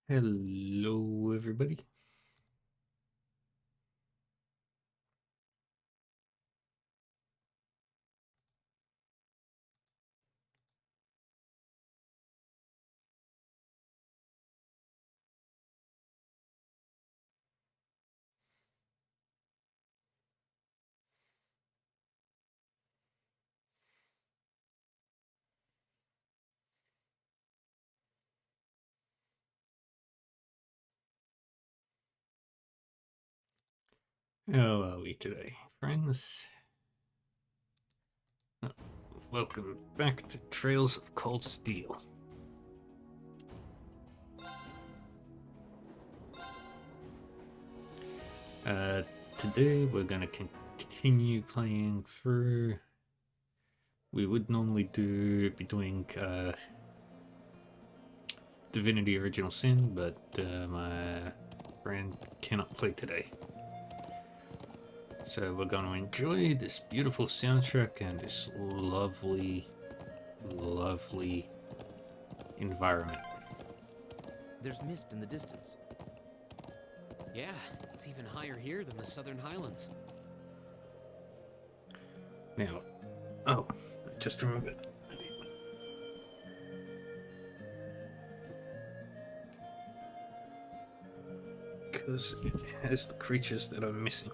Hello, everybody. How are we today, friends? Welcome back to Trails of Cold Steel. Today we're gonna continue playing through. We would normally be doing Divinity Original Sin, but my friend cannot play today. So we're going to enjoy this beautiful soundtrack and this lovely, lovely environment. There's mist in the distance. Yeah, it's even higher here than the Southern Highlands. Now, oh, I just remembered. Because it has the creatures that I'm missing.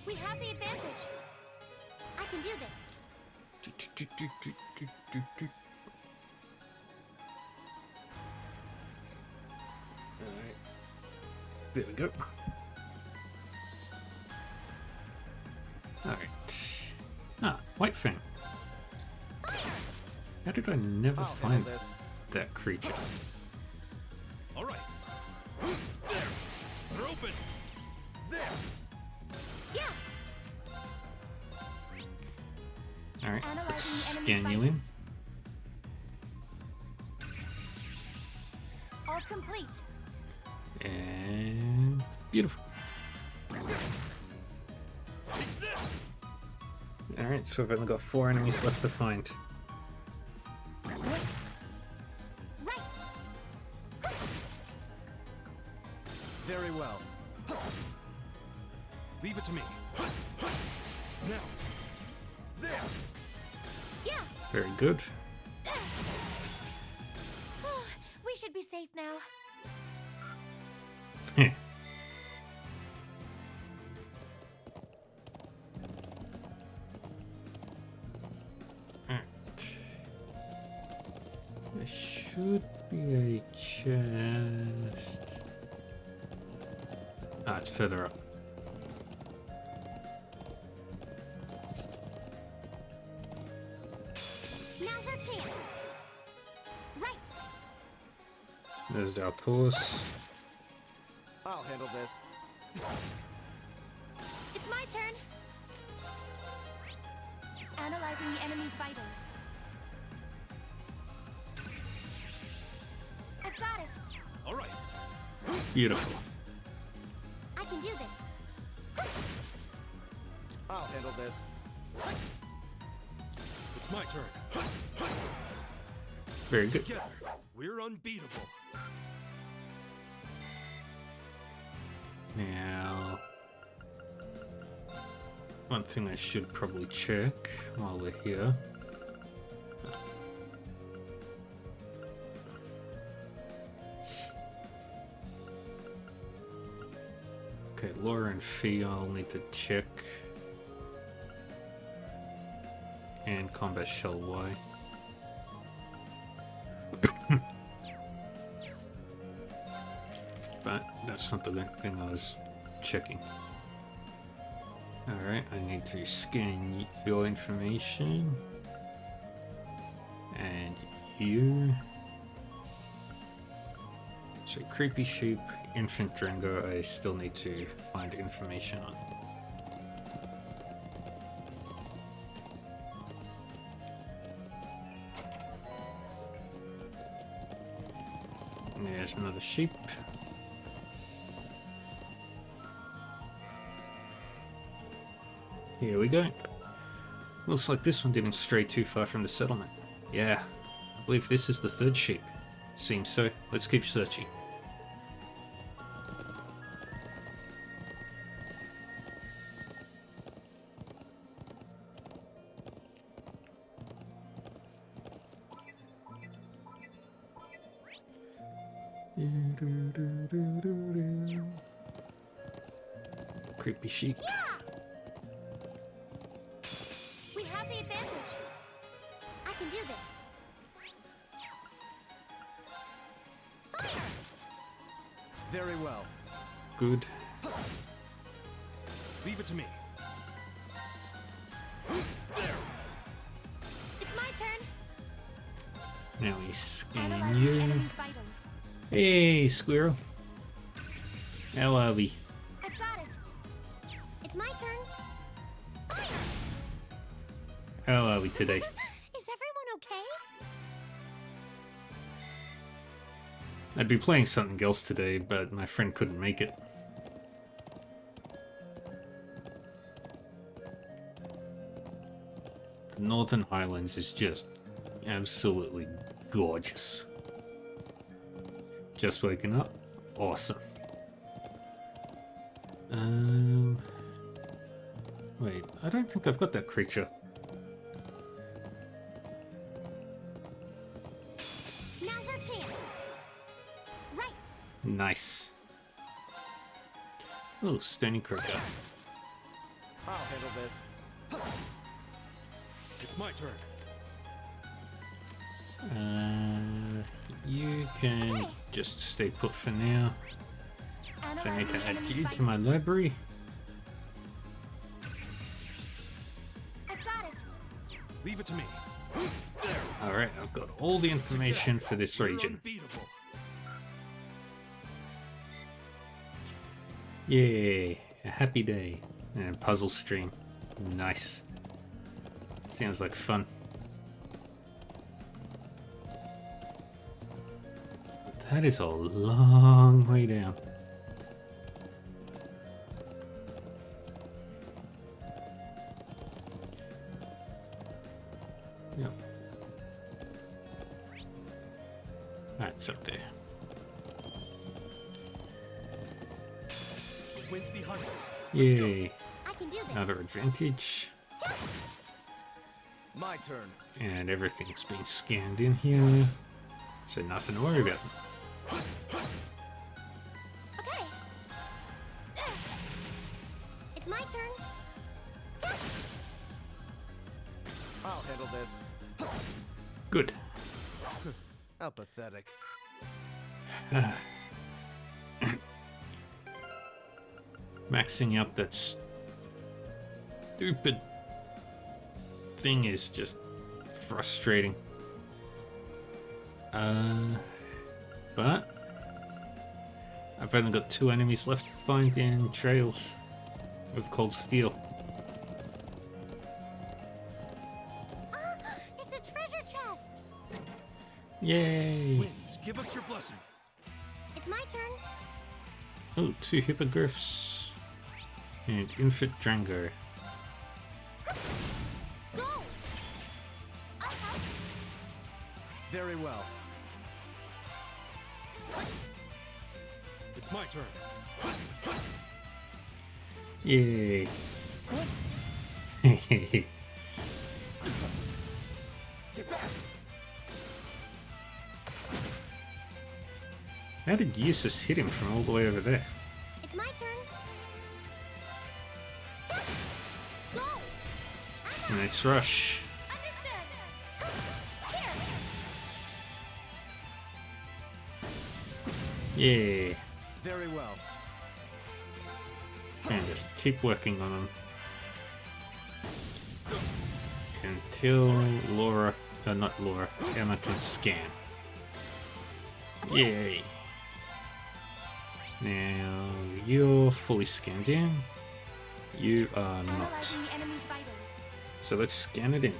We have the advantage. I can do this. Alright. There we go. Alright. Ah, Whitefang. How did I never find that creature? All right. There. They're open. There. Yeah. Alright, Analyzing let's the enemy's scan you in. vitals. All complete. And beautiful. Alright, so I've only got 4 enemies left to find. Right. Very well. Leave it to me. Now. There. Yeah. Very good. We should be safe now. Heh. Alright. There should be a chest. Ah, it's further up. Now's our chance. Right. There's Daltos. I'll handle this. It's my turn. Analyzing the enemy's vitals. Beautiful. I can do this. I'll handle this. It's my turn. Very good. Together, we're unbeatable. Now, one thing I should probably check while we're here. Okay, Laura and Fee I'll need to check. And Combat Shell Y. But that's not the thing I was checking. Alright, I need to scan your information. And you. So Creepy Sheep, Infant Drango, I still need to find information on. There's another sheep. Here we go. Looks like this one didn't stray too far from the settlement. Yeah, I believe this is the third sheep. Seems so. Let's keep searching. Creepy sheep. Yeah! We have the advantage. I can do this. Fire! Very well. Good. Leave it to me. There. It's my turn. Now we scan Analyzing the you. enemy's vitals. Hey, squirrel. How are we? I've got it. It's my turn. Fire! How are we today? Is everyone okay? I'd be playing something else today, but my friend couldn't make it. The Northern Highlands is just absolutely gorgeous. Just waking up? Awesome. Wait, I don't think I've got that creature. Now's our chance. Right. Nice. Oh, Stony Croaker. I'll handle this. It's my turn. You can just stay put for now. So I need to Analyzing the add enemy's you to my vitals. library. I've got it. Leave it to me. There. Alright, I've got all the information for this We're region. unbeatable. Yay, a happy day. And puzzle stream. Nice. Sounds like fun. That is a long way down. Yep. That's up there. The wind's behind us. Yay, I can do this. another advantage. My turn. And everything's been scanned in here. So nothing to worry about. Okay. It's my turn. I'll handle this. Good. How pathetic. Maxing out that stupid thing is just frustrating. But I've only got 2 enemies left to find in Trails with Cold Steel. It's a treasure chest. Yay! Winds, give us your blessing. It's my turn. Oh, 2 hippogriffs and infant Drango. Go! Uh-huh. Very well. It's my turn. Yay! How did Eustace hit him from all the way over there? It's my turn. Go! Next rush. Understood. Here. Yeah. Very well. And just keep working on them. Until Laura, not Laura, Emma can scan. Yay. Now, you're fully scanned in. You are not. Analyzing the enemy's vitals. So let's scan it in.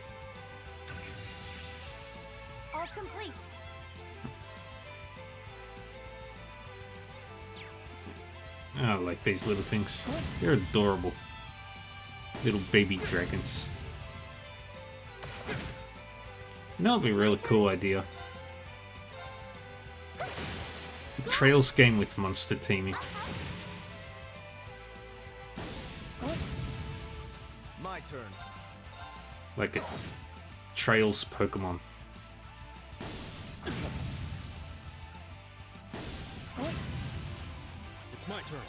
All complete. I like these little things. They're adorable. Little baby dragons. You know, it'd be a really cool idea. A Trails game with monster teaming. My turn. Like a Trails Pokemon. It's my turn.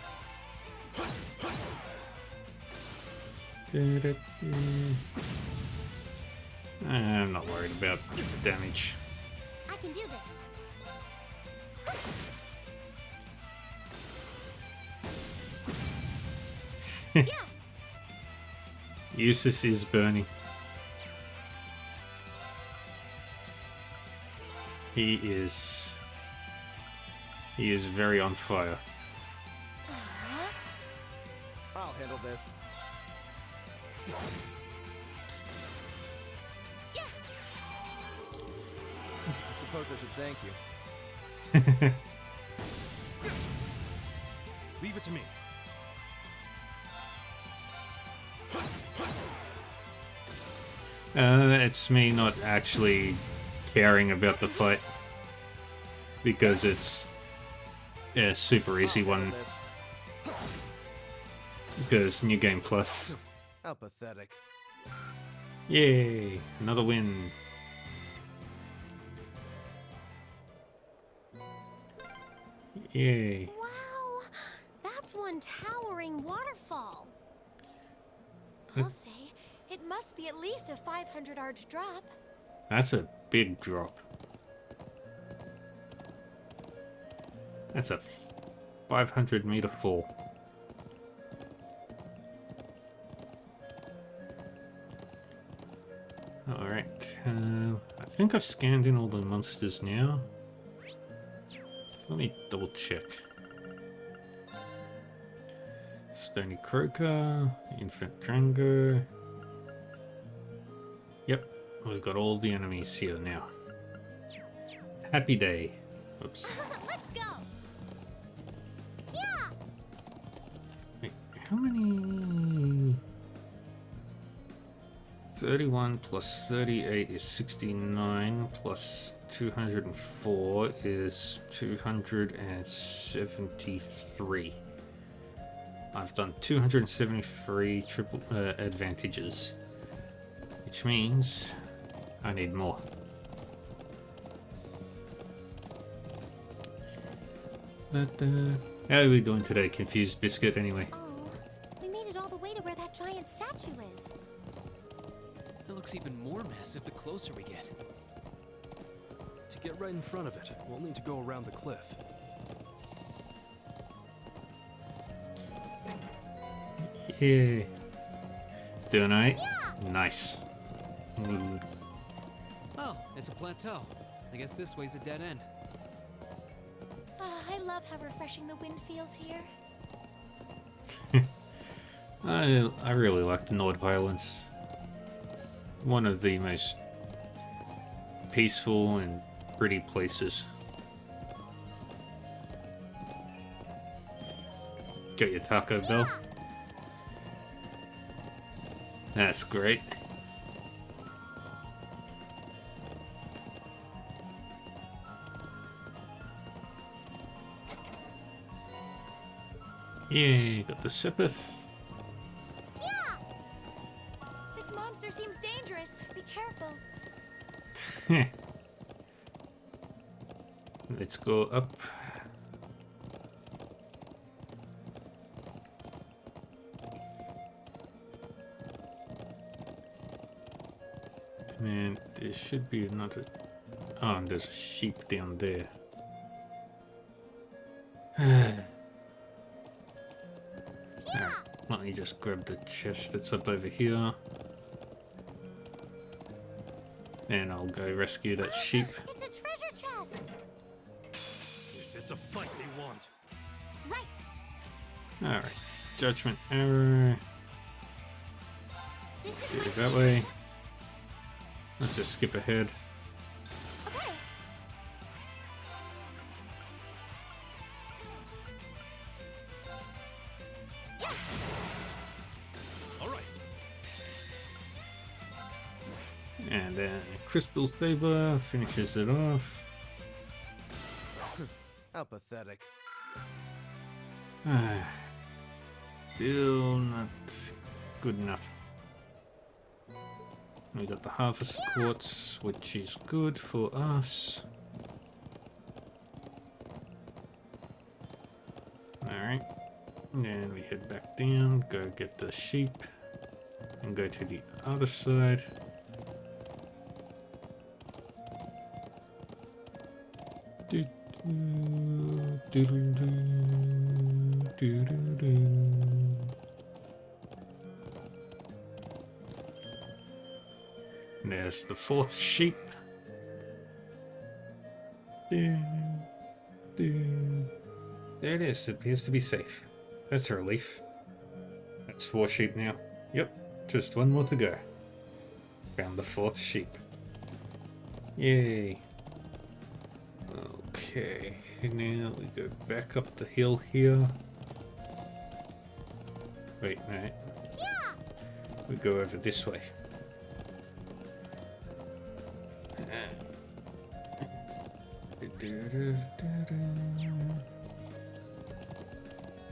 I'm not worried about the damage. I can do this. Yeah. Eustace is burning. He is very on fire. I'll handle this. I suppose I should thank you. Leave it to me. It's me not actually caring about the fight because it's a super easy I'll one handle this. because New Game Plus. How pathetic. Yay! Another win. Yay. Wow. That's one towering waterfall. I'll say it must be at least a 500 arch drop. That's a big drop. That's a 500-meter fall. Alright, I think I've scanned in all the monsters now. Let me double check. Stony Croaker, Infant Drango. Yep, we've got all the enemies here now. Happy day. Oops. Let's go. Yeah. Wait, how many? 31 plus 38 is 69, plus 204 is 273. I've done 273 triple advantages, which means I need more. But, how are we doing today, Confused Biscuit, anyway? Oh, we made it all the way to where that giant statue is. It looks even more massive the closer we get. To get right in front of it, we'll need to go around the cliff. Yeah. Doing alright? Nice. Mm. Oh, it's a plateau. I guess this way's a dead end. I love how refreshing the wind feels here. I really like the Nord Highlands. One of the most peaceful and pretty places. Get your Taco Bell. That's great. Yeah, got the Sipith. Yeah! This monster seems dangerous. Be careful. Let's go up. And there should be another... Oh, and there's a sheep down there. Alright, let me just grab the chest that's up over here. And I'll go rescue that sheep. It's a treasure chest. If it's a fight they want. Right. Alright, judgment error. This is Do my it that way. Let's just skip ahead. Okay. Yes. All right. And then Crystal Saber finishes it off. How pathetic. Still not good enough. We got the Harvest Quartz, which is good for us. Alright. Then we head back down, go get the sheep, and go to the other side. And there's the fourth sheep. There it is. It appears to be safe. That's a relief. That's 4 sheep now. Yep, just 1 more to go. Found the 4th sheep. Yay. Okay, now we go back up the hill here. Wait, no. Yeah. We go over this way.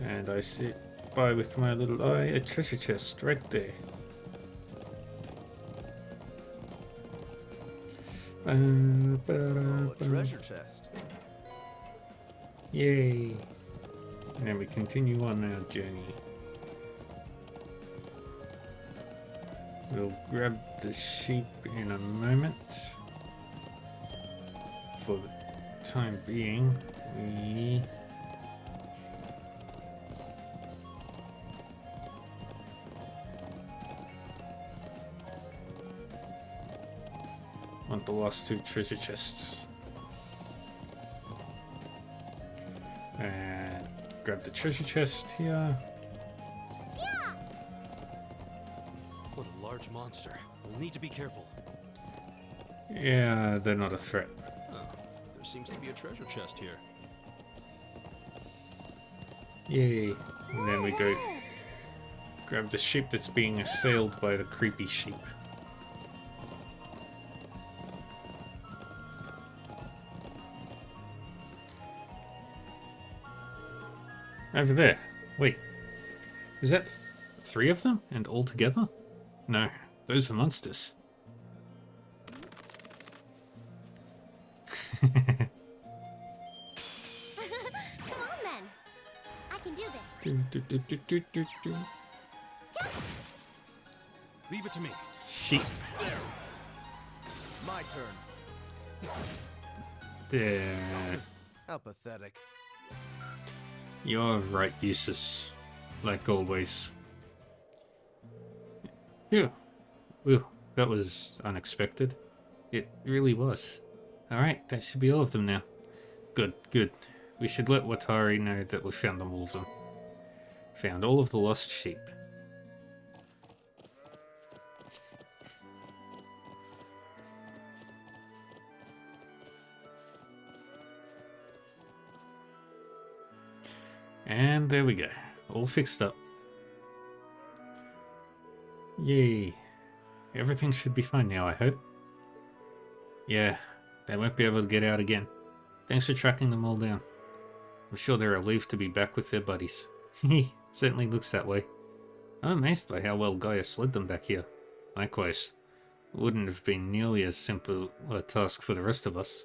And I sit by with my little eye a treasure chest right there. Oh, a treasure chest. Yay! And then we continue on our journey. We'll grab the sheep in a moment. For the time being, we want the last 2 treasure chests. And grab the treasure chest here. Yeah. What a large monster. We'll need to be careful. Yeah, they're not a threat. Oh, there seems to be a treasure chest here. Yay. And then we go grab the sheep that's being assailed by the creepy sheep. Over there. Wait. Is that 3 of them? And all together? No, those are monsters. Come on then. I can do this. Leave it to me. Sheep. There. My turn. There. How pathetic. You're right, Eustace. Like always. Phew. Ooh, that was unexpected. It really was. Alright, that should be all of them now. Good, good. We should let Watari know that we found them all of them. Found all of the lost sheep. And there we go. all fixed up. Yay. Everything should be fine now, I hope. Yeah, they won't be able to get out again. Thanks for tracking them all down. I'm sure they're relieved to be back with their buddies. It certainly looks that way. I'm amazed by how well Gaius led them back here. Likewise, it wouldn't have been nearly as simple a task for the rest of us.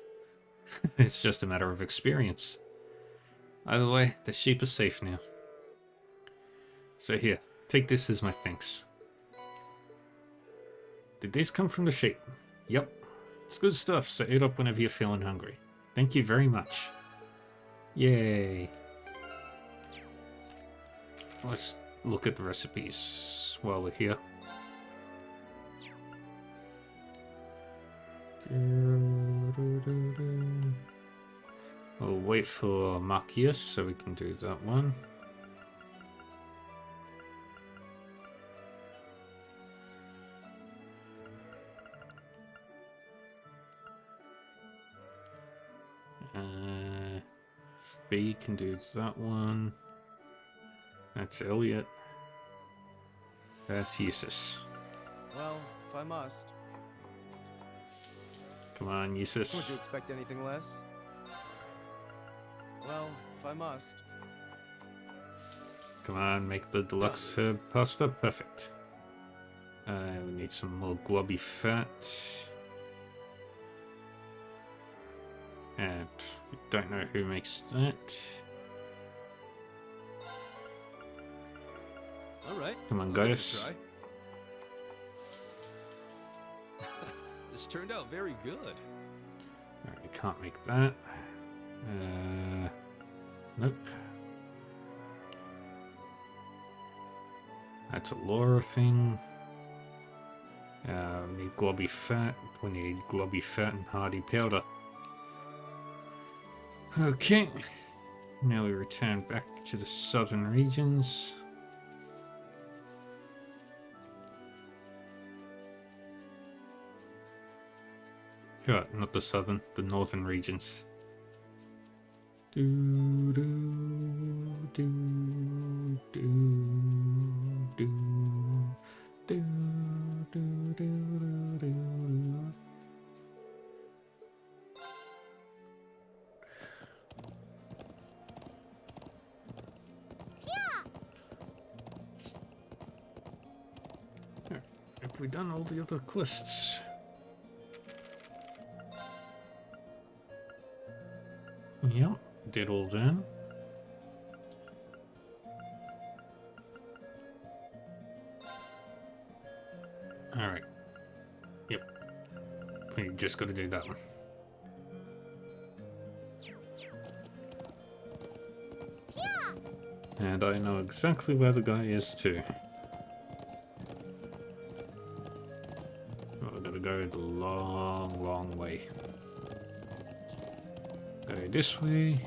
It's just a matter of experience. Either way, the sheep are safe now. So here, take this as my thanks. Did these come from the sheep? Yep. It's good stuff, so eat up whenever you're feeling hungry. Thank you very much. Yay. Let's look at the recipes while we're here. We'll wait for Marcius so we can do that one. B can do that one. That's Elliot. That's Eustace. Well, if I must. Come on, Would you Eustace. expect anything less? Well, if I must. Come on, make the deluxe herb pasta. Perfect. We need some more globby fat. And we don't know who makes that. All right. Come on, I'll give it a Gaius. try. This turned out very good. Alright, we can't make that. Nope. That's a Laura thing. We need globby fat. We need globby fat and hardy powder. Okay. Now we return back to the southern regions. Yeah, not the southern, the northern regions. Do, do, do, do, do, do, do, do, do. Have we done all the other quests? Yep, did all them. Alright. Yep. We just gotta do that one. And I know exactly where the guy is too. Well, we gotta go the long, long way. Go this way.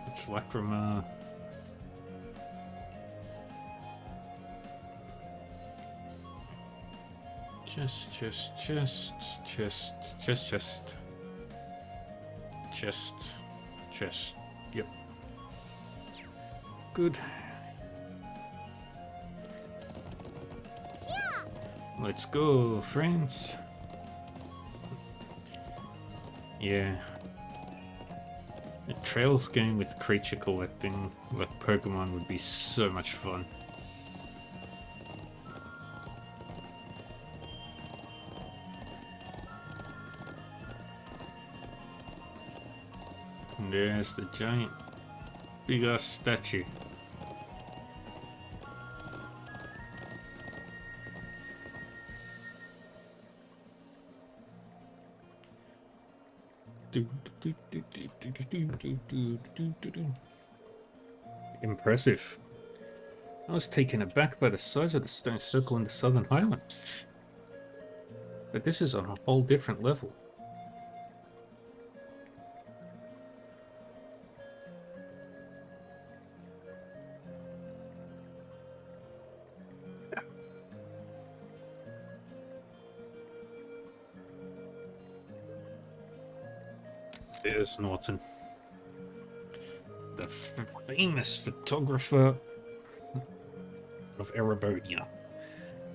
It's Lacrima. Chest. Yep. Good. Let's go, friends. Yeah. A Trails game with creature collecting like Pokemon would be so much fun. There's the giant, big ass statue. Impressive. I was taken aback by the size of the stone circle in the Southern Highlands. But this is on a whole different level. There's Norton, the famous photographer of Erebonia.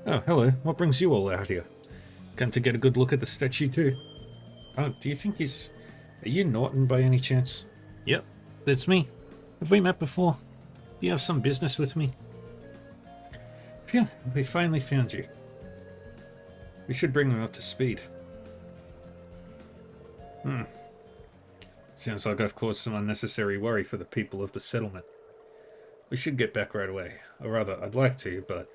Oh, hello. What brings you all out here? Come to get a good look at the statue too? Oh, do you think he's... Are you Norton by any chance? Yep, that's me. Have we met before? Do you have some business with me? Phew, we finally found you. We should bring them up to speed. Sounds like I've caused some unnecessary worry for the people of the settlement. We should get back right away. Or rather, I'd like to, but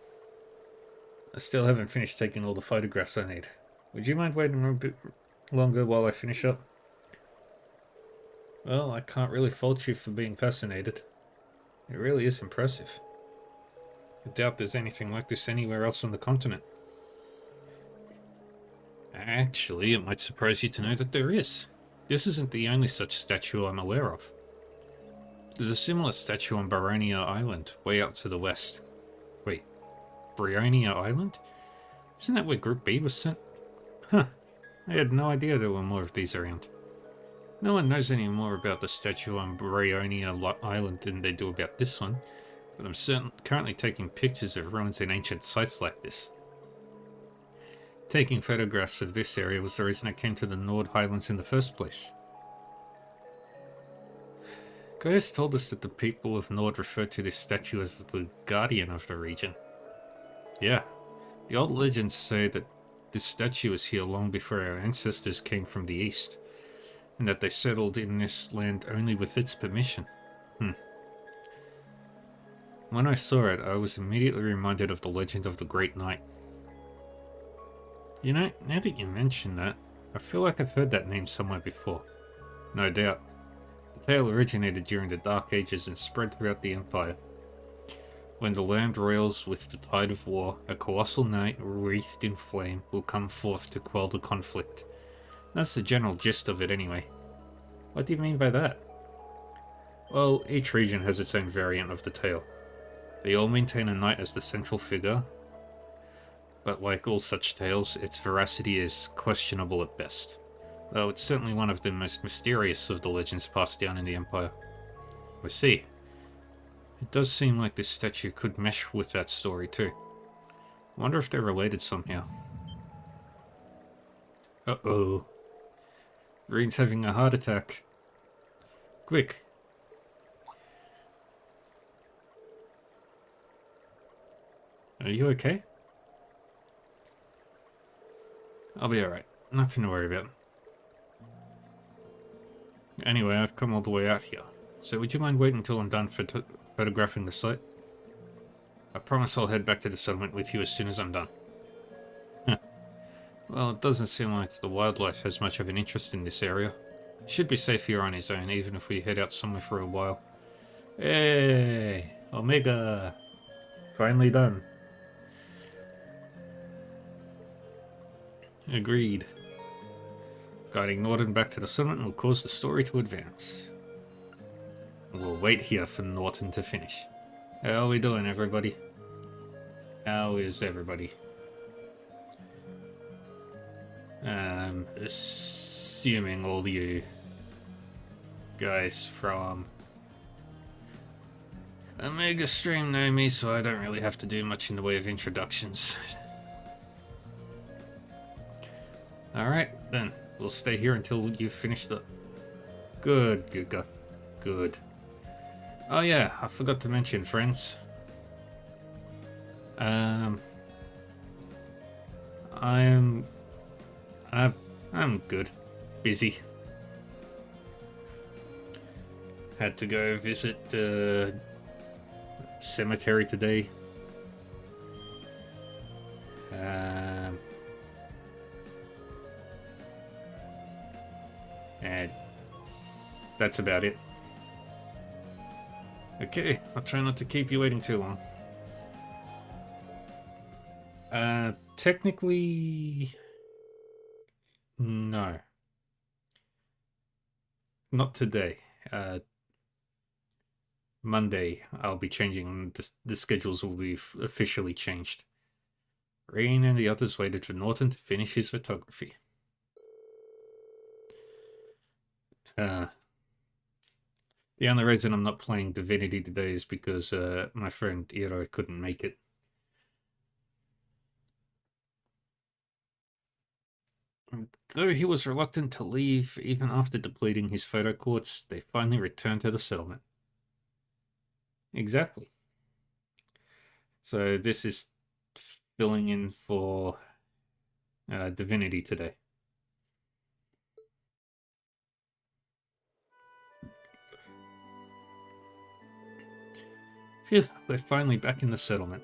I still haven't finished taking all the photographs I need. Would you mind waiting a bit longer while I finish up? Well, I can't really fault you for being fascinated. It really is impressive. I doubt there's anything like this anywhere else on the continent. Actually, it might surprise you to know that there is. This isn't the only such statue I'm aware of. There's a similar statue on Baronia Island, way out to the west. Wait, Brionia Island? Isn't that where Group B was sent? Huh, I had no idea there were more of these around. No one knows any more about the statue on Brionia Island than they do about this one, but I'm currently taking pictures of ruins in ancient sites like this. Taking photographs of this area was the reason I came to the Nord Highlands in the first place. Gaius told us that the people of Nord referred to this statue as the guardian of the region. Yeah, the old legends say that this statue was here long before our ancestors came from the east, and that they settled in this land only with its permission. When I saw it, I was immediately reminded of the legend of the Great Knight. You know, now that you mention that, I feel like I've heard that name somewhere before. No doubt. The tale originated during the Dark Ages and spread throughout the Empire. When the land roils with the tide of war, a colossal knight wreathed in flame will come forth to quell the conflict. That's the general gist of it anyway. What do you mean by that? Well, each region has its own variant of the tale. They all maintain a knight as the central figure, but like all such tales, its veracity is questionable at best, though it's certainly one of the most mysterious of the legends passed down in the Empire. I see. It does seem like this statue could mesh with that story too. I wonder if they're related somehow. Uh-oh. Reen's having a heart attack. Quick. Are you okay? I'll be alright. Nothing to worry about. Anyway, I've come all the way out here. So would you mind waiting until I'm done photographing the site? I promise I'll head back to the settlement with you as soon as I'm done. Well, it doesn't seem like the wildlife has much of an interest in this area. Should be safe here on his own, even if we head out somewhere for a while. Hey! Omega! Finally done. Agreed. Guiding Norton back to the settlement will cause the story to advance. We'll wait here for Norton to finish. How are we doing, everybody? How is everybody? Assuming all you guys from Omega Stream know me, so I don't really have to do much in the way of introductions. Alright, then. We'll stay here until you've finished up. Good, Guga. Good. Oh yeah, I forgot to mention, friends. I'm good. Busy. had to go visit the cemetery today. And that's about it. Okay, I'll try not to keep you waiting too long. Technically, no. Not today. Monday, I'll be changing, the schedules will be officially changed. Rain and the others waited for Norton to finish his photography. The only reason I'm not playing Divinity today is because my friend Iro couldn't make it. Though he was reluctant to leave even after depleting his photo quartz, they finally returned to the settlement. Exactly. So this is filling in for Divinity today. Phew, we're finally back in the settlement.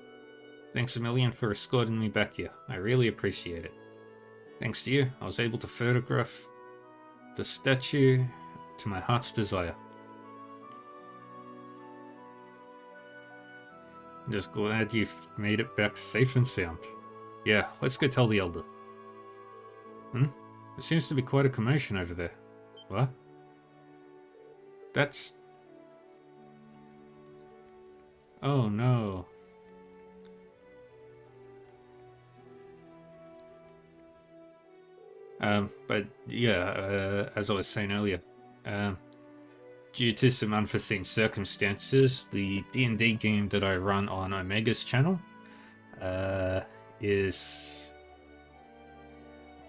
Thanks a million for escorting me back here. I really appreciate it. Thanks to you, I was able to photograph the statue to my heart's desire. I'm just glad you've made it back safe and sound. Yeah, let's go tell the Elder. There seems to be quite a commotion over there. What? That's... Oh no. But yeah, as I was saying earlier, due to some unforeseen circumstances, the D&D game that I run on Omega's channel is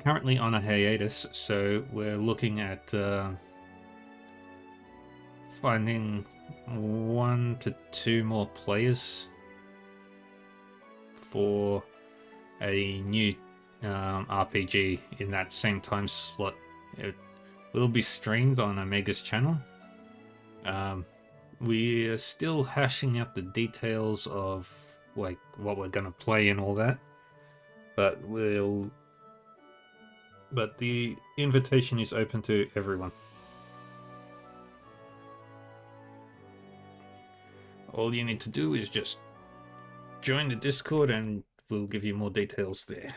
currently on a hiatus, so we're looking at finding 1 to 2 more players for a new RPG in that same time slot. It will be streamed on Omega's channel. We are still hashing out the details of like what we're gonna play and all that, but the invitation is open to everyone. All you need to do is just join the Discord and we'll give you more details there.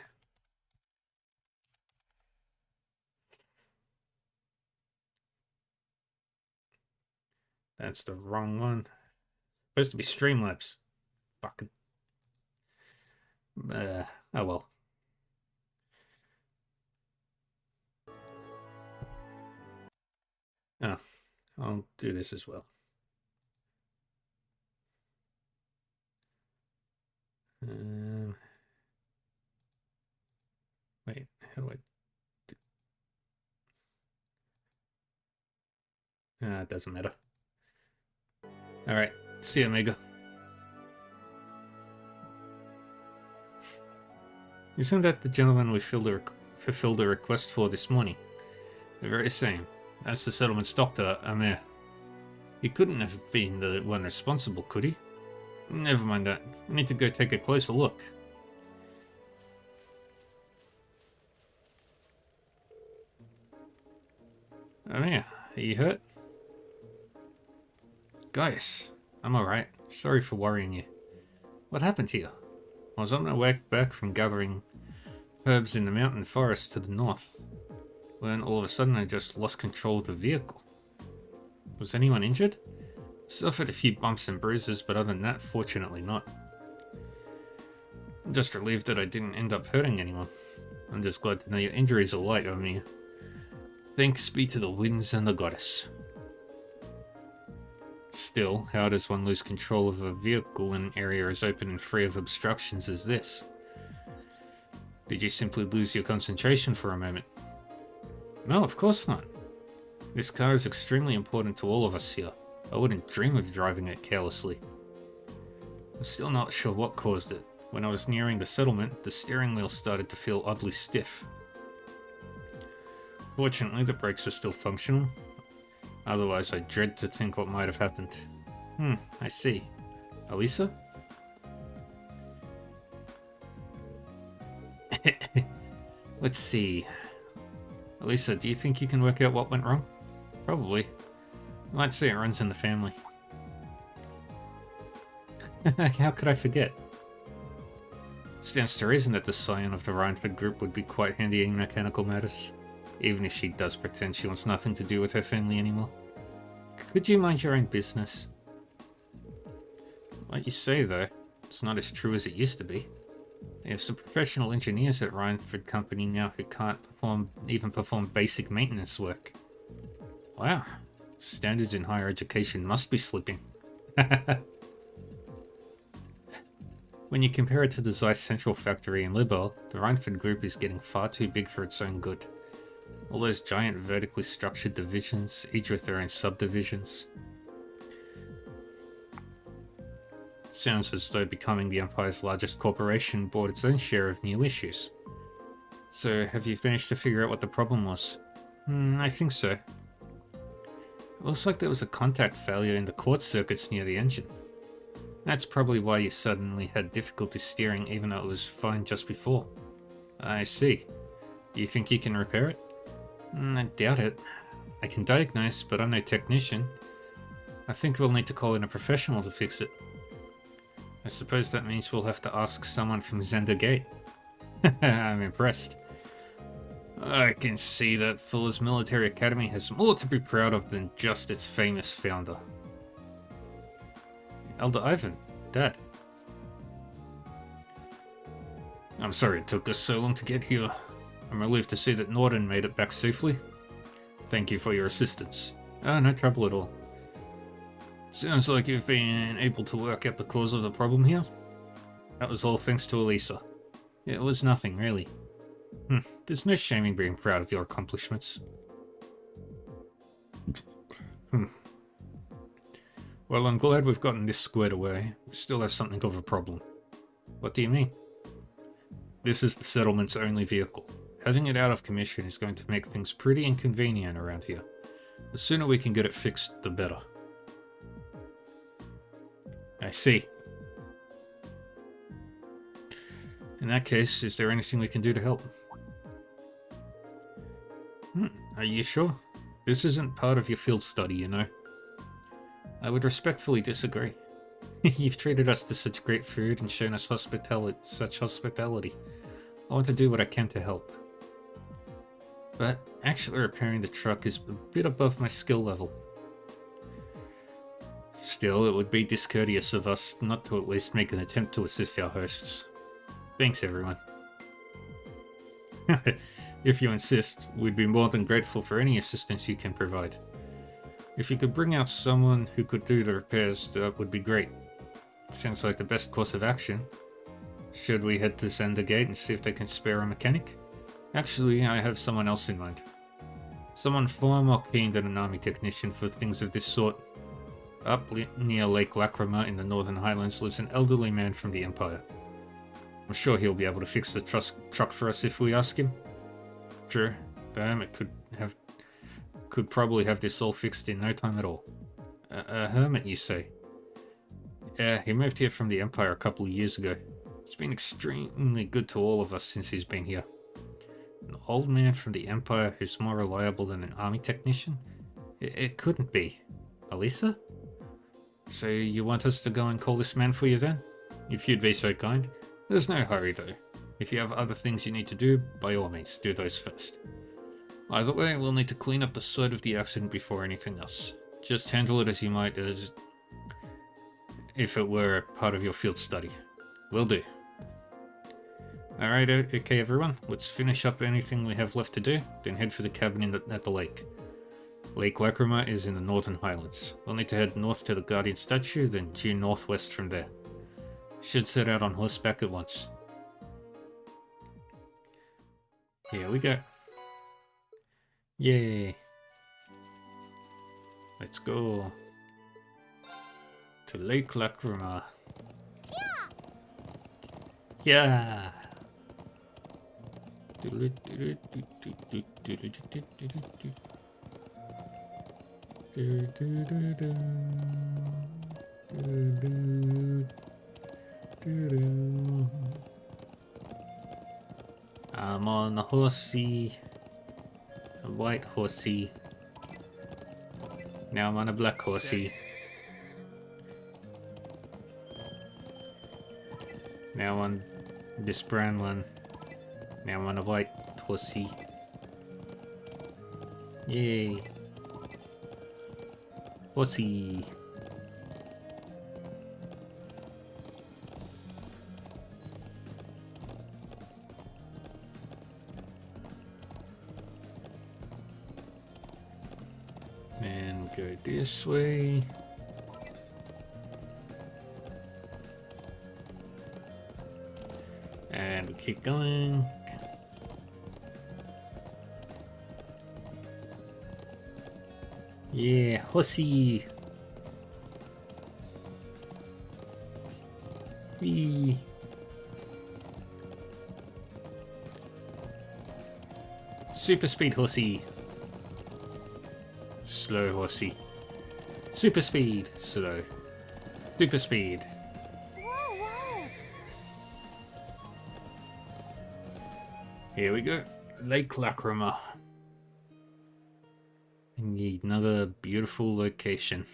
That's the wrong one. Supposed to be Streamlabs. Fucking. Oh well. Oh, I'll do this as well. Wait, how do I do? It doesn't matter. Alright, see you, Omega. Isn't that the gentleman we fulfilled a request for this morning? The very same. That's the settlement's doctor, Amir. He couldn't have been the one responsible, could he? Never mind that. We need to go take a closer look. Amir, are you hurt? Guys, I'm alright. Sorry for worrying you. What happened here? I was on my way back from gathering herbs in the mountain forest to the north, when all of a sudden I just lost control of the vehicle. Was anyone injured? Suffered a few bumps and bruises, but other than that, fortunately not. I'm just relieved that I didn't end up hurting anyone. I'm just glad to know your injuries are light, Omnia. Thanks be to the winds and the goddess. Still, how does one lose control of a vehicle in an area as open and free of obstructions as this? Did you simply lose your concentration for a moment? No, of course not. This car is extremely important to all of us here. I wouldn't dream of driving it carelessly. I'm still not sure what caused it. When I was nearing the settlement, the steering wheel started to feel oddly stiff. Fortunately, the brakes were still functional. Otherwise, I dread to think what might have happened. I see. Elisa? Let's see. Elisa, do you think you can work out what went wrong? Probably. I might say it runs in the family. How could I forget? It stands to reason that the scion of the Rhineford group would be quite handy in mechanical matters, even if she does pretend she wants nothing to do with her family anymore. Could you mind your own business? What you say, though, it's not as true as it used to be. They have some professional engineers at Rhineford Company now who can't even perform basic maintenance work. Wow, standards in higher education must be slipping. When you compare it to the Zeiss Central Factory in Libel, the Rhineford Group is getting far too big for its own good. All those giant vertically structured divisions, each with their own subdivisions. It sounds as though becoming the Empire's largest corporation brought its own share of new issues. So, have you managed to figure out what the problem was? I think so. It looks like there was a contact failure in the quartz circuits near the engine. That's probably why you suddenly had difficulty steering even though it was fine just before. I see. Do you think you can repair it? I doubt it. I can diagnose, but I'm no technician. I think we'll need to call in a professional to fix it. I suppose that means we'll have to ask someone from Zender Gate. I'm impressed. I can see that Thor's military academy has more to be proud of than just its famous founder. Elder Ivan, Dad. I'm sorry it took us so long to get here. I'm relieved to see that Norden made it back safely. Thank you for your assistance. Oh, no trouble at all. Sounds like you've been able to work out the cause of the problem here. That was all thanks to Elisa. It was nothing, really. There's no shame in being proud of your accomplishments. Well, I'm glad we've gotten this squared away. We still have something of a problem. What do you mean? This is the settlement's only vehicle. Having it out of commission is going to make things pretty inconvenient around here. The sooner we can get it fixed, the better. I see. In that case, is there anything we can do to help? Are you sure? This isn't part of your field study, you know. I would respectfully disagree. You've treated us to such great food and shown us such hospitality. I want to do what I can to help. But actually repairing the truck is a bit above my skill level. Still, it would be discourteous of us not to at least make an attempt to assist our hosts. Thanks, everyone. If you insist, we'd be more than grateful for any assistance you can provide. If you could bring out someone who could do the repairs, that would be great. Sounds like the best course of action. Should we head to Zender Gate and see if they can spare a mechanic? Actually, I have someone else in mind. Someone far more keen than an army technician for things of this sort. Up near Lake Lacrima in the Northern Highlands lives an elderly man from the Empire. I'm sure he'll be able to fix the truck for us if we ask him. Sure, the hermit could probably have this all fixed in no time at all. A hermit, you say? Yeah, he moved here from the Empire a couple of years ago. He's been extremely good to all of us since he's been here. An old man from the Empire who's more reliable than an army technician? It couldn't be. Elisa? So you want us to go and call this man for you then? If you'd be so kind. There's no hurry though. If you have other things you need to do, by all means, do those first. Either way, we'll need to clean up the site of the accident before anything else. Just handle it as you might as if it were a part of your field study. Will do. Alright, okay everyone, let's finish up anything we have left to do, then head for the cabin at the lake. Lake Lacrima is in the Northern Highlands. We'll need to head north to the Guardian statue, then due northwest from there. Should set out on horseback at once. Here we go. Yay! Let's go to Lake Lacrima. Yeah! Do, do, do, do. Do, do. Do, do. I'm on a horsey. A white horsey. Now I'm on a black horsey. Now on this brown one. Now I'm on a white horsey. Yay. Horsey. And go this way. And we keep going. Yeah, horsey. Whee. Super speed horsey. Slow horsey. Super speed. Slow. Super speed. Whoa, whoa! Here we go. Lake Lacrima. I need another beautiful location.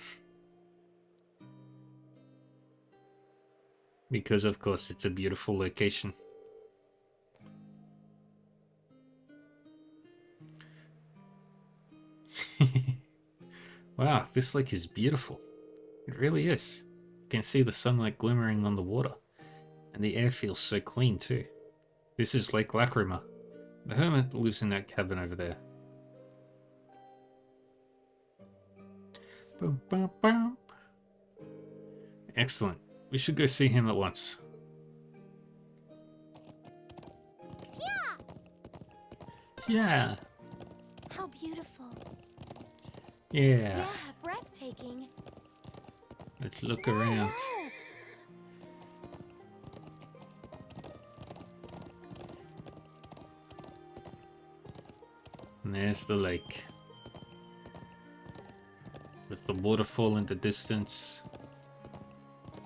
Because of course it's a beautiful location. Wow, this lake is beautiful. It really is. You can see the sunlight glimmering on the water. And the air feels so clean too. This is Lake Lacrima. The hermit lives in that cabin over there. Boom, boom, boom. Excellent. We should go see him at once. Yeah. How beautiful. Yeah. Yeah, breathtaking. Let's look Whoa, around. whoa. And there's the lake. With the waterfall in the distance.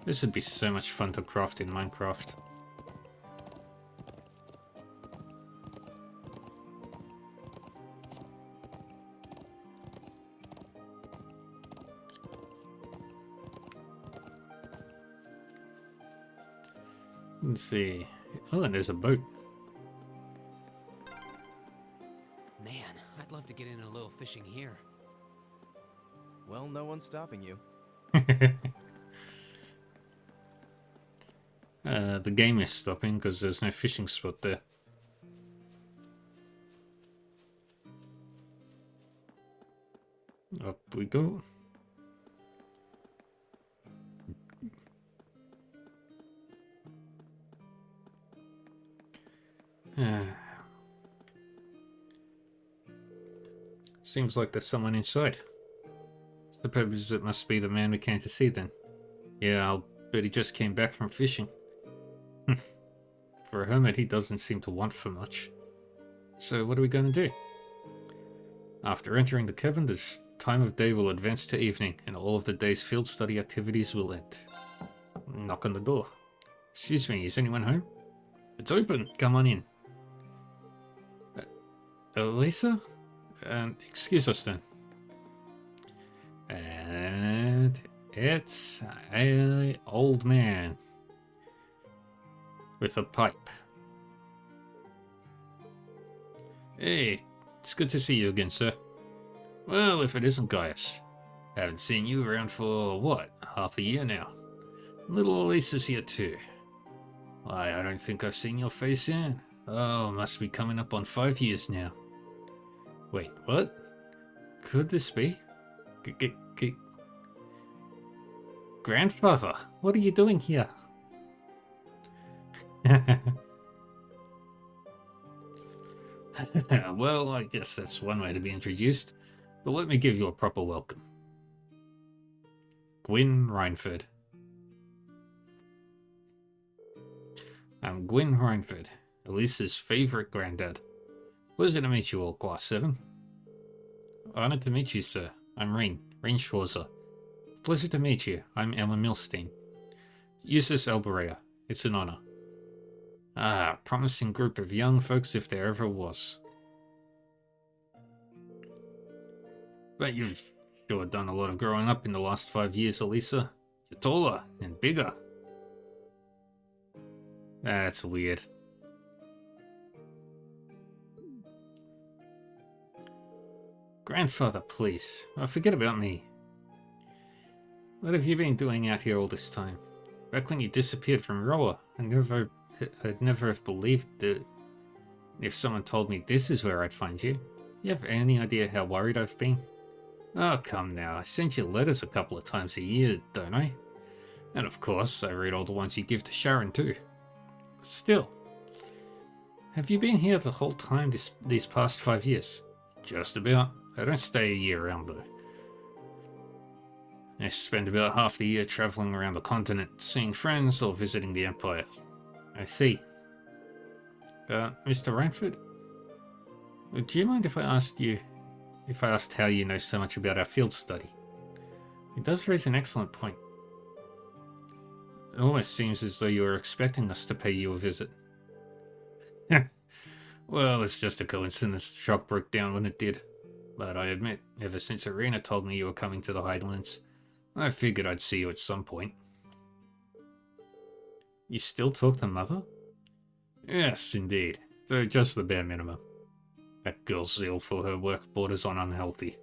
This would be so much fun to craft in Minecraft. Let's see. Oh, and there's a boat. Man, I'd love to get in a little fishing here. Well, no one's stopping you. The game is stopping because there's no fishing spot there. Up we go. Seems like there's someone inside. Suppose it must be the man we came to see then. Yeah, I'll bet he just came back from fishing. For a hermit, he doesn't seem to want for much. So what are we going to do? After entering the cabin, this time of day will advance to evening, and all of the day's field study activities will end. Knock on the door. Excuse me, is anyone home? It's open, come on in. Elisa? Excuse us then. And it's an old man with a pipe. Hey, it's good to see you again, sir. Well, if it isn't Gaius. Haven't seen you around for, what, half a year now. Little Elisa's here too. Why, I don't think I've seen your face in. Oh, must be coming up on 5 years now. Wait, what? Could this be? Grandfather, what are you doing here? Well, I guess that's one way to be introduced, but let me give you a proper welcome. Gwyn Rhineford. I'm Gwyn Rhineford, Elisa's favourite granddad. Pleasure to meet you all, Class 7. Honoured to meet you, sir. I'm Reen, Rain Schwarzer. Pleasure to meet you. I'm Emma Milstein. Eustace Alberea. It's an honor. Ah, promising group of young folks if there ever was. But you've sure done a lot of growing up in the last 5 years, Elisa. You're taller and bigger. That's weird. Grandfather, please. Forget about me. What have you been doing out here all this time? Back when you disappeared from Roa, I'd never have believed that if someone told me this is where I'd find you. You have any idea how worried I've been? Oh, come now. I send you letters a couple of times a year, don't I? And of course, I read all the ones you give to Sharon too. Still. Have you been here the whole time these past 5 years? Just about. I don't stay a year round though. I spend about half the year traveling around the continent, seeing friends or visiting the Empire. I see. Mr. Rainford? Do you mind if I asked how you know so much about our field study? It does raise an excellent point. It almost seems as though you were expecting us to pay you a visit. Well, it's just a coincidence. The shop broke down when it did. But I admit, ever since Irina told me you were coming to the Highlands, I figured I'd see you at some point. You still talk to Mother? Yes, indeed. Though just the bare minimum. That girl's zeal for her work borders on unhealthy.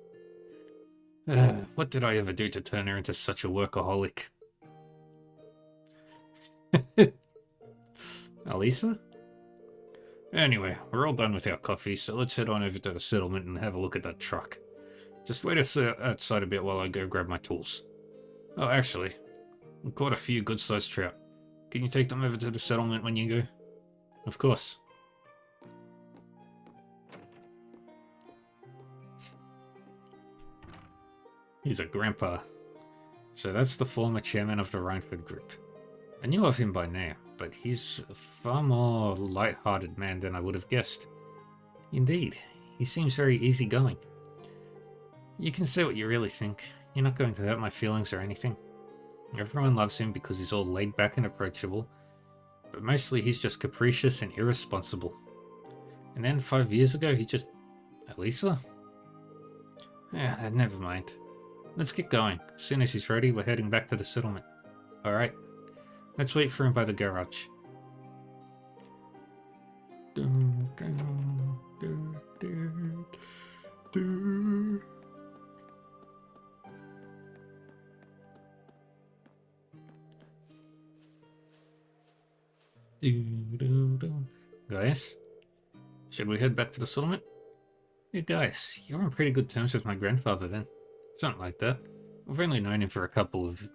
What did I ever do to turn her into such a workaholic? Alisa? Anyway, we're all done with our coffee, so let's head on over to the settlement and have a look at that truck. Just wait us outside a bit while I go grab my tools. Oh, actually, I caught a few good-sized trout. Can you take them over to the settlement when you go? Of course. He's a grandpa. So that's the former chairman of the Rhineford Group. I knew of him by now, but he's a far more light-hearted man than I would have guessed. Indeed, he seems very easygoing. You can say what you really think. You're not going to hurt my feelings or anything. Everyone loves him because he's all laid back and approachable, but mostly he's just capricious and irresponsible. And then 5 years ago, he just... Alisa? Never mind. Let's get going. As soon as he's ready, we're heading back to the settlement. Alright. Let's wait for him by the garage. Guys, should we head back to the settlement? Hey guys, you're on pretty good terms with my grandfather then. Something like that. We've only known him for a couple of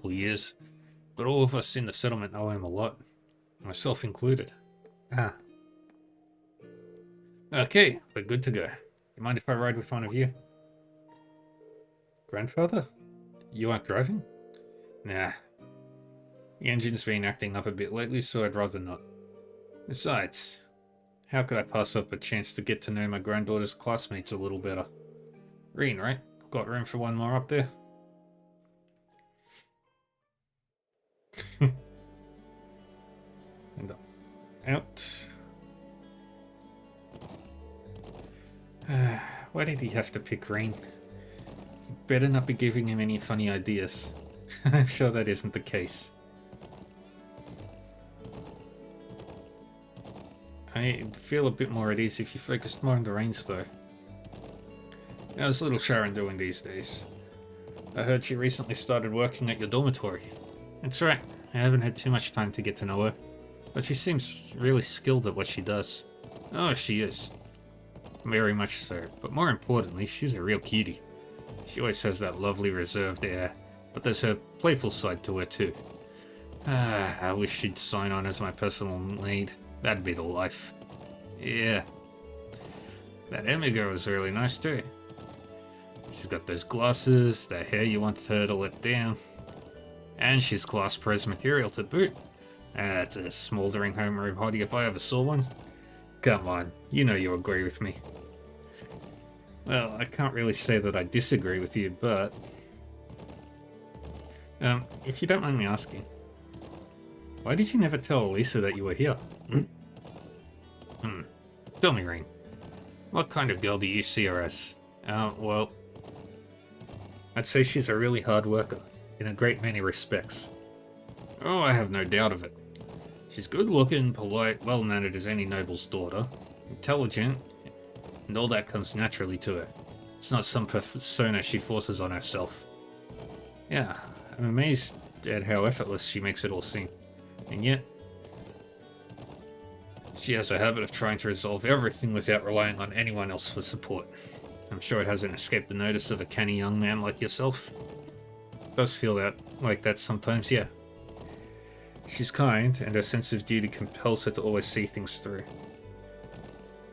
years, but all of us in the settlement know him a lot, myself included. Okay, we're good to go. You mind if I ride with one of you? Grandfather? You aren't driving? Nah. The engine's been acting up a bit lately, so I'd rather not. Besides, how could I pass up a chance to get to know my granddaughter's classmates a little better? Reen, right? Got room for one more up there? And out. Why did he have to pick Reen? You better not be giving him any funny ideas. I'm sure that isn't the case. I'd feel a bit more at ease if you focused more on the reins, though. How's little Sharon doing these days? I heard she recently started working at your dormitory. That's right, I haven't had too much time to get to know her, but she seems really skilled at what she does. Oh, she is. Very much so, but more importantly, she's a real cutie. She always has that lovely reserved air, but there's her playful side to her too. I wish she'd sign on as my personal maid. That'd be the life. Yeah. That Emma girl is really nice too. She's got those glasses, that hair you want her to let down. And she's class pres material to boot. That's a smouldering homeroom hottie if I ever saw one. Come on, you know you agree with me. Well, I can't really say that I disagree with you, but... if you don't mind me asking, why did you never tell Elisa that you were here? Tell me, Rain. What kind of girl do you see her as? Well... I'd say she's a really hard worker, in a great many respects. Oh, I have no doubt of it. She's good-looking, polite, well-mannered as any noble's daughter, intelligent, and all that comes naturally to her. It's not some persona she forces on herself. Yeah, I'm amazed at how effortless she makes it all seem. And yet, she has a habit of trying to resolve everything without relying on anyone else for support. I'm sure it hasn't escaped the notice of a canny young man like yourself. It does feel like that sometimes, yeah. She's kind, and her sense of duty compels her to always see things through.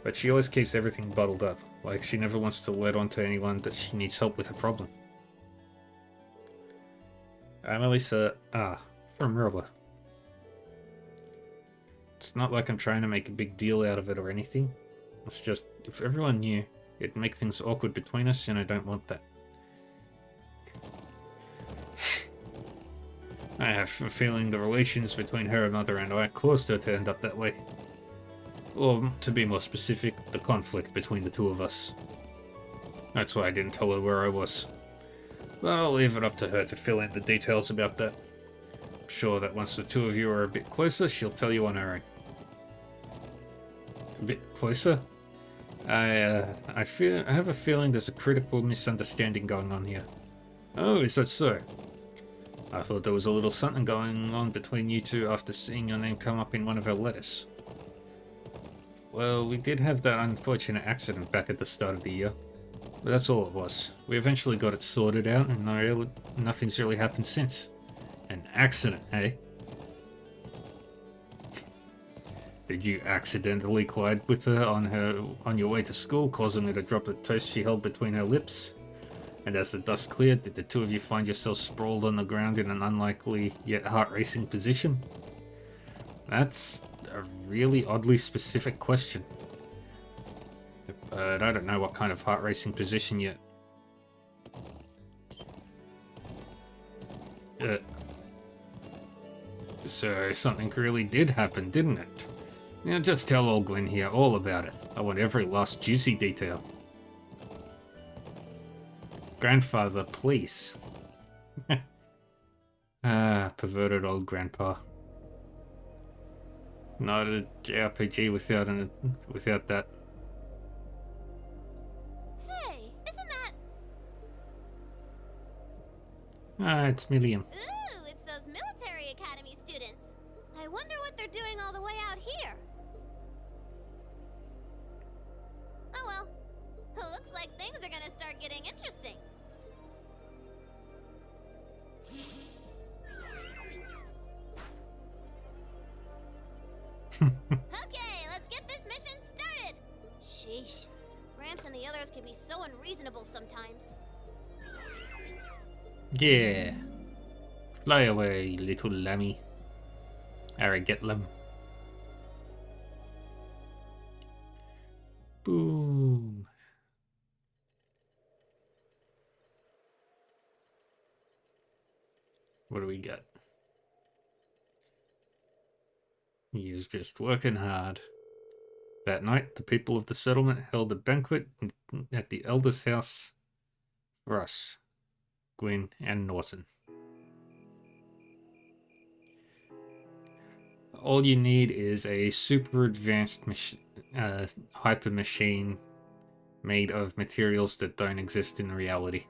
But she always keeps everything bottled up, like she never wants to let on to anyone that she needs help with a problem. I'm Elisa, from Merla. It's not like I'm trying to make a big deal out of it or anything. It's just, if everyone knew, it'd make things awkward between us, and I don't want that. I have a feeling the relations between her mother and I caused her to end up that way. Or, to be more specific, the conflict between the two of us. That's why I didn't tell her where I was. But I'll leave it up to her to fill in the details about that. I'm sure that once the two of you are a bit closer, she'll tell you on her own. A bit closer? I have a feeling there's a critical misunderstanding going on here. Oh, is that so? I thought there was a little something going on between you two after seeing your name come up in one of her letters. Well, we did have that unfortunate accident back at the start of the year. But that's all it was. We eventually got it sorted out, and nothing's really happened since. An accident, eh? Did you accidentally collide with her on your way to school, causing her to drop the toast she held between her lips? And as the dust cleared, did the two of you find yourselves sprawled on the ground in an unlikely yet heart-racing position? That's a really oddly specific question. But I don't know what kind of heart-racing position yet. So something really did happen, didn't it? Now just tell old Gwen here all about it. I want every last juicy detail. Grandfather, please. Perverted old grandpa. Not a JRPG without that. Hey, isn't that... It's Milliam. Ooh, it's those military academy students. I wonder what they're doing all the way out here. Oh well. Looks like things are gonna start getting interesting. Okay, let's get this mission started! Sheesh. Gramps and the others can be so unreasonable sometimes. Yeah. Fly away, little lammy. Aragetlam. Boom. What do we got? He is just working hard. That night, the people of the settlement held a banquet at the eldest house for us, Gwen and Norton. All you need is a super advanced hyper machine made of materials that don't exist in reality.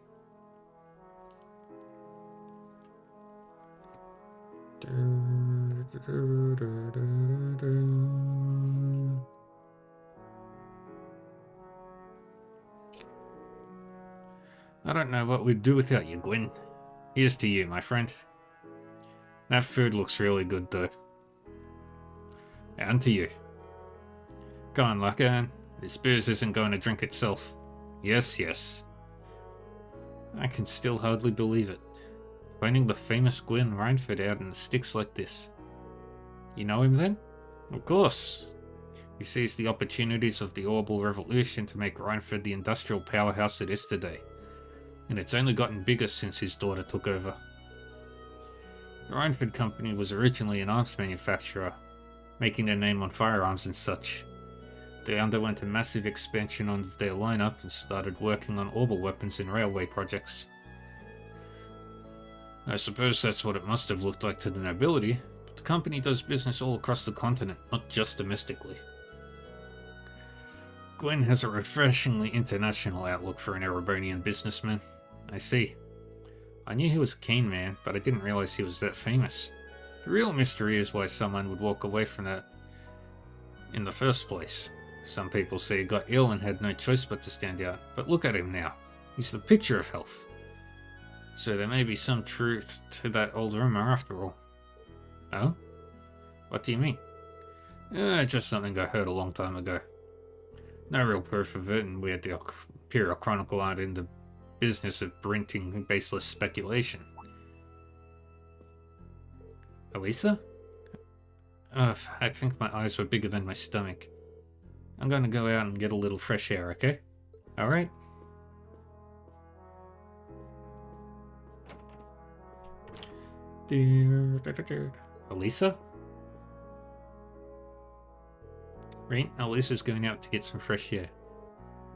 I don't know what we'd do without you, Gwen. Here's to you, my friend. That food looks really good, though. And to you. Go on, Luccan. This booze isn't going to drink itself. Yes, yes. I can still hardly believe it. Finding the famous Gwen Reinford out in the sticks like this. You know him then? Of course. He seized the opportunities of the Orbital Revolution to make Rhineford the industrial powerhouse it is today, and it's only gotten bigger since his daughter took over. The Rhineford Company was originally an arms manufacturer, making their name on firearms and such. They underwent a massive expansion of their lineup and started working on orbital weapons and railway projects. I suppose that's what it must have looked like to the nobility, but the company does business all across the continent, not just domestically. Gwen has a refreshingly international outlook for an Erebonian businessman. I see. I knew he was a keen man, but I didn't realize he was that famous. The real mystery is why someone would walk away from that in the first place. Some people say he got ill and had no choice but to stand out, but look at him now. He's the picture of health. So there may be some truth to that old rumor after all. Oh? What do you mean? Just something I heard a long time ago. No real proof of it, and we at the Imperial Chronicle aren't in the business of printing baseless speculation. Elisa? I think my eyes were bigger than my stomach. I'm gonna go out and get a little fresh air, okay? Alright? Elisa? Right, Elisa's going out to get some fresh air.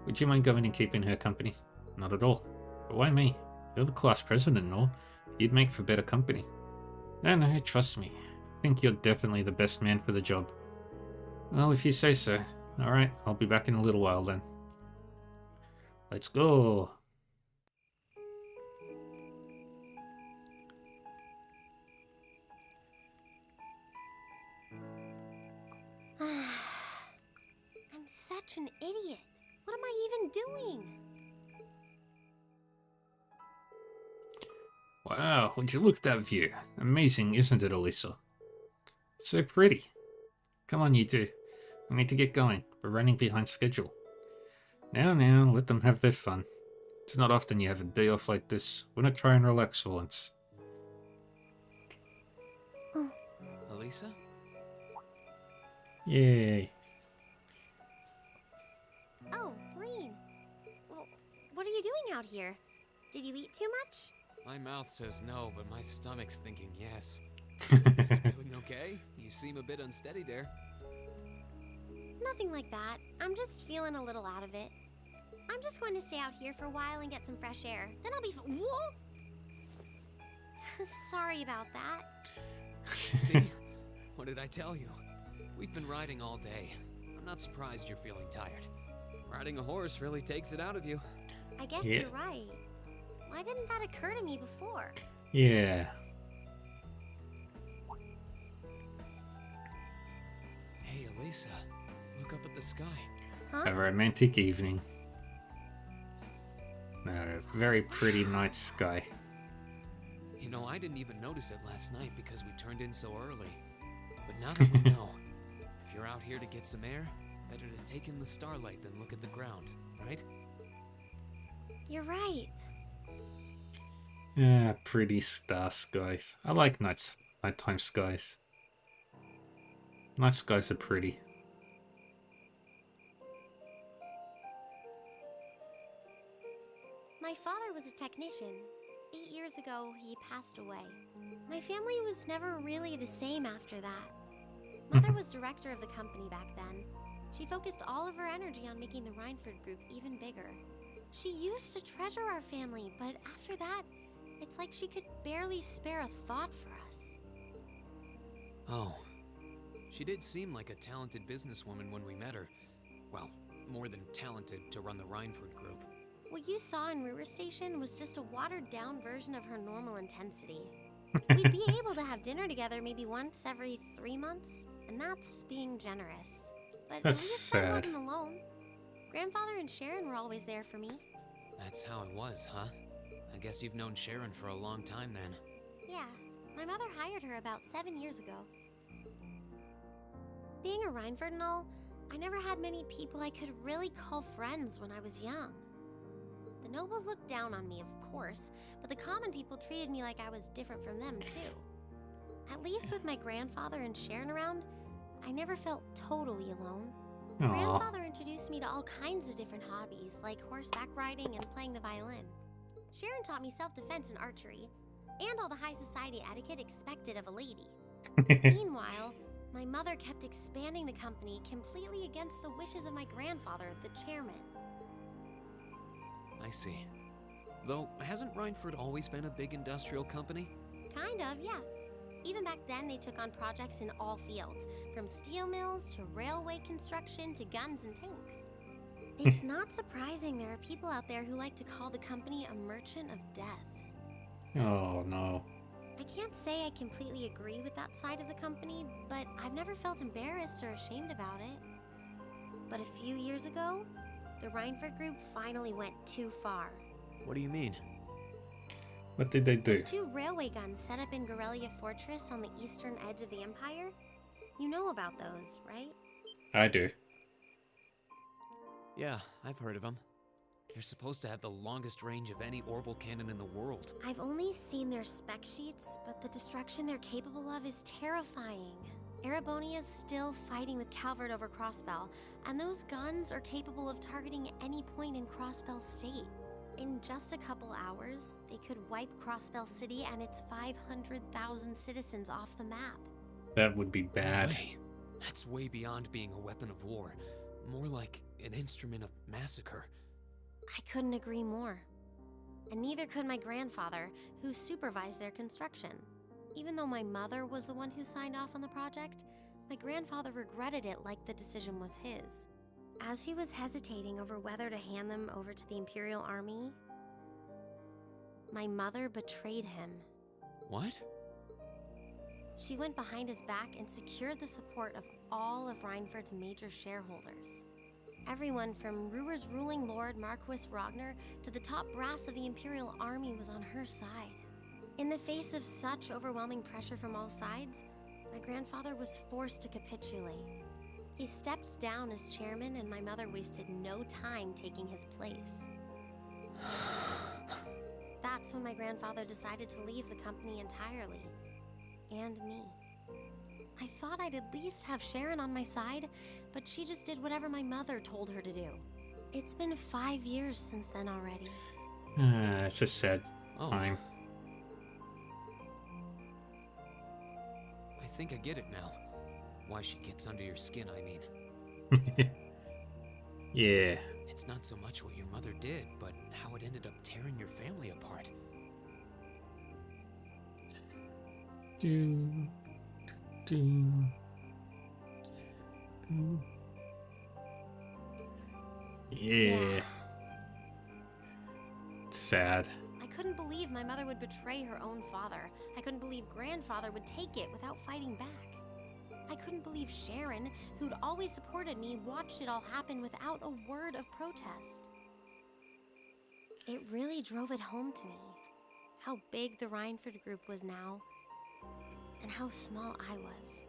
Would you mind going and keeping her company? Not at all. But why me? You're the class president and all. You'd make for better company. No, trust me. I think you're definitely the best man for the job. Well, if you say so. Alright, I'll be back in a little while then. Let's go! I'm such an idiot. What am I even doing? Wow, would you look at that view? Amazing, isn't it, Elisa? It's so pretty. Come on, you two. We need to get going. We're running behind schedule. Now, let them have their fun. It's not often you have a day off like this. Why not try and relax for once? Elisa? Yay. Oh, Rean. Well, what are you doing out here? Did you eat too much? My mouth says no, but my stomach's thinking yes. Doing okay? You seem a bit unsteady there. Nothing like that. I'm just feeling a little out of it. I'm just going to stay out here for a while and get some fresh air. Then I'll be Whoa! Sorry about that. See? What did I tell you? We've been riding all day. I'm not surprised you're feeling tired. Riding a horse really takes it out of you. I guess Yeah. you're right. Why didn't that occur to me before? Yeah. Hey, Elisa. Look up at the sky. Huh? A romantic evening. A very pretty night sky. You know, I didn't even notice it last night because we turned in so early. But now that we know, if you're out here to get some air, better to take in the starlight than look at the ground, right? You're right. Pretty star skies. I like nighttime skies. Night skies are pretty. My father was a technician. 8 years ago, he passed away. My family was never really the same after that. Mother was director of the company back then. She focused all of her energy on making the Rhineford group even bigger. She used to treasure our family, but after that, it's like she could barely spare a thought for us. Oh. She did seem like a talented businesswoman when we met her. Well, more than talented to run the Rhineford group. What you saw in River Station was just a watered-down version of her normal intensity. We'd be able to have dinner together maybe once every 3 months, and that's being generous. But That's at least I sad. wasn't alone. Grandfather and Sharon were always there for me. That's how it was, huh? I guess you've known Sharon for a long time then. Yeah, my mother hired her about 7 years ago. Being a Rhineford and all, I never had many people I could really call friends when I was young. The nobles looked down on me, of course, but the common people treated me like I was different from them, too. At least with my grandfather and Sharon around, I never felt totally alone. Aw. Grandfather introduced me to all kinds of different hobbies, like horseback riding and playing the violin. Sharon taught me self-defense and archery, and all the high society etiquette expected of a lady. Meanwhile, my mother kept expanding the company completely against the wishes of my grandfather, the chairman. I see. Though, hasn't Rhineford always been a big industrial company? Kind of, yeah. Even back then, they took on projects in all fields, from steel mills to railway construction to guns and tanks. It's not surprising there are people out there who like to call the company a merchant of death. Oh no. I can't say I completely agree with that side of the company, but I've never felt embarrassed or ashamed about it. But a few years ago, the Rhineford Group finally went too far. What do you mean? What did they do? Those 2 railway guns set up in Gorelia Fortress on the eastern edge of the Empire? You know about those, right? I do. Yeah, I've heard of them. They're supposed to have the longest range of any orbital cannon in the world. I've only seen their spec sheets, but the destruction they're capable of is terrifying. Erebonia's still fighting with Calvert over Crossbell, and those guns are capable of targeting any point in Crossbell State. In just a couple hours, they could wipe Crossbell City and its 500,000 citizens off the map. That would be bad. Way. That's way beyond being a weapon of war. More like an instrument of massacre. I couldn't agree more. And neither could my grandfather, who supervised their construction. Even though my mother was the one who signed off on the project, my grandfather regretted it like the decision was his. As he was hesitating over whether to hand them over to the Imperial Army, my mother betrayed him. What? She went behind his back and secured the support of all of Rhineford's major shareholders. Everyone from Ruhr's ruling lord Marquis Ragnar to the top brass of the Imperial Army was on her side. In the face of such overwhelming pressure from all sides, my grandfather was forced to capitulate. He stepped down as chairman, and my mother wasted no time taking his place. That's when my grandfather decided to leave the company entirely. And me. I thought I'd at least have Sharon on my side, but she just did whatever my mother told her to do. It's been 5 years since then already. It's a sad Oh, time. I think I get it now. Why she gets under your skin, I mean. Yeah. It's not so much what your mother did, but how it ended up tearing your family apart. Do, do, do. Yeah. Sad. I couldn't believe my mother would betray her own father. I couldn't believe grandfather would take it without fighting back. I couldn't believe Sharon, who'd always supported me, watched it all happen without a word of protest. It really drove it home to me, how big the Rhineford Group was now, and how small I was.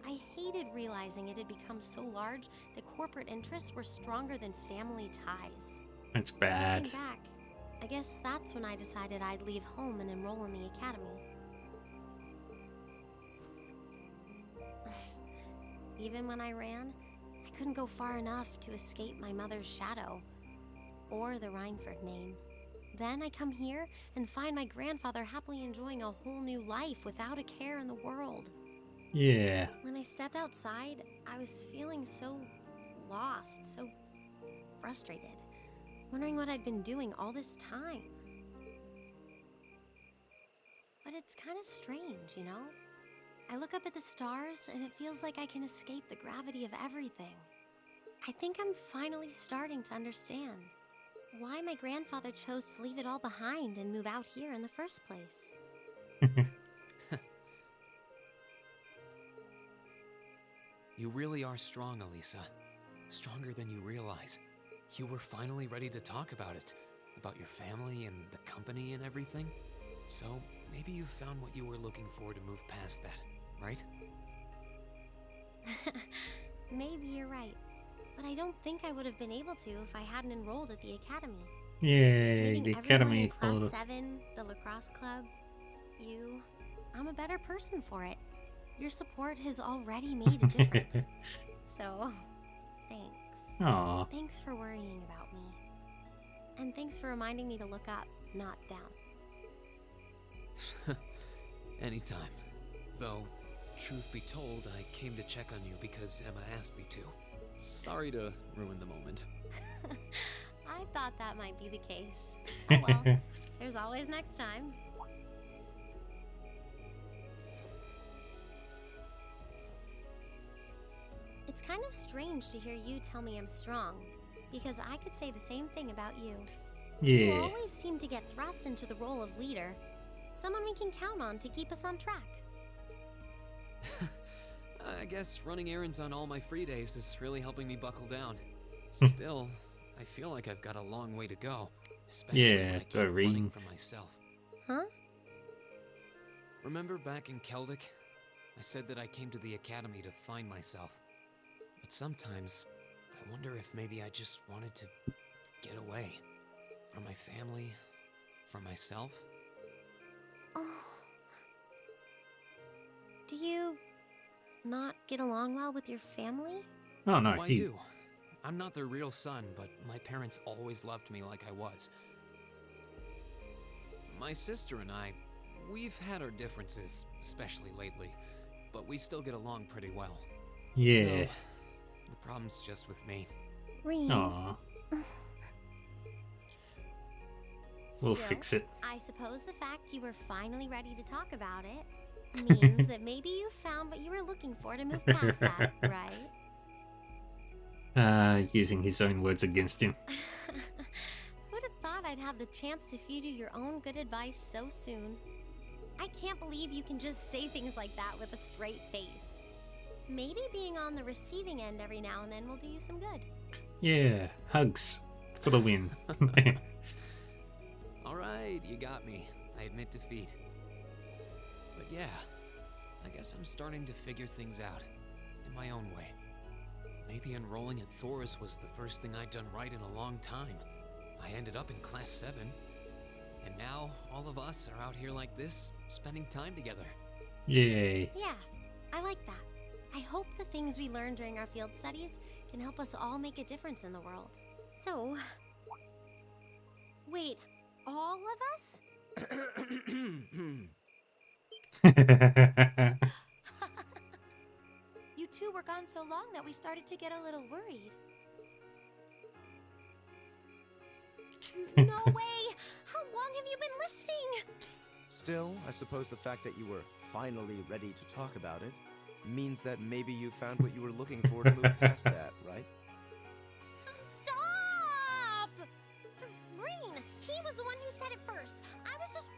I hated realizing it had become so large that corporate interests were stronger than family ties. It's bad. Looking back, I guess that's when I decided I'd leave home and enroll in the academy. Even when I ran, I couldn't go far enough to escape my mother's shadow, or the Rhineford name. Then I come here and find my grandfather happily enjoying a whole new life without a care in the world. Yeah. When I stepped outside, I was feeling so lost, so frustrated, wondering what I'd been doing all this time. But it's kind of strange, you know? I look up at the stars and it feels like I can escape the gravity of everything. I think I'm finally starting to understand why my grandfather chose to leave it all behind and move out here in the first place. You really are strong, Elisa. Stronger than you realize. You were finally ready to talk about it. About your family and the company and everything. So, maybe you found what you were looking for to move past that, right? Maybe you're right. But I don't think I would have been able to if I hadn't enrolled at the academy. Yay, Meeting the everyone academy in Class pulled. 7, the lacrosse club, you, I'm a better person for it. Your support has already made a difference. So, Aw. Thanks for worrying about me. And thanks for reminding me to look up, not down. Anytime. Though, truth be told, I came to check on you because Emma asked me to. Sorry to ruin the moment. I thought that might be the case. Oh well, there's always next time. It's kind of strange to hear you tell me I'm strong, because I could say the same thing about you. You Yeah. always seem to get thrust into the role of leader, someone we can count on to keep us on track. I guess running errands on all my free days is really helping me buckle down. Still, I feel like I've got a long way to go, especially Yeah, when I go keep reading. running for myself. Huh? Remember back in Keldic? I said that I came to the academy to find myself. But sometimes, I wonder if maybe I just wanted to get away. From my family, from myself. Oh. Do you not get along well with your family? Oh no, Oh, I do. I'm not their real son, but my parents always loved me like I was. My sister and I, we've had our differences, especially lately, but we still get along pretty well. Yeah. No, the problem's just with me. Reem. Aw. We'll Still, fix it. I suppose the fact you were finally ready to talk about it means that maybe you found what you were looking for to move past that, right? Using his own words against him. Who'd have thought I'd have the chance to feed you your own good advice so soon? I can't believe you can just say things like that with a straight face. Maybe being on the receiving end every now and then will do you some good. Yeah, hugs for the win. Alright, you got me. I admit defeat. But yeah, I guess I'm starting to figure things out. In my own way. Maybe enrolling at Thoris was the first thing I'd done right in a long time. I ended up in Class 7. And now, all of us are out here like this, spending time together. Yay. Yeah, I like that. I hope the things we learned during our field studies can help us all make a difference in the world. So... Wait, all of us? You two were gone so long that we started to get a little worried. No way! How long have you been listening? Still, I suppose the fact that you were finally ready to talk about it means that maybe you found what you were looking for to move past that, right? Stop! Green, he was the one who said it first. I was just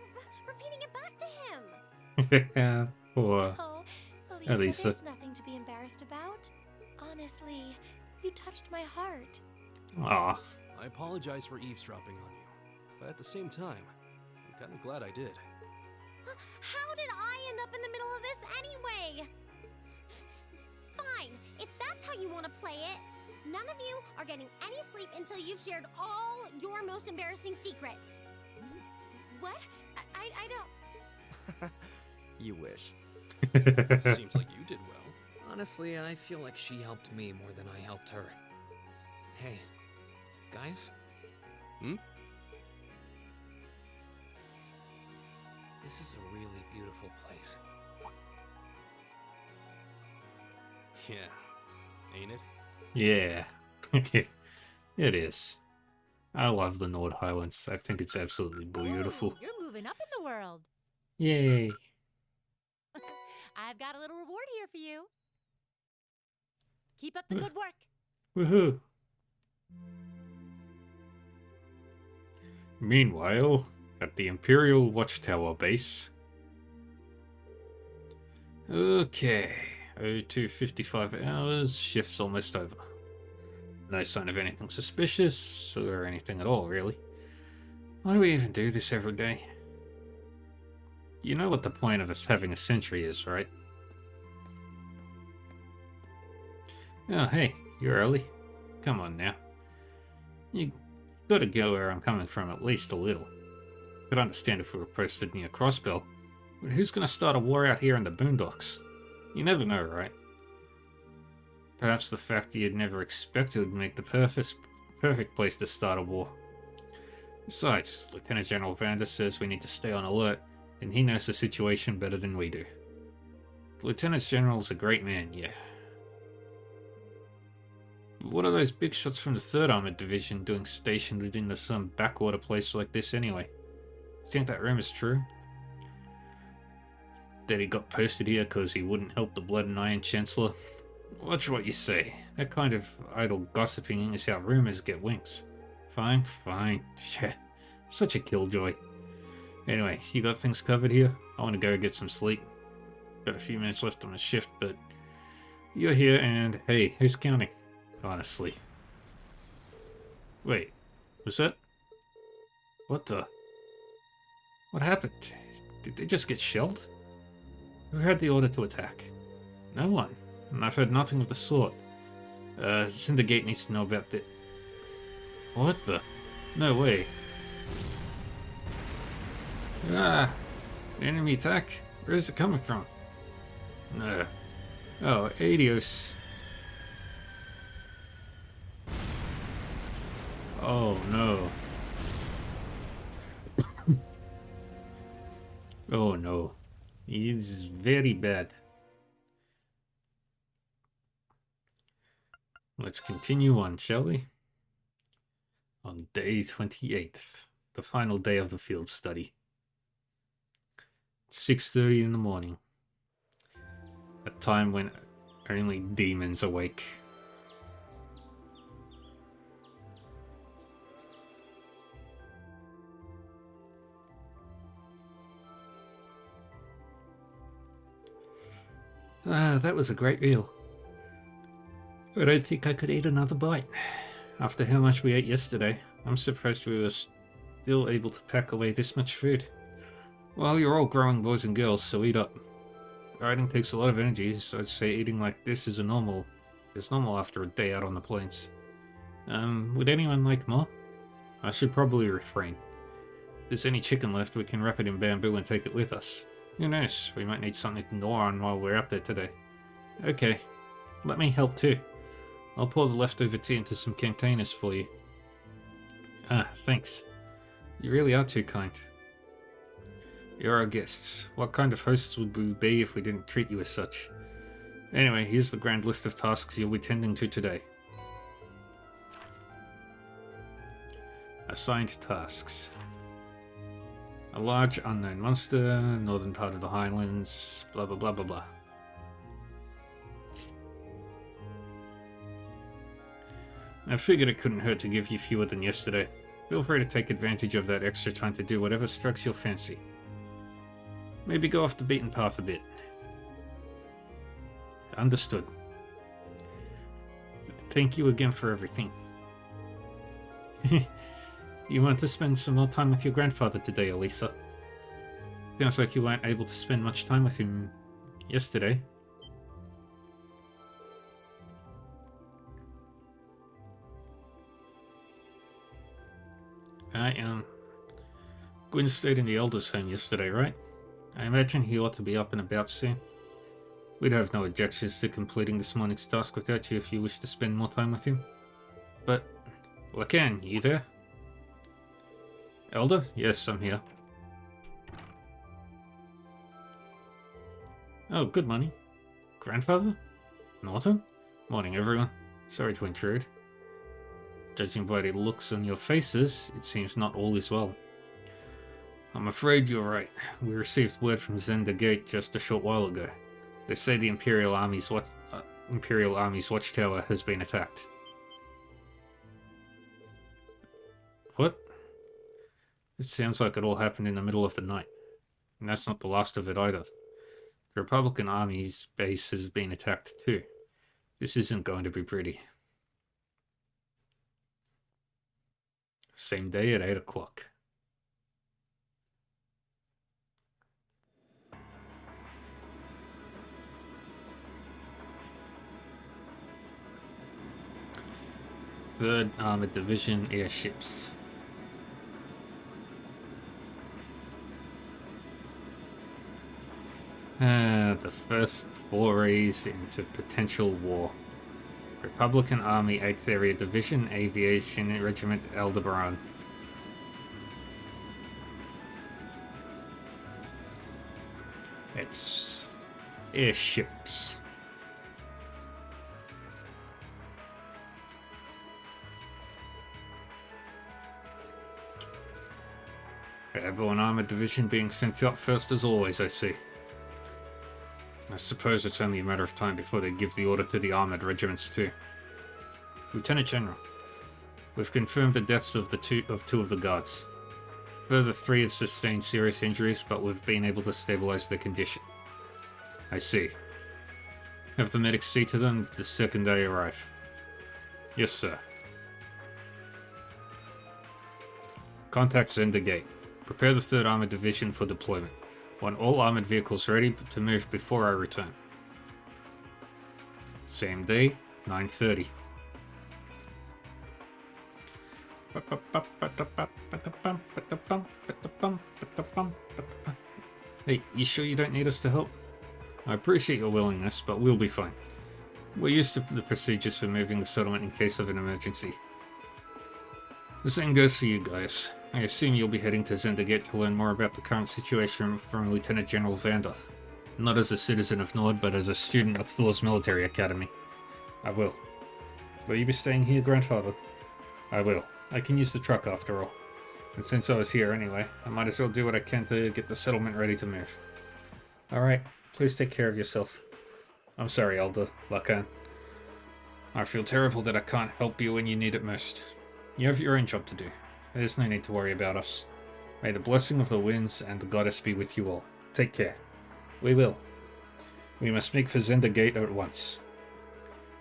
repeating it back to him. Poor. Oh, Elisa. Elisa, there's nothing to be embarrassed about. Honestly, you touched my heart. Aw. I apologize for eavesdropping on you, but at the same time, I'm kind of glad I did. How did I end up in the middle of this anyway? Fine, if that's how you want to play it. None of you are getting any sleep until you've shared all your most embarrassing secrets. What? I don't... You wish. Seems like you did well. Honestly, I feel like she helped me more than I helped her. Hey, guys? Hmm? This is a really beautiful place. Yeah, ain't it? Yeah. It is. I love the Nord Highlands. I think it's absolutely beautiful. Oh, you're moving up in the world. Yay. I've got a little reward here for you. Keep up the good work. Woohoo. Meanwhile, at the Imperial Watchtower base. Okay. 02:55 hours, shift's almost over. No sign of anything suspicious, or anything at all, really. Why do we even do this every day? You know what the point of us having a sentry is, right? Oh, hey, you're early. Come on now. You gotta go where I'm coming from at least a little. Could understand if we were posted near Crossbell, but who's gonna start a war out here in the boondocks? You never know, right? Perhaps the fact he had never expected would make the perfect place to start a war. Besides, Lieutenant General Vander says we need to stay on alert, and he knows the situation better than we do. The Lieutenant General's a great man, yeah. But what are those big shots from the 3rd Armored Division doing stationed within some backwater place like this anyway? You think that rumor's true? That he got posted here because he wouldn't help the Blood and Iron Chancellor? Watch what you say. That kind of idle gossiping is how rumors get wings. Fine, fine. Yeah, such a killjoy. Anyway, you got things covered here? I want to go get some sleep. Got a few minutes left on the shift, but you're here and hey, who's counting? Honestly. Wait, was that? What the? What happened? Did they just get shelled? Who had the order to attack? No one. And I've heard nothing of the sort. Cindergate needs to know about the... What the? No way. Ah! An enemy attack? Where is it coming from? No. Oh, Adios. Oh no. Oh no. It's very bad. Let's continue on, shall we? On day 28th, the final day of the field study. It's 6:30 in the morning. A time when only demons awake. Ah, that was a great meal. I don't think I could eat another bite. After how much we ate yesterday, I'm surprised we were still able to pack away this much food. Well, you're all growing boys and girls, so eat up. Riding takes a lot of energy, so I'd say eating like this is normal after a day out on the plains. Would anyone like more? I should probably refrain. If there's any chicken left, we can wrap it in bamboo and take it with us. Who knows, we might need something to gnaw on while we're out there today. Okay, let me help too. I'll pour the leftover tea into some containers for you. Ah, thanks. You really are too kind. You're our guests. What kind of hosts would we be if we didn't treat you as such? Anyway, here's the grand list of tasks you'll be tending to today. Assigned tasks. A large unknown monster, northern part of the Highlands, blah blah blah blah blah. I figured it couldn't hurt to give you fewer than yesterday. Feel free to take advantage of that extra time to do whatever strikes your fancy. Maybe go off the beaten path a bit. Understood. Thank you again for everything. Do you want to spend some more time with your grandfather today, Elisa? Sounds like you weren't able to spend much time with him yesterday. Gwyn stayed in the Elder's home yesterday, right? I imagine he ought to be up and about soon. We'd have no objections to completing this morning's task without you if you wish to spend more time with him. But, Lacan, you there? Elder? Yes, I'm here. Oh, good morning. Grandfather? Norton? Morning, everyone. Sorry to intrude. Judging by the looks on your faces, it seems not all is well. I'm afraid you're right. We received word from Zenda Gate just a short while ago. They say the Imperial Army's watchtower has been attacked. What? It sounds like it all happened in the middle of the night. And that's not the last of it either. The Republican Army's base has been attacked too. This isn't going to be pretty. Same day at 8 o'clock. Third Armored Division airships. The first forays into potential war. Republican Army 8th Area Division, Aviation Regiment Aldebaran. It's airships. Airborne Armored Division being sent out first as always, I see. I suppose it's only a matter of time before they give the order to the armored regiments too. Lieutenant General, we've confirmed the deaths of two of the guards. Further, 3 have sustained serious injuries, but we've been able to stabilize their condition. I see. Have the medics see to them the second they arrive. Yes, sir. Contact Zender Gate. Prepare the 3rd Armored Division for deployment. Want all armored vehicles ready to move before I return. Same day, 9:30. Hey, you sure you don't need us to help? I appreciate your willingness, but we'll be fine. We're used to the procedures for moving the settlement in case of an emergency. The same goes for you guys. I assume you'll be heading to Zendergate to learn more about the current situation from Lieutenant General Vander. Not as a citizen of Nord, but as a student of Thor's military academy. I will. Will you be staying here, Grandfather? I will. I can use the truck after all. And since I was here anyway, I might as well do what I can to get the settlement ready to move. Alright, please take care of yourself. I'm sorry, Elder Lacan. I feel terrible that I can't help you when you need it most. You have your own job to do. There's no need to worry about us. May the blessing of the winds and the goddess be with you all. Take care. We will. We must make for Zender Gate at once.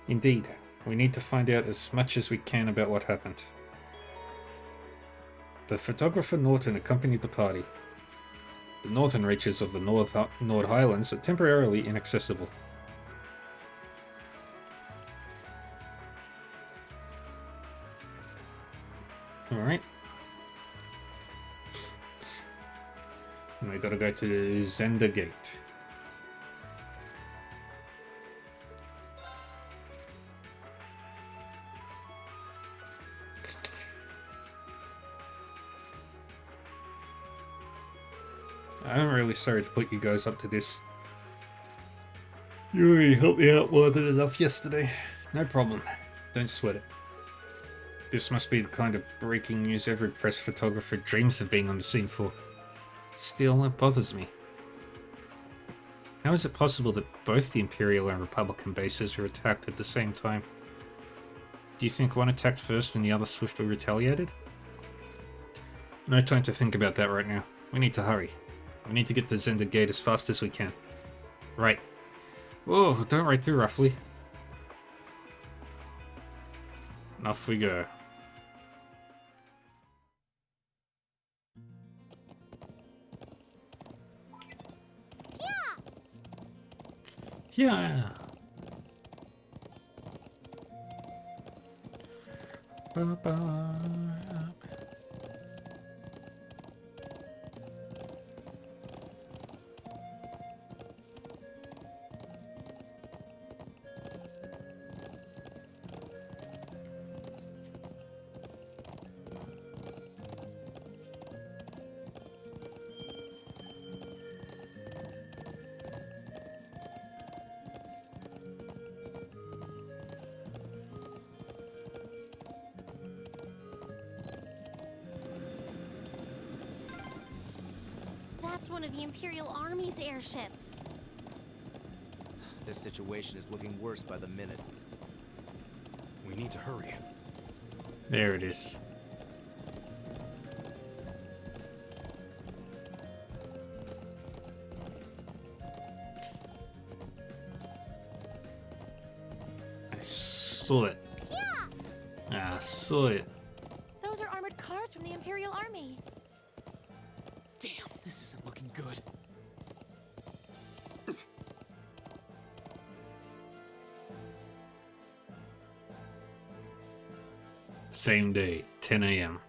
Indeed, we need to find out as much as we can about what happened. The photographer Norton accompanied the party. The northern reaches of the Nord Highlands are temporarily inaccessible. Alright. And we gotta go to Zender Gate. I'm really sorry to put you guys up to this. You really helped me out more than enough yesterday. No problem. Don't sweat it. This must be the kind of breaking news every press photographer dreams of being on the scene for. Still, it bothers me. How is it possible that both the Imperial and Republican bases were attacked at the same time? Do you think one attacked first and the other swiftly retaliated? No time to think about that right now. We need to hurry. We need to get to Zender Gate as fast as we can. Right. Whoa, don't ride too roughly. And off we go. Yeah. Ba-ba. That's one of the Imperial Army's airships. This situation is looking worse by the minute. We need to hurry. There it is. I saw it. Yeah. I saw it. Those are armored cars from the Imperial Army. Damn, this isn't looking good. Same day, 10 a.m.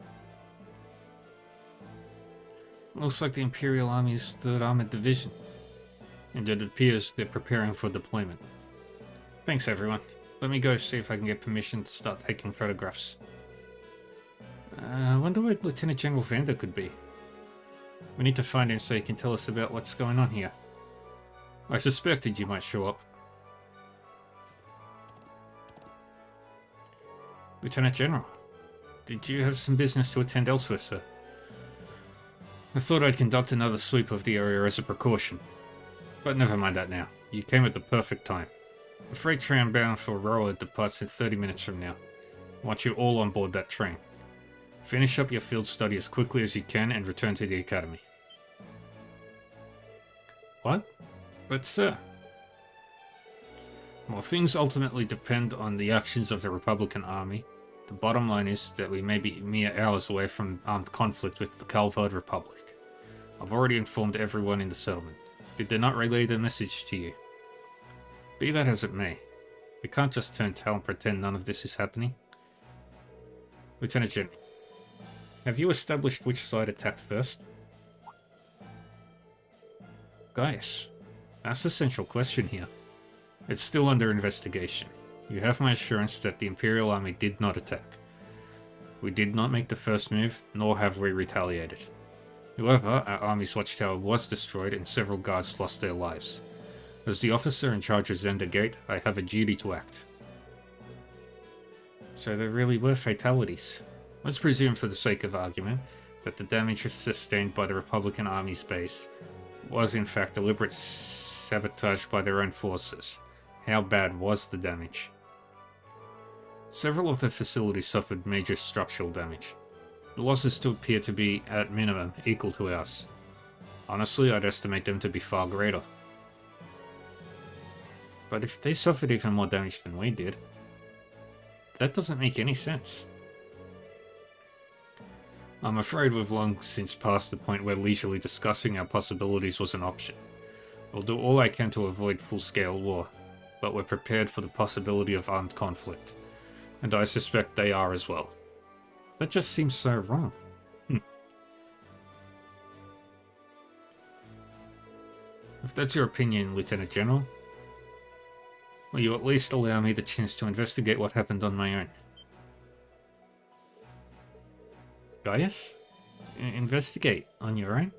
Looks like the Imperial Army's 3rd Armored Division. And it appears they're preparing for deployment. Thanks everyone. Let me go see if I can get permission to start taking photographs. I wonder where Lieutenant General Vander could be. We need to find him so he can tell us about what's going on here. I suspected you might show up. Lieutenant General, did you have some business to attend elsewhere, sir? I thought I'd conduct another sweep of the area as a precaution. But never mind that now. You came at the perfect time. A freight train bound for Roa departs in 30 minutes from now. I want you all on board that train. Finish up your field study as quickly as you can and return to the academy. What? But sir... While things ultimately depend on the actions of the Republican Army, the bottom line is that we may be mere hours away from armed conflict with the Calvard Republic. I've already informed everyone in the settlement. Did they not relay the message to you? Be that as it may, we can't just turn tail and pretend none of this is happening. Lieutenant General, have you established which side attacked first? Gaius, that's the central question here. It's still under investigation. You have my assurance that the Imperial Army did not attack. We did not make the first move, nor have we retaliated. However, our army's watchtower was destroyed and several guards lost their lives. As the officer in charge of Zender Gate, I have a duty to act. So there really were fatalities. Let's presume for the sake of argument that the damage sustained by the Republican Army's base was in fact deliberate sabotage by their own forces. How bad was the damage? Several of the facilities suffered major structural damage. The losses still appear to be, at minimum, equal to ours. Honestly, I'd estimate them to be far greater. But if they suffered even more damage than we did, that doesn't make any sense. I'm afraid we've long since passed the point where leisurely discussing our possibilities was an option. I'll do all I can to avoid full-scale war, but we're prepared for the possibility of armed conflict. And I suspect they are as well. That just seems so wrong. If that's your opinion, Lieutenant General, will you at least allow me the chance to investigate what happened on my own? Gaius? Investigate on your own?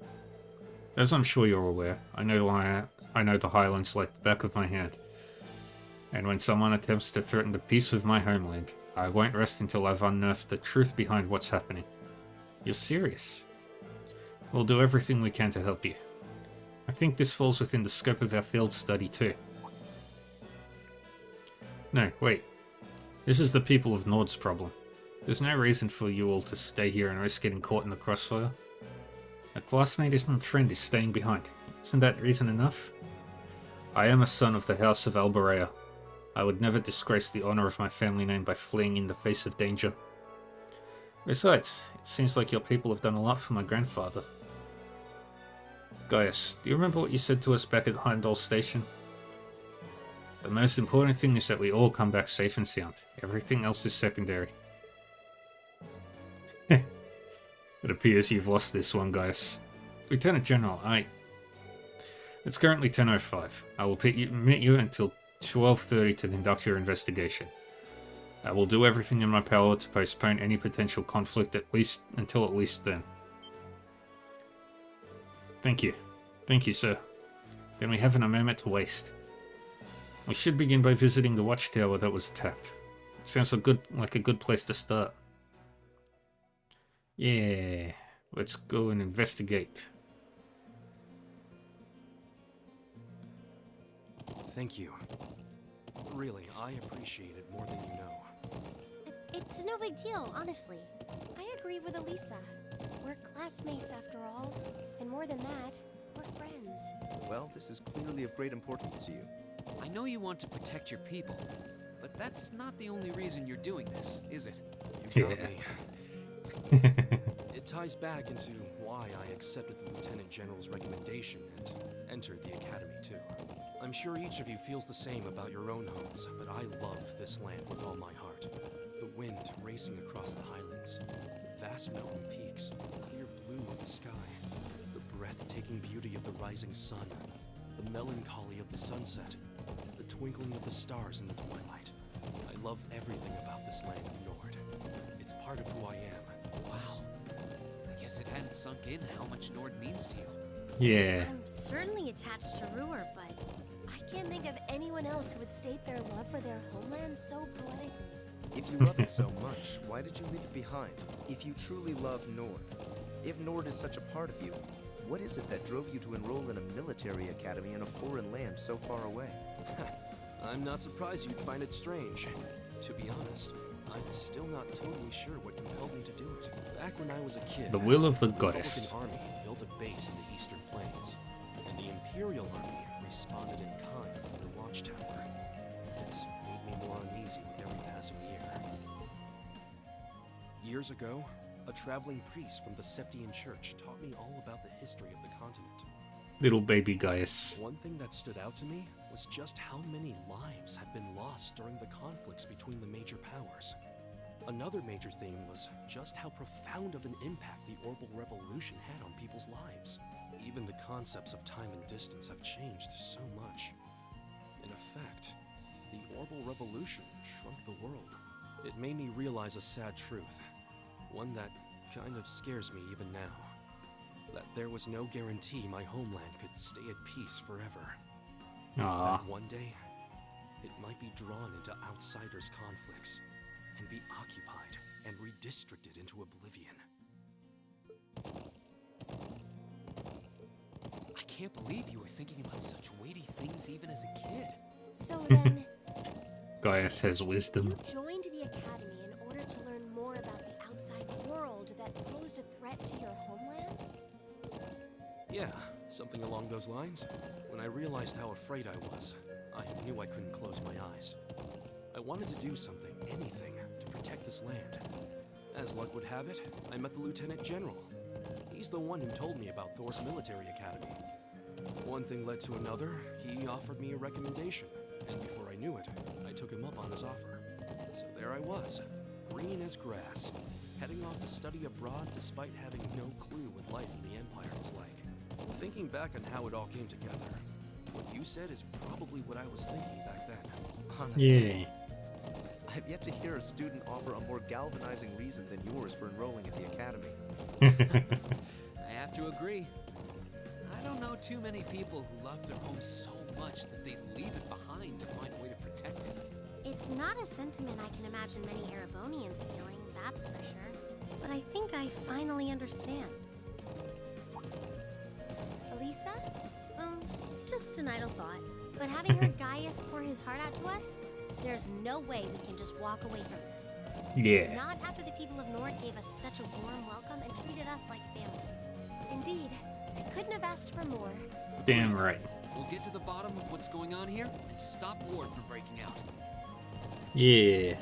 As I'm sure you're aware, I know the Highlands like the back of my hand. And when someone attempts to threaten the peace of my homeland, I won't rest until I've unearthed the truth behind what's happening. You're serious? We'll do everything we can to help you. I think this falls within the scope of our field study too. No, wait. This is the people of Nord's problem. There's no reason for you all to stay here and risk getting caught in the crossfire. A classmate and friend is staying behind. Isn't that reason enough? I am a son of the House of Alberea. I would never disgrace the honor of my family name by fleeing in the face of danger. Besides, it seems like your people have done a lot for my grandfather. Gaius, do you remember what you said to us back at Heimdall Station? The most important thing is that we all come back safe and sound. Everything else is secondary. It appears you've lost this one, Gaius. Lieutenant General, It's currently 10:05. I will permit you until 12:30 to conduct your investigation. I will do everything in my power to postpone any potential conflict until at least then. Thank you. Thank you, sir. Then we haven't a moment to waste. We should begin by visiting the watchtower that was attacked. It sounds like a good place to start. Yeah, let's go and investigate. Thank you. Really, I appreciate it more than you know. It's no big deal, honestly. I agree with Elisa. We're classmates after all. And more than that, we're friends. Well, this is clearly of great importance to you. I know you want to protect your people, but that's not the only reason you're doing this, is it? You got me. It ties back into why I accepted the Lieutenant General's recommendation and entered the academy too. I'm sure each of you feels the same about your own homes, but I love this land with all my heart. The wind racing across the highlands, the vast mountain peaks, the clear blue of the sky, the breathtaking beauty of the rising sun, the melancholy of the sunset, the twinkling of the stars in the twilight. love everything about this land of Nord. It's part of who I am. Wow. I guess it hadn't sunk in how much Nord means to you. Yeah. I'm certainly attached to Ruhr, but I can't think of anyone else who would state their love for their homeland so poetically. If you love it so much, why did you leave it behind? If you truly love Nord, if Nord is such a part of you, what is it that drove you to enroll in a military academy in a foreign land so far away? I'm not surprised you'd find it strange. To be honest, I'm still not totally sure what compelled me to do it. Back when I was a kid, The will of the the goddess. Republican Army built a base in the Eastern Plains, and the Imperial Army responded in kind from their watchtower. It's made me more uneasy with every passing year. Years ago, a traveling priest from the Septian Church taught me all about the history of the continent. Little baby Gaius. One thing that stood out to me was just how many lives had been lost during the conflicts between the major powers. Another major theme was just how profound of an impact the Orbital Revolution had on people's lives. Even the concepts of time and distance have changed so much. In effect, the Orbital Revolution shrunk the world. It made me realize a sad truth, one that kind of scares me even now. That there was no guarantee my homeland could stay at peace forever. Aww. That one day, it might be drawn into outsiders' conflicts and be occupied and redistricted into oblivion. I can't believe you were thinking about such weighty things even as a kid. So then, Gaius has wisdom. you joined the academy in order to learn more about the outside world that posed a threat to your homeland? Yeah, something along those lines. When I realized how afraid I was, I knew I couldn't close my eyes. I wanted to do something, anything, to protect this land. As luck would have it, I met the Lieutenant General. He's the one who told me about Thor's military academy. One thing led to another, he offered me a recommendation, and before I knew it, I took him up on his offer. So there I was, green as grass, heading off to study abroad despite having no clue what life in the Empire was like. Thinking back on how it all came together, what you said is probably what I was thinking back then. Honestly, Yeah. I've yet to hear a student offer a more galvanizing reason than yours for enrolling at the academy. I have to agree. I don't know too many people who love their home so much that they'd leave it behind to find a way to protect it. it's not a sentiment I can imagine many Erebonians feeling, that's for sure. But I think I finally understand. Elisa? Just an idle thought. But having heard Gaius pour his heart out to us, there's no way we can just walk away from this. Yeah. Not after the people of Nord gave us such a warm welcome and treated us like family. Indeed. I couldn't have asked for more. Damn right. We'll get to the bottom of what's going on here and stop Ward from breaking out. Yeah.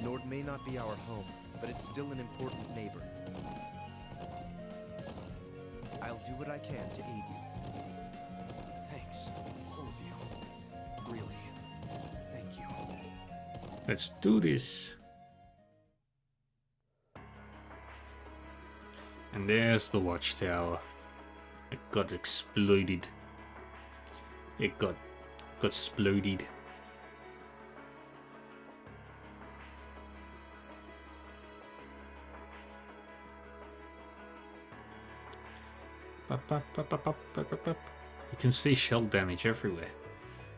Nord may not be our home, but it's still an important neighbor. I'll do what I can to aid you. Thanks, all of you. Really, thank you. Let's do this. And there's the watchtower. It got exploded. It got exploded. You can see shell damage everywhere.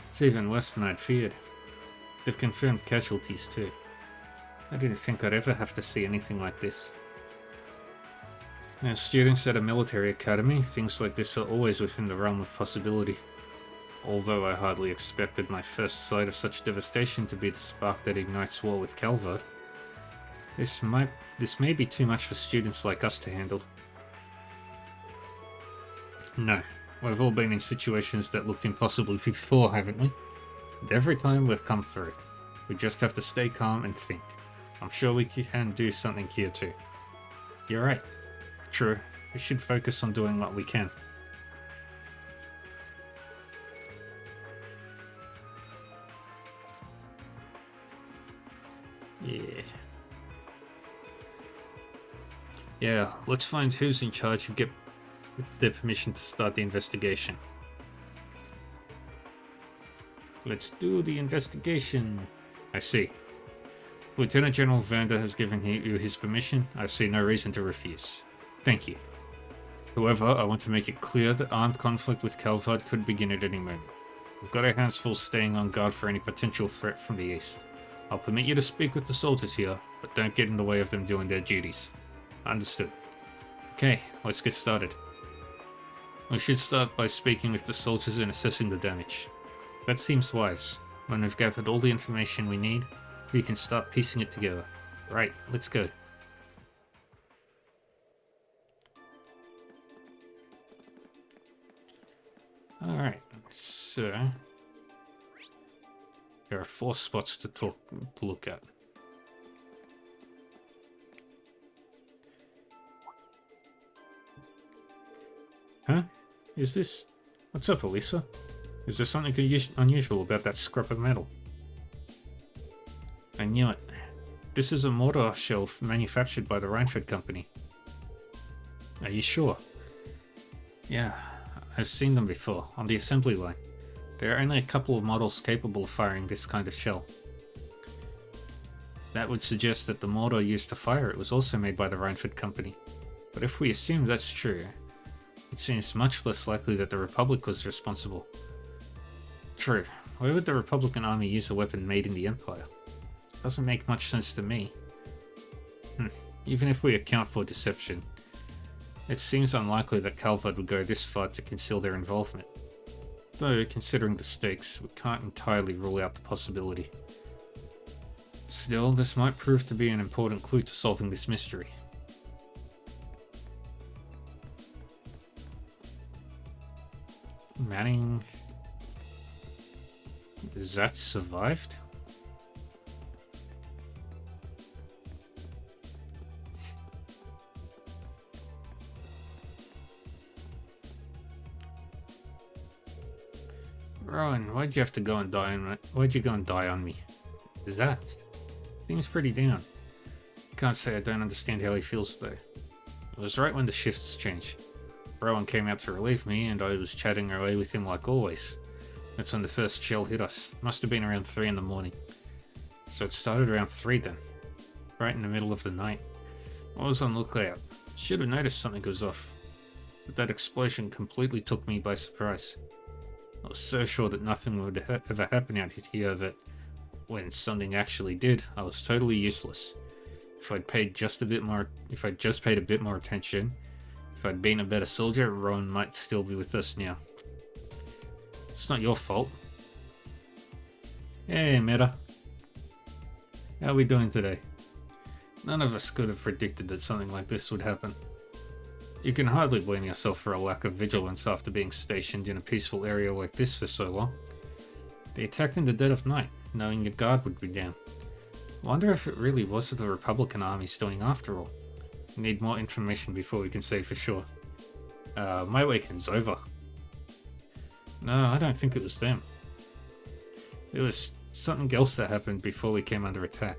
It's even worse than I'd feared. They've confirmed casualties too. I didn't think I'd ever have to see anything like this. As students at a military academy, things like this are always within the realm of possibility. Although I hardly expected my first sight of such devastation to be the spark that ignites war with Calvard. This may be too much for students like us to handle. No, we've all been in situations that looked impossible before, haven't we? And every time we've come through. We just have to stay calm and think. I'm sure we can do something here too. You're right. True, we should focus on doing what we can. Yeah, let's find who's in charge and get their permission to start the investigation. Let's do the investigation. I see. If Lieutenant General Vander has given you his permission, I see no reason to refuse. Thank you. However, I want to make it clear that armed conflict with Calvard could begin at any moment. We've got our hands full staying on guard for any potential threat from the east. I'll permit you to speak with the soldiers here, but don't get in the way of them doing their duties. Understood. Okay, let's get started. We should start by speaking with the soldiers and assessing the damage. That seems wise. When we've gathered all the information we need, we can start piecing it together. Right, let's go. Alright, so there are 4 spots to look at. Huh? Is this... What's up, Elisa? Is there something unusual about that scrap of metal? I knew it. This is a mortar shell manufactured by the Reinfeld Company. Are you sure? Yeah, I've seen them before, on the assembly line. There are only a couple of models capable of firing this kind of shell. That would suggest that the mortar used to fire it was also made by the Reinfeld Company. But if we assume that's true, it seems much less likely that the Republic was responsible. True. Why would the Republican Army use a weapon made in the Empire? Doesn't make much sense to me. Even if we account for deception, it seems unlikely that Calvard would go this far to conceal their involvement. Though, considering the stakes, we can't entirely rule out the possibility. Still, this might prove to be an important clue to solving this mystery. Manning... That survived? Rowan, why'd you have to go and die on me? Why'd you go and die on me? That seems pretty down. Can't say I don't understand how he feels though. It was right when the shifts changed. Rowan came out to relieve me and I was chatting away with him like always. That's when the first shell hit us. Must have been around 3 in the morning. So it started around 3 then. Right in the middle of the night. I was on lookout. Should have noticed something was off. But that explosion completely took me by surprise. I was so sure that nothing would ever happen out here that, when something actually did, I was totally useless. If I'd just paid a bit more attention, if I'd been a better soldier, Rowan might still be with us now. It's not your fault. Hey, Meta. How are we doing today? None of us could have predicted that something like this would happen. You can hardly blame yourself for a lack of vigilance after being stationed in a peaceful area like this for so long. They attacked in the dead of night, knowing your guard would be down. Wonder if it really was the Republican armies doing after all. We need more information before we can say for sure. My weekend's over. No, I don't think it was them. There was something else that happened before we came under attack.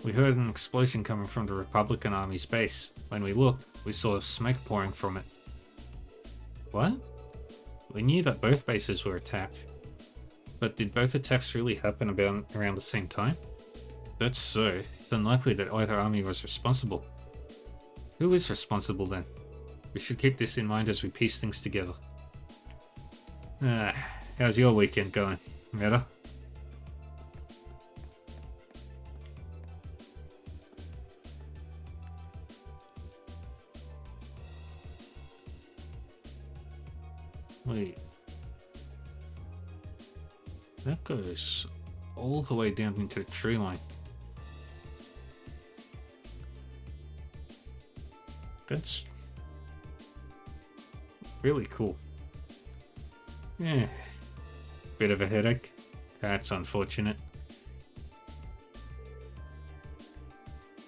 We heard an explosion coming from the Republican Army's base. When we looked, we saw smoke pouring from it. What? We knew that both bases were attacked. But did both attacks really happen around the same time? That's so, it's unlikely that either army was responsible. Who is responsible then? We should keep this in mind as we piece things together. How's your weekend going, Meta? Wait. That goes all the way down into the tree line. That's really cool. Yeah. Bit of a headache. That's unfortunate.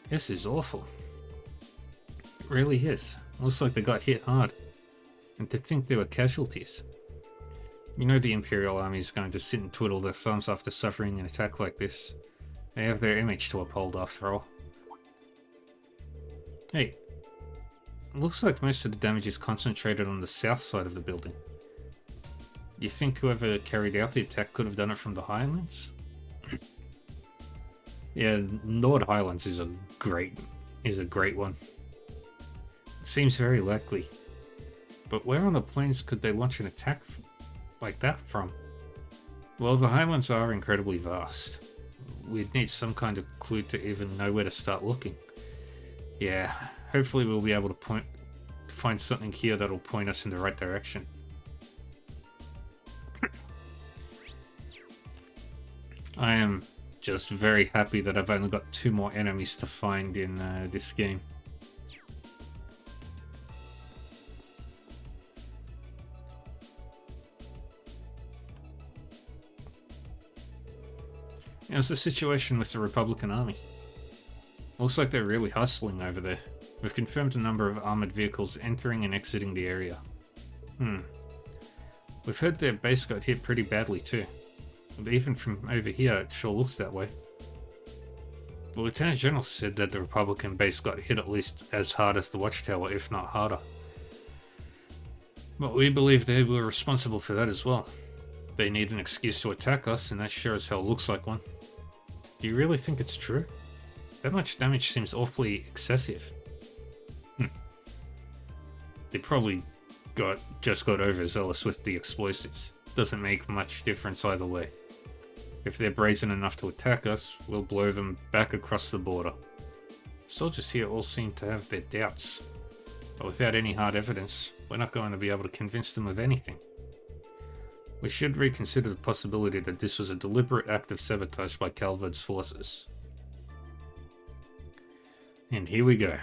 This is awful. It really is. Looks like they got hit hard. And to think there were casualties. You know the Imperial Army is going to sit and twiddle their thumbs after suffering an attack like this. They have their image to uphold after all. Hey. Looks like most of the damage is concentrated on the south side of the building. You think whoever carried out the attack could have done it from the Highlands? Yeah, Nord Highlands is a great one. It seems very likely. But where on the plains could they launch an attack like that from? Well, the Highlands are incredibly vast. We'd need some kind of clue to even know where to start looking. Yeah, hopefully we'll be able to find something here that'll point us in the right direction. I am just very happy that I've only got 2 more enemies to find in this game. How's the situation with the Republican Army? Looks like they're really hustling over there. We've confirmed a number of armored vehicles entering and exiting the area. We've heard their base got hit pretty badly too. But even from over here, it sure looks that way. The Lieutenant General said that the Republican base got hit at least as hard as the Watchtower, if not harder. But we believe they were responsible for that as well. They need an excuse to attack us, and that sure as hell looks like one. Do you really think it's true? That much damage seems awfully excessive. They probably just got overzealous with the explosives. Doesn't make much difference either way. If they're brazen enough to attack us, we'll blow them back across the border. The soldiers here all seem to have their doubts, but without any hard evidence, we're not going to be able to convince them of anything. We should reconsider the possibility that this was a deliberate act of sabotage by Calvard's forces. And here we go.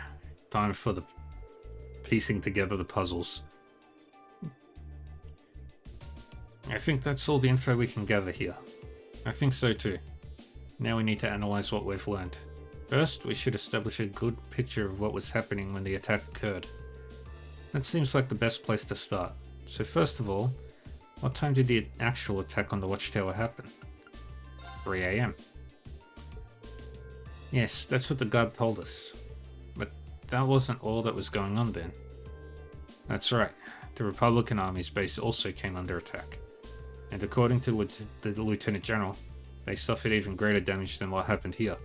Time for the piecing together the puzzles. I think that's all the info we can gather here. I think so too. Now we need to analyze what we've learned. First, we should establish a good picture of what was happening when the attack occurred. That seems like the best place to start. So first of all, what time did the actual attack on the Watchtower happen? 3 AM. Yes, that's what the guard told us. But that wasn't all that was going on then. That's right, the Republican Army's base also came under attack. And according to the Lieutenant General, they suffered even greater damage than what happened here.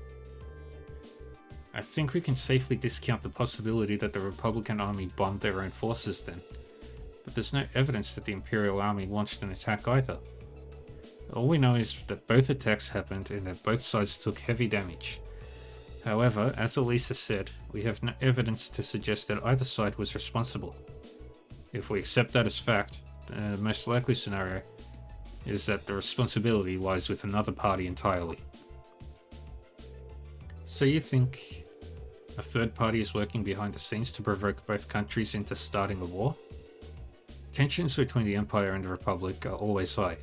I think we can safely discount the possibility that the Republican Army bombed their own forces then. But there's no evidence that the Imperial Army launched an attack either. All we know is that both attacks happened and that both sides took heavy damage. However, as Elisa said, we have no evidence to suggest that either side was responsible. If we accept that as fact, the most likely scenario is that the responsibility lies with another party entirely. So you think a third party is working behind the scenes to provoke both countries into starting a war? Tensions between the Empire and the Republic are always high,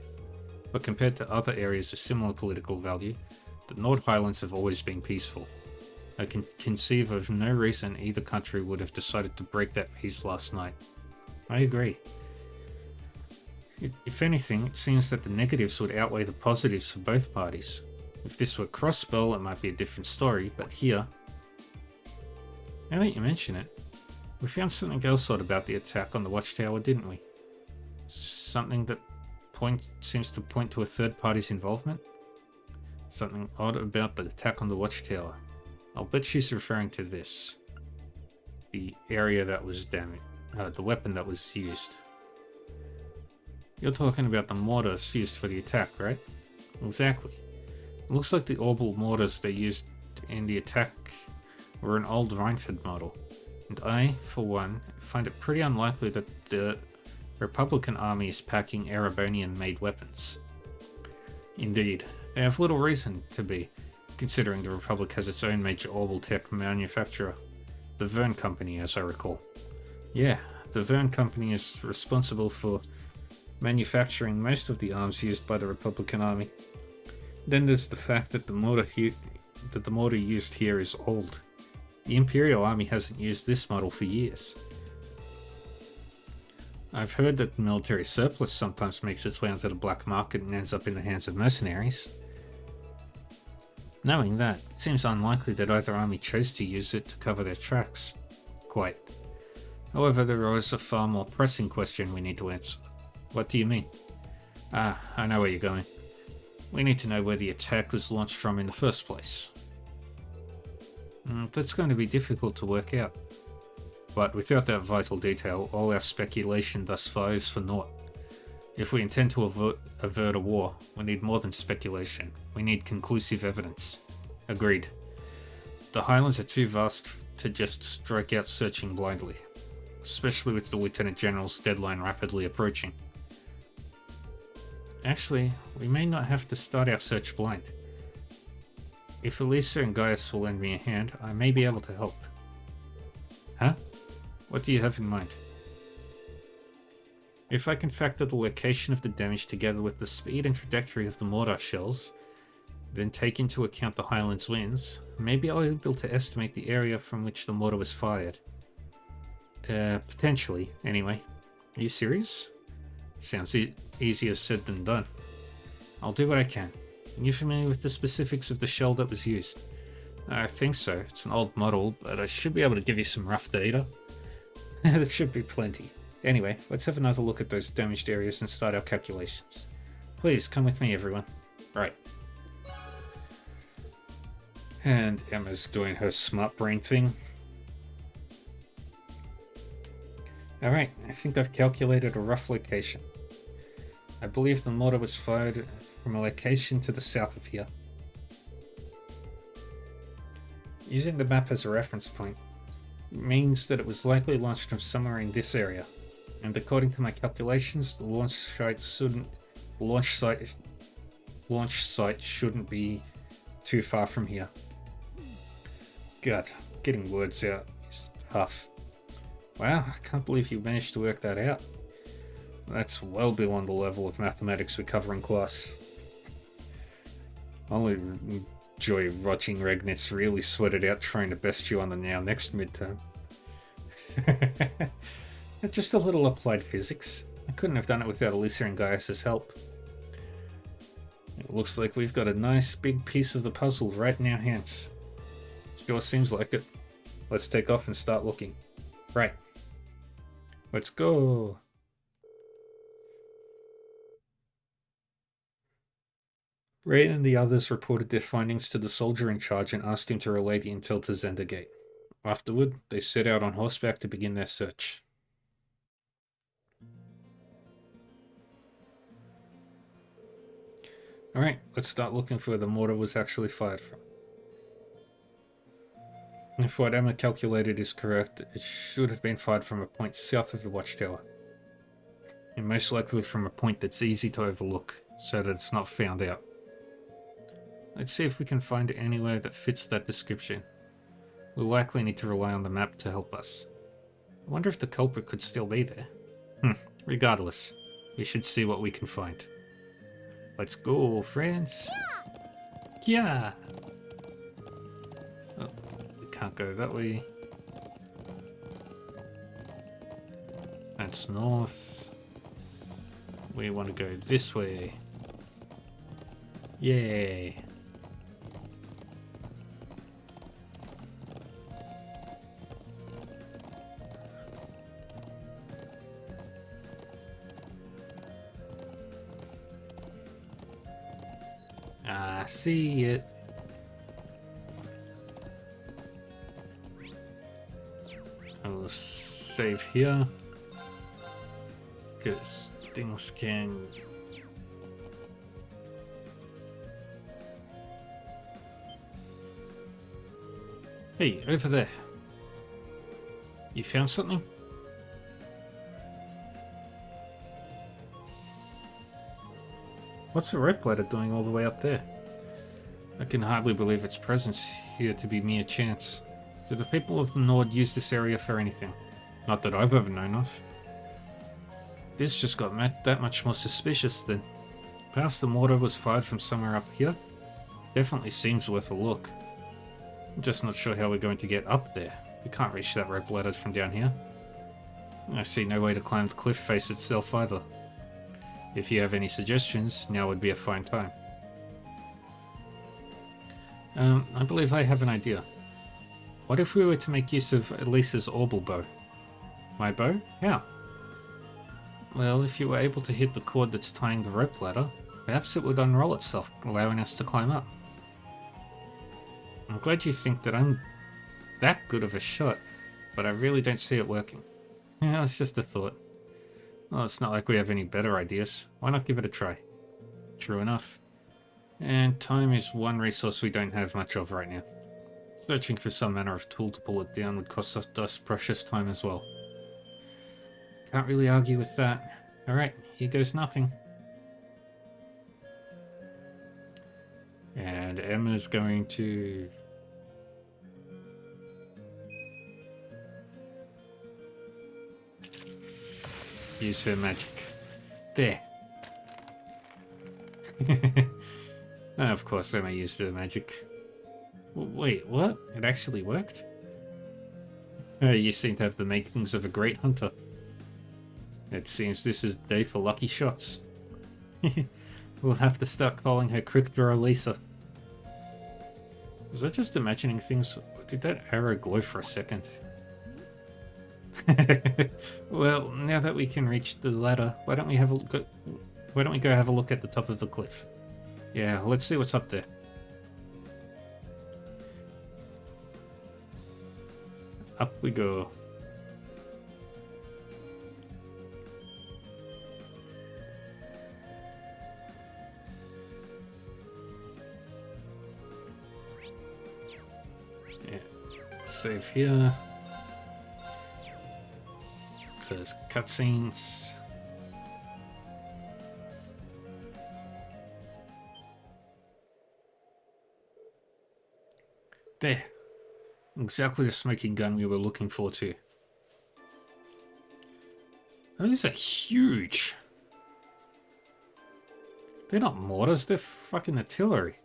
but compared to other areas of similar political value, the Nord Highlands have always been peaceful. I can conceive of no reason either country would have decided to break that peace last night. I agree. If anything, it seems that the negatives would outweigh the positives for both parties. If this were Crossbell, it might be a different story, but here... Now that you mention it, we found something else odd about the attack on the Watchtower, didn't we? Something that seems to point to a third party's involvement? Something odd about the attack on the Watchtower. I'll bet she's referring to this. The area that was damaged. The weapon that was used. You're talking about the mortars used for the attack, right? Exactly. It looks like the orbital mortars they used in the attack were an old Reinfeld model. And I, for one, find it pretty unlikely that the Republican army is packing Erebonian-made weapons. Indeed, they have little reason to be, considering the Republic has its own major orbital tech manufacturer, the Verne Company, as I recall. Yeah, the Verne Company is responsible for manufacturing most of the arms used by the Republican Army. Then there's the fact that the mortar used here is old. The Imperial Army hasn't used this model for years. I've heard that the military surplus sometimes makes its way onto the black market and ends up in the hands of mercenaries. Knowing that, it seems unlikely that either army chose to use it to cover their tracks. Quite. However, there is a far more pressing question we need to answer. What do you mean? Ah, I know where you're going. We need to know where the attack was launched from in the first place. That's going to be difficult to work out. But without that vital detail, all our speculation thus far is for naught. If we intend to avert a war, we need more than speculation. We need conclusive evidence. Agreed. The Highlands are too vast to just strike out searching blindly, especially with the Lieutenant General's deadline rapidly approaching. Actually, we may not have to start our search blind. If Elisa and Gaius will lend me a hand, I may be able to help. Huh? What do you have in mind? If I can factor the location of the damage together with the speed and trajectory of the mortar shells, then take into account the Highlands winds, maybe I'll be able to estimate the area from which the mortar was fired. Potentially, anyway. Are you serious? Sounds easier said than done. I'll do what I can. Are you familiar with the specifics of the shell that was used? I think so. It's an old model, but I should be able to give you some rough data. There should be plenty. Anyway, let's have another look at those damaged areas and start our calculations. Please, come with me, everyone. Right. And Emma's doing her smart brain thing. Alright, I think I've calculated a rough location. I believe the mortar was fired from a location to the south of here. Using the map as a reference point means that it was likely launched from somewhere in this area, and according to my calculations, the launch site shouldn't be too far from here. God, getting words out is tough. Wow, I can't believe you managed to work that out. That's well beyond the level of mathematics we cover in class. I'll enjoy watching Regnitz really sweat it out trying to best you on the now next midterm. Just a little applied physics. I couldn't have done it without Elisa and Gaius' help. It looks like we've got a nice big piece of the puzzle right in our hands. Sure seems like it. Let's take off and start looking. Right. Let's go. Ray and the others reported their findings to the soldier in charge and asked him to relay the intel to Zendergate. Afterward, they set out on horseback to begin their search. Alright, let's start looking for where the mortar was actually fired from. If what Emma calculated is correct, it should have been fired from a point south of the watchtower. And most likely from a point that's easy to overlook, so that it's not found out. Let's see if we can find it anywhere that fits that description. We'll likely need to rely on the map to help us. I wonder if the culprit could still be there. Regardless, we should see what we can find. Let's go, friends! Yeah! Oh, we can't go that way. That's north. We want to go this way. Yay! I see it. I will save here, because things can... Hey, over there. You found something? What's the rope ladder doing all the way up there? I can hardly believe its presence here to be mere chance. Do the people of the Nord use this area for anything? Not that I've ever known of. This just got that much more suspicious then. Perhaps the mortar was fired from somewhere up here? Definitely seems worth a look. I'm just not sure how we're going to get up there. We can't reach that rope ladder from down here. I see no way to climb the cliff face itself either. If you have any suggestions, now would be a fine time. I believe I have an idea. What if we were to make use of Elisa's Orbital bow? My bow? How? Well, if you were able to hit the cord that's tying the rope ladder, perhaps it would unroll itself, allowing us to climb up. I'm glad you think that I'm that good of a shot, but I really don't see it working. Yeah, it's just a thought. Well, it's not like we have any better ideas. Why not give it a try? True enough. And time is one resource we don't have much of right now. Searching for some manner of tool to pull it down would cost us precious time as well. Can't really argue with that. Alright, here goes nothing. And Emma's going to... use her magic. There. Of course Emma used her magic. Wait, what? It actually worked? You seem to have the makings of a great hunter. It seems this is the day for lucky shots. We'll have to start calling her Quick Draw Lisa. Was I just imagining things? Did that arrow glow for a second? Well, now that we can reach the ladder, why don't we go have a look at the top of the cliff? Yeah, let's see what's up there. Up we go. Yeah, save here. There's cutscenes. There. Exactly the smoking gun we were looking for too. Those are huge. They're not mortars, they're fucking artillery.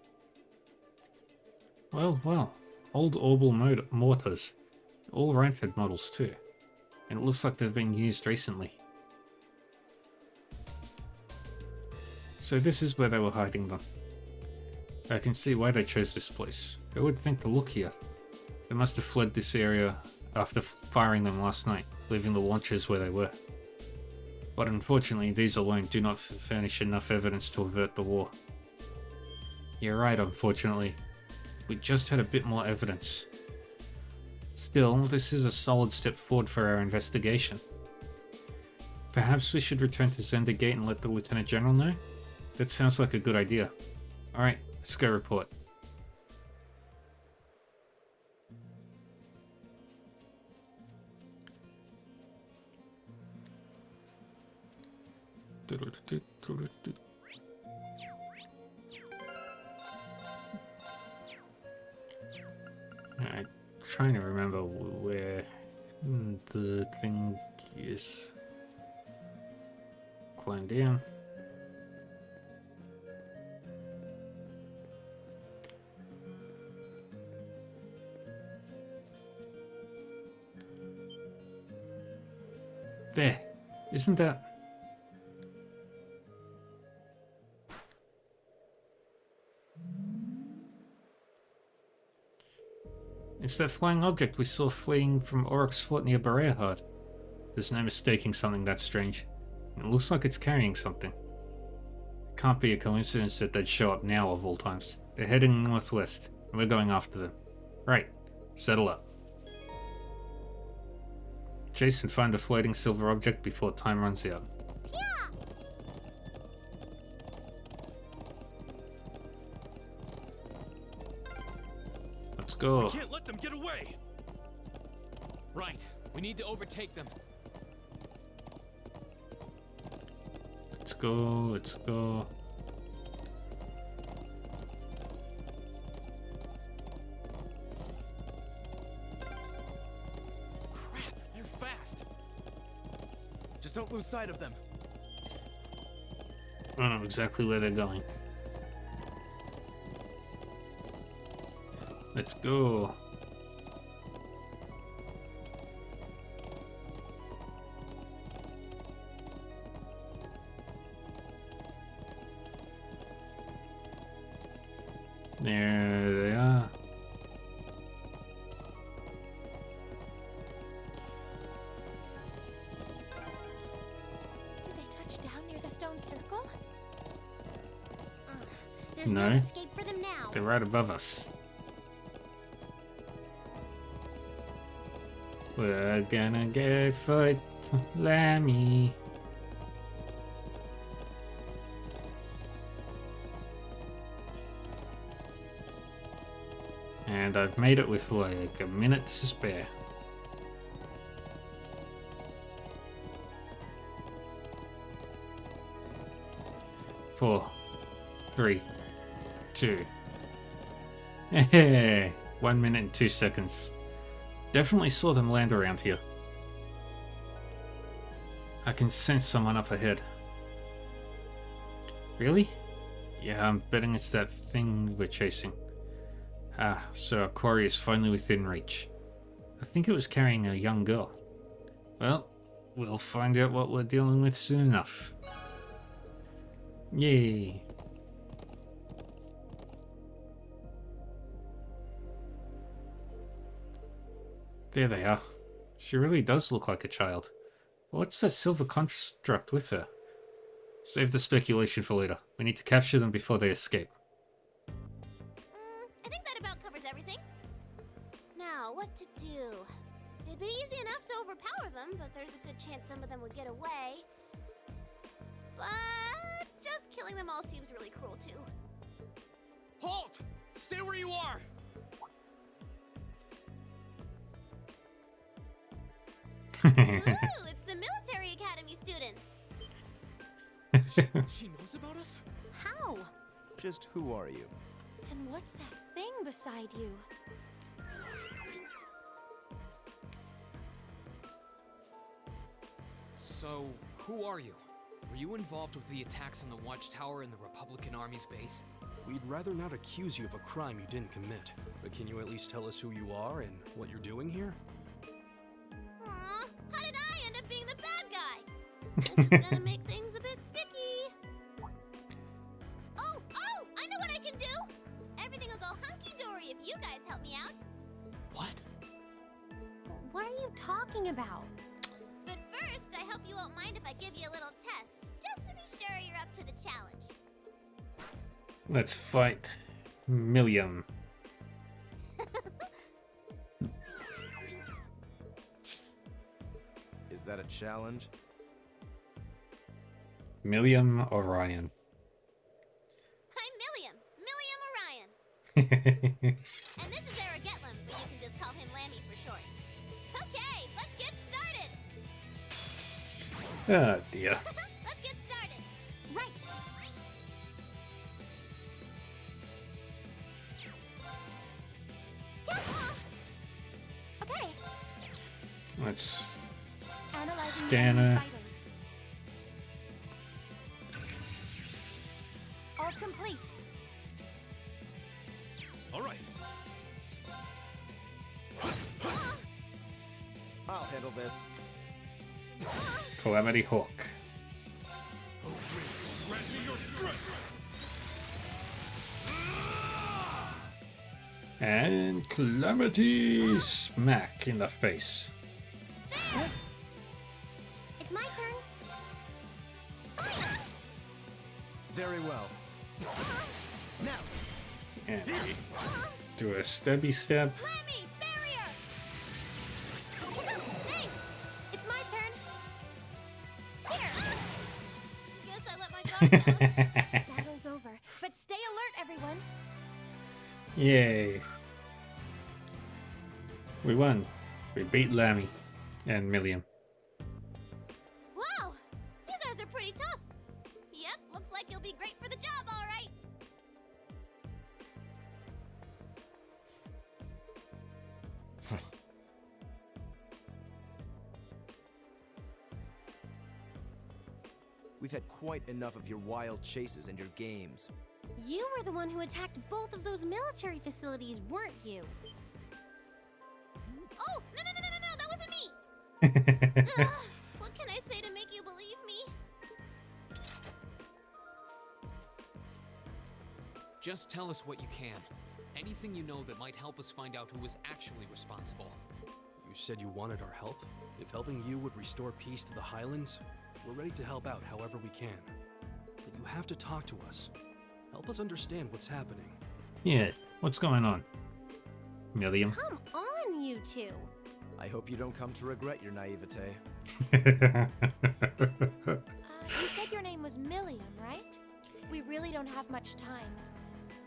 Well. Old Orbital mortars. All Reinford models too. And it looks like they've been used recently. So this is where they were hiding them. I can see why they chose this place. Who would think to look here? They must have fled this area after firing them last night, leaving the launchers where they were. But unfortunately, these alone do not furnish enough evidence to avert the war. You're right, unfortunately. We just had a bit more evidence. Still, this is a solid step forward for our investigation. Perhaps we should return to Zenda Gate and let the Lieutenant General know? That sounds like a good idea. Alright, let's go report. I'm trying to remember where the thing is. Climb down. There. Isn't that... It's that flying object we saw fleeing from Oryx's fort near Barrehard. There's no mistaking something that strange. It looks like it's carrying something. It can't be a coincidence that they'd show up now of all times. They're heading northwest, and we're going after them. Right, settle up. Chase and find the floating silver object before time runs out. Let's go. Can't let them get away. Right. We need to overtake them. Let's go, let's go. Crap, they're fast. Just don't lose sight of them. I don't know exactly where they're going. Let's go. There they are. Do they There's No. no escape for them now. They're right above us. We're gonna go fight Lammy. And I've made it with like a minute to spare. Four, 3, 2. Hey, 1 minute and 2 seconds. Definitely saw them land around here. I can sense someone up ahead. Really? Yeah, I'm betting it's that thing we're chasing. Ah, so our quarry is finally within reach. I think it was carrying a young girl. Well, we'll find out what we're dealing with soon enough. Yay. There they are. She really does look like a child. What's that silver construct with her? Save the speculation for later. We need to capture them before they escape. I think that about covers everything. Now, what to do? It'd be easy enough to overpower them, but there's a good chance some of them would get away. But just killing them all seems really cruel, too. Halt! Stay where you are! Ooh, it's the military academy students. She knows about us? How? Just who are you? And what's that thing beside you? So, who are you? Were you involved with the attacks on the Watchtower and the Republican Army's base? We'd rather not accuse you of a crime you didn't commit. But can you at least tell us who you are and what you're doing here? Aw, how did I end up being the bad guy? This is gonna make things a bit sticky. Oh, I know what I can do! Everything will go hunky-dory if you guys help me out. What? What are you talking about? But first, I hope you won't mind if I give you a little test, just to be sure you're up to the challenge. Let's fight Milliam. Is that a challenge? Milliam Orion. I'm Milliam Orion. And this is Era Getlam, but you can just call him Lammy for short. Okay, let's get started. Oh dear. Let's get started. Right. Okay. Let's Analyzing Scanner. the enemy's vitals. All complete. All right. I'll handle this. Calamity Hawk. And Calamity smack in the face. It's my turn. Very well. Now, And we do a stabby stab. Lammy, barrier. Thanks. It's my turn. Here. Guess I let my guard down. Battle's over, but stay alert, everyone. Yay. We won. We beat Lammy and Milliam. Wow, you guys are pretty tough. Yep, looks like you'll be great for the job, all right. we've had quite enough of your wild chases and your games. You were the one who attacked both of those military facilities, weren't you? Oh, no, that wasn't me. Ugh, what can I say to make you believe me? Just tell us what you can. Anything you know that might help us find out who was actually responsible. You said you wanted our help? If helping you would restore peace to the Highlands, we're ready to help out however we can. But you have to talk to us. Help us understand what's happening. Yeah, what's going on? Milliam. Come on, you two. I hope you don't come to regret your naivete. You said your name was Milliam, right? We really don't have much time.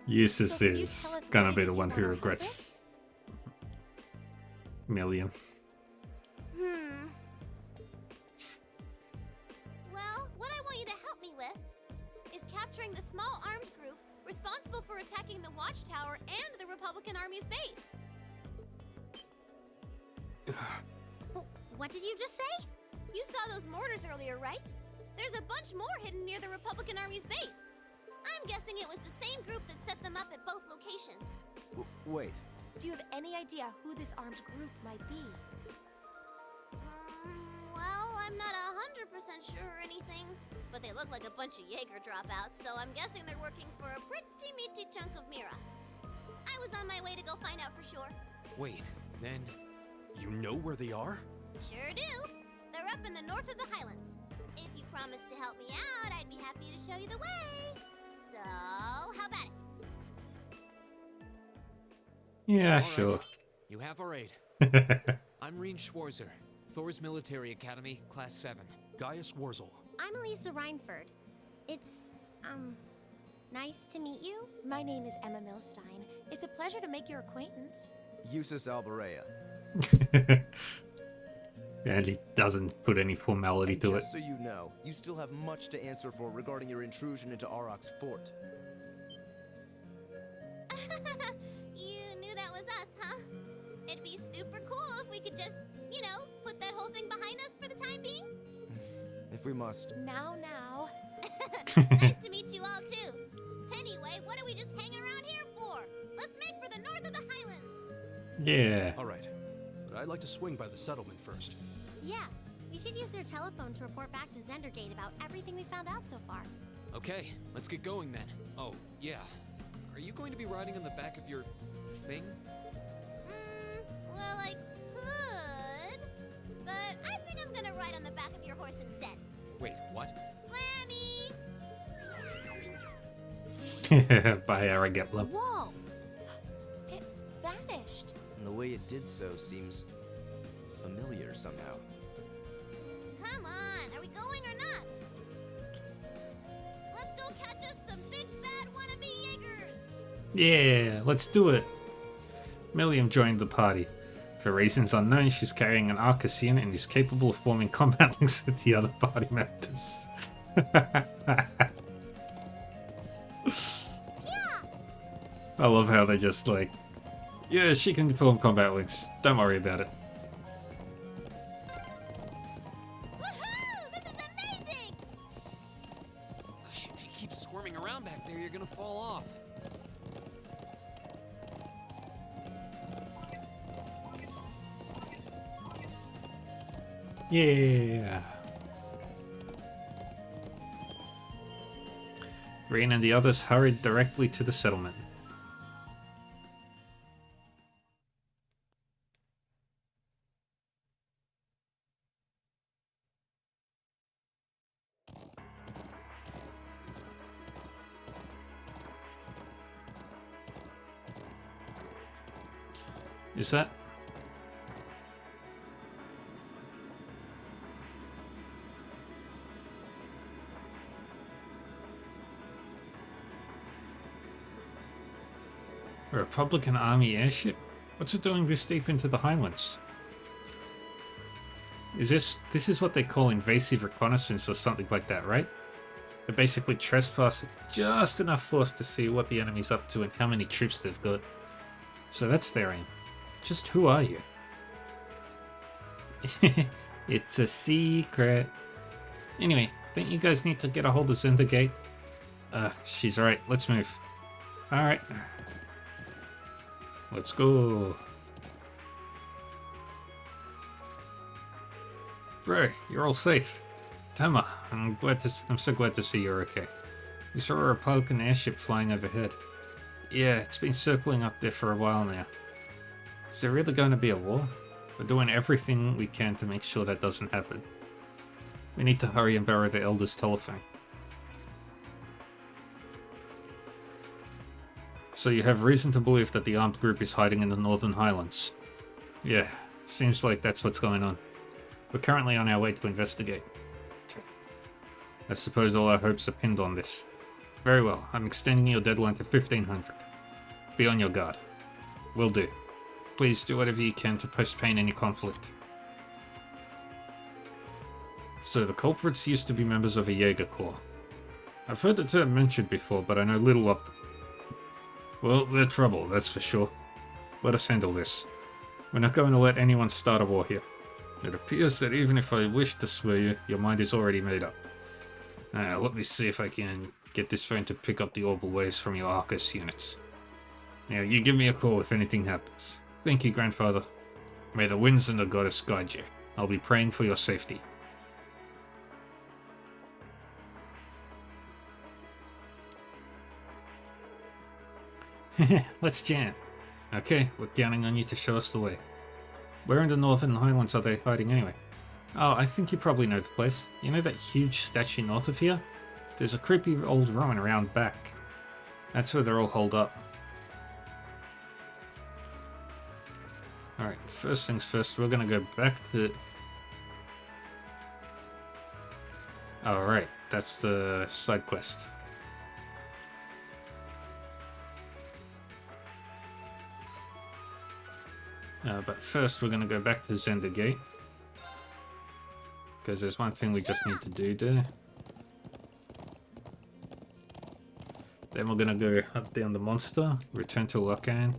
Eustace So could you is tell us gonna what be it the is one you who wanna help regrets Milliam. Well, what I want you to help me with is capturing the small armed group responsible for attacking the Watchtower and the Republican Army's base. What did you just say? You saw those mortars earlier, right? There's a bunch more hidden near the Republican Army's base. I'm guessing it was the same group that set them up at both locations. Wait, Do you have any idea who this armed group might be? Well, I'm not 100% sure or anything, but they look like a bunch of Jaeger dropouts, so I'm guessing they're working for a pretty meaty chunk of Mira. I was on my way to go find out for sure. Wait, then You know where they are? Sure do. They're up in the north of the Highlands. If you promise to help me out, I'd be happy to show you the way. So, how about it? Yeah, All right. sure. you have our aid. I'm Reen Schwarzer, Thor's Military Academy, Class 7. Gaius Wurzel. I'm Elisa Reinford. It's, nice to meet you. My name is Emma Milstein. It's a pleasure to make your acquaintance. Eustace Alberea. And he doesn't put any formality And to it. just so you know, you still have much to answer for regarding your intrusion into Auroch's fort. You knew that was us, huh? It'd be super cool if we could just, put that whole thing behind us for the time being. If we must. Now. Nice to meet you all, too. Anyway, what are we just hanging around here for? Let's make for the north of the Highlands. Yeah. All right. But I'd like to swing by the settlement first. Yeah, we should use their telephone to report back to Zendergate about everything we found out so far. Okay, let's get going then. Oh, yeah. Are you going to be riding on the back of your thing? Well, I could, but I think I'm gonna ride on the back of your horse instead. Wait, what? Lammy! By Arageplum. Whoa! It vanished. And the way it did so seems familiar somehow. Come on, are we going or not? Let's go catch us some big bad wannabe Jaegers! Yeah, let's do it. Milliam joined the party. For reasons unknown, she's carrying an Arcus unit and is capable of forming combat links with the other party members. I love how they just like, yeah, she can form combat links. Don't worry about it. Woohoo! This is amazing! If you keep squirming around back there, you're gonna fall off. Yeah. Reen and the others hurried directly to the settlement. Is that? A Republican Army airship? What's it doing this deep into the Highlands? This is what they call invasive reconnaissance or something like that, right? They basically trespass just enough force to see what the enemy's up to and how many troops they've got. So that's their aim. Just who are you? It's a secret. Anyway, don't you guys need to get a hold of Zendergate? She's right. Let's move. Alright. Let's go. Bro, you're all safe. Tama, I'm so glad to see you're okay. We saw a Republican airship flying overhead. Yeah, it's been circling up there for a while now. Is there really going to be a war? We're doing everything we can to make sure that doesn't happen. We need to hurry and borrow the Elder's telephone. So you have reason to believe that the armed group is hiding in the Northern Highlands? Yeah, seems like that's what's going on. We're currently on our way to investigate. I suppose all our hopes are pinned on this. Very well, I'm extending your deadline to 1500. Be on your guard. Will do. Please do whatever you can to postpone any conflict. So the culprits used to be members of a Jaeger Corps. I've heard the term mentioned before, but I know little of them. Well, they're trouble, that's for sure. Let us handle this. We're not going to let anyone start a war here. It appears that even if I wish to swear you, your mind is already made up. Let me see if I can get this phone to pick up the orbital waves from your Arcus units. Now, you give me a call if anything happens. Thank you, Grandfather. May the winds and the goddess guide you. I'll be praying for your safety. Let's jam. Okay, we're counting on you to show us the way. Where in the Northern Highlands are they hiding anyway? Oh, I think you probably know the place. You know that huge statue north of here? There's a creepy old ruin around back. That's where they're all holed up. Alright, first things first, we're gonna go back to... Alright, that's the side quest. But first we're going to go back to Zender Gate. Because there's one thing we just need to do there. Then we're going to go hunt down the monster, return to Locan,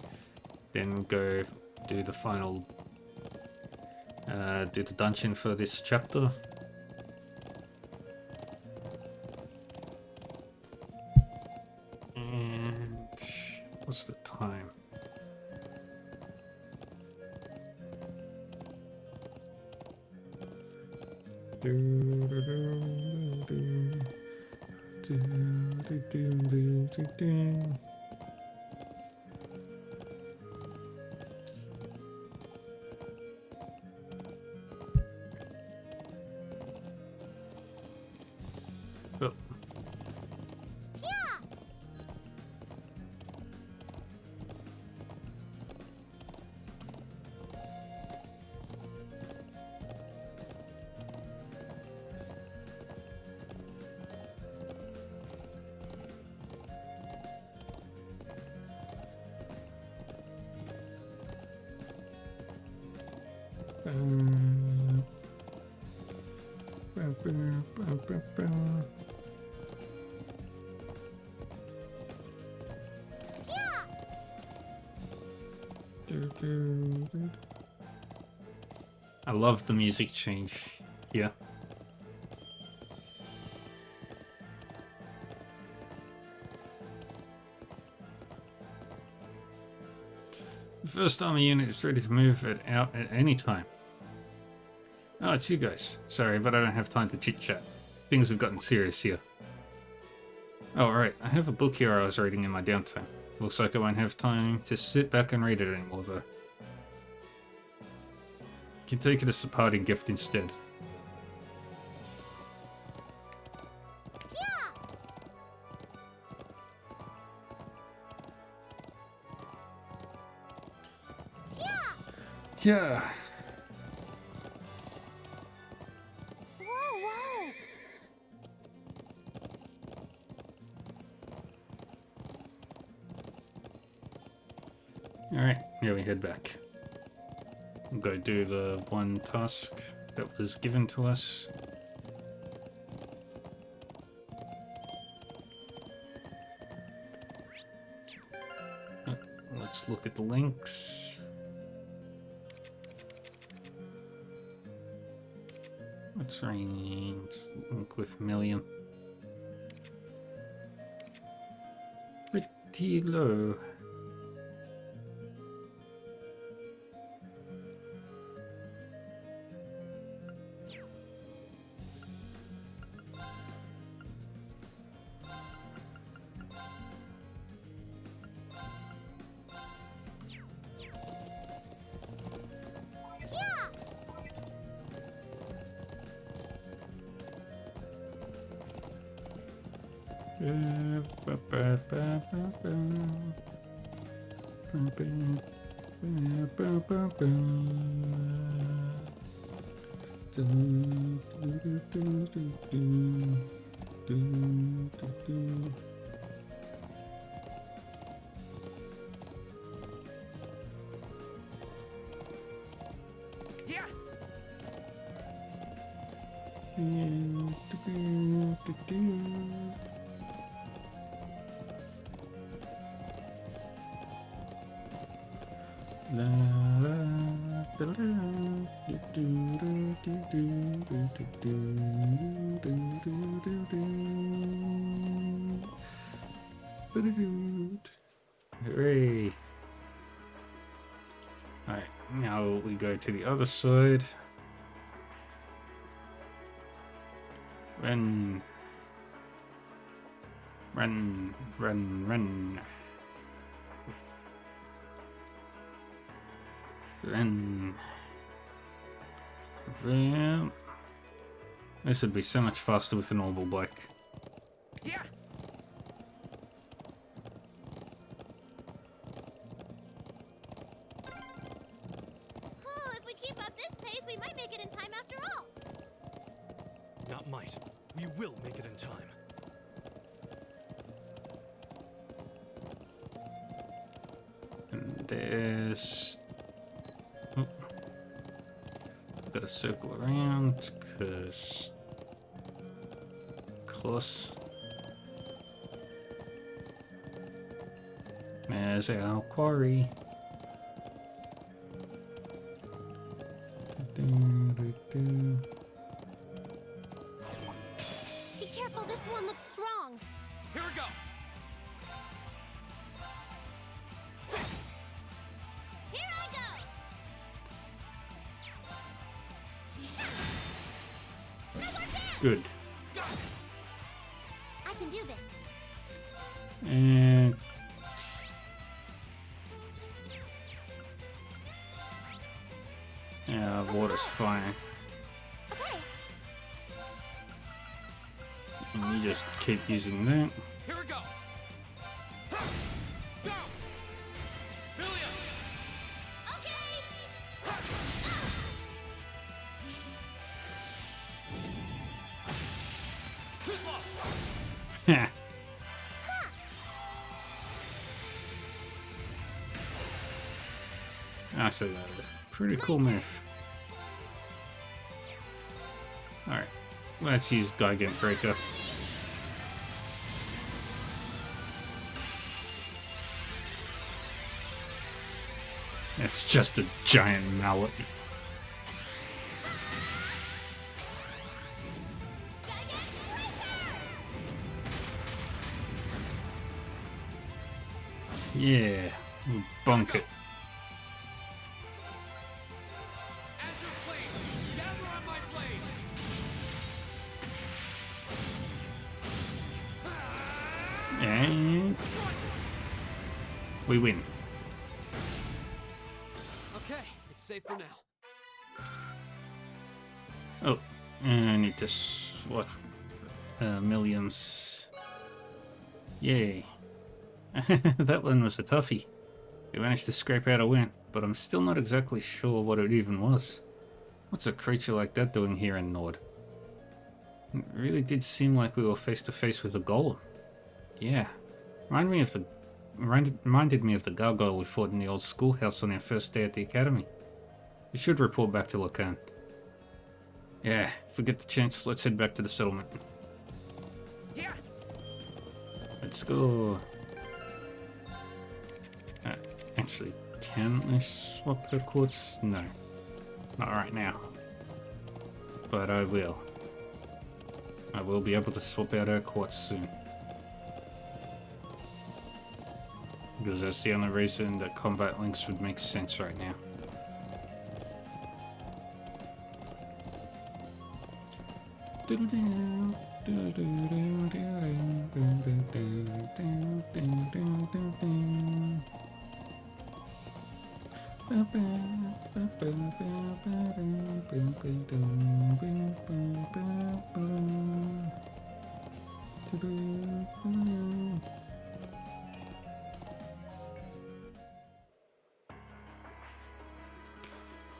then go do the final... do the dungeon for this chapter. And... what's the time? Oh. I love the music change here. The first army unit is ready to move it out at any time. Oh, it's you guys. Sorry, but I don't have time to chit-chat. Things have gotten serious here. Oh, right. I have a book here I was reading in my downtime. Looks like I won't have time to sit back and read it anymore, though. You can take it as a parting gift instead. Yeah. Whoa! Alright, here we head back. We'll go do the one task that was given to us. Let's look at the links. Let's link with Million. Pretty low. Yeah. Hooray! Alright, now we go to the other side. Run. Run, run, run. Run. Run. This would be so much faster with a normal bike. Yeah. Oh, if we keep up this pace, we might make it in time after all. Not might. We will make it in time. And there's... Oh. Gotta circle around, because... Close. There's our quarry. Be careful, this one looks strong. Here we go. Here I go. No more chance. Good. I can do this. And... Yeah, water's fine. Okay. And you just keep using that. Here we go. Go. Million. Okay. Too slow. Ha! I said that. Pretty cool move. Alright, let's use Gigant Breaker. It's just a giant mallet. Yeah, we'll bonk it. Azure Flames, gather on my blade. And we win. Okay, it's safe for now. Oh, and I need to swap Milliams. Yay. That one was a toughie. We managed to scrape out a win, but I'm still not exactly sure what it even was. What's a creature like that doing here in Nord? It really did seem like we were face to face with a golem. Yeah. Reminded me of the gargoyle we fought in the old schoolhouse on our first day at the academy. We should report back to Lacan. Yeah, if we get the chance, let's head back to the settlement. Yeah. Let's go. Actually, can I swap her quartz? No. Not right now. But I will. I will be able to swap out her quartz soon. Because that's the only reason that combat links would make sense right now.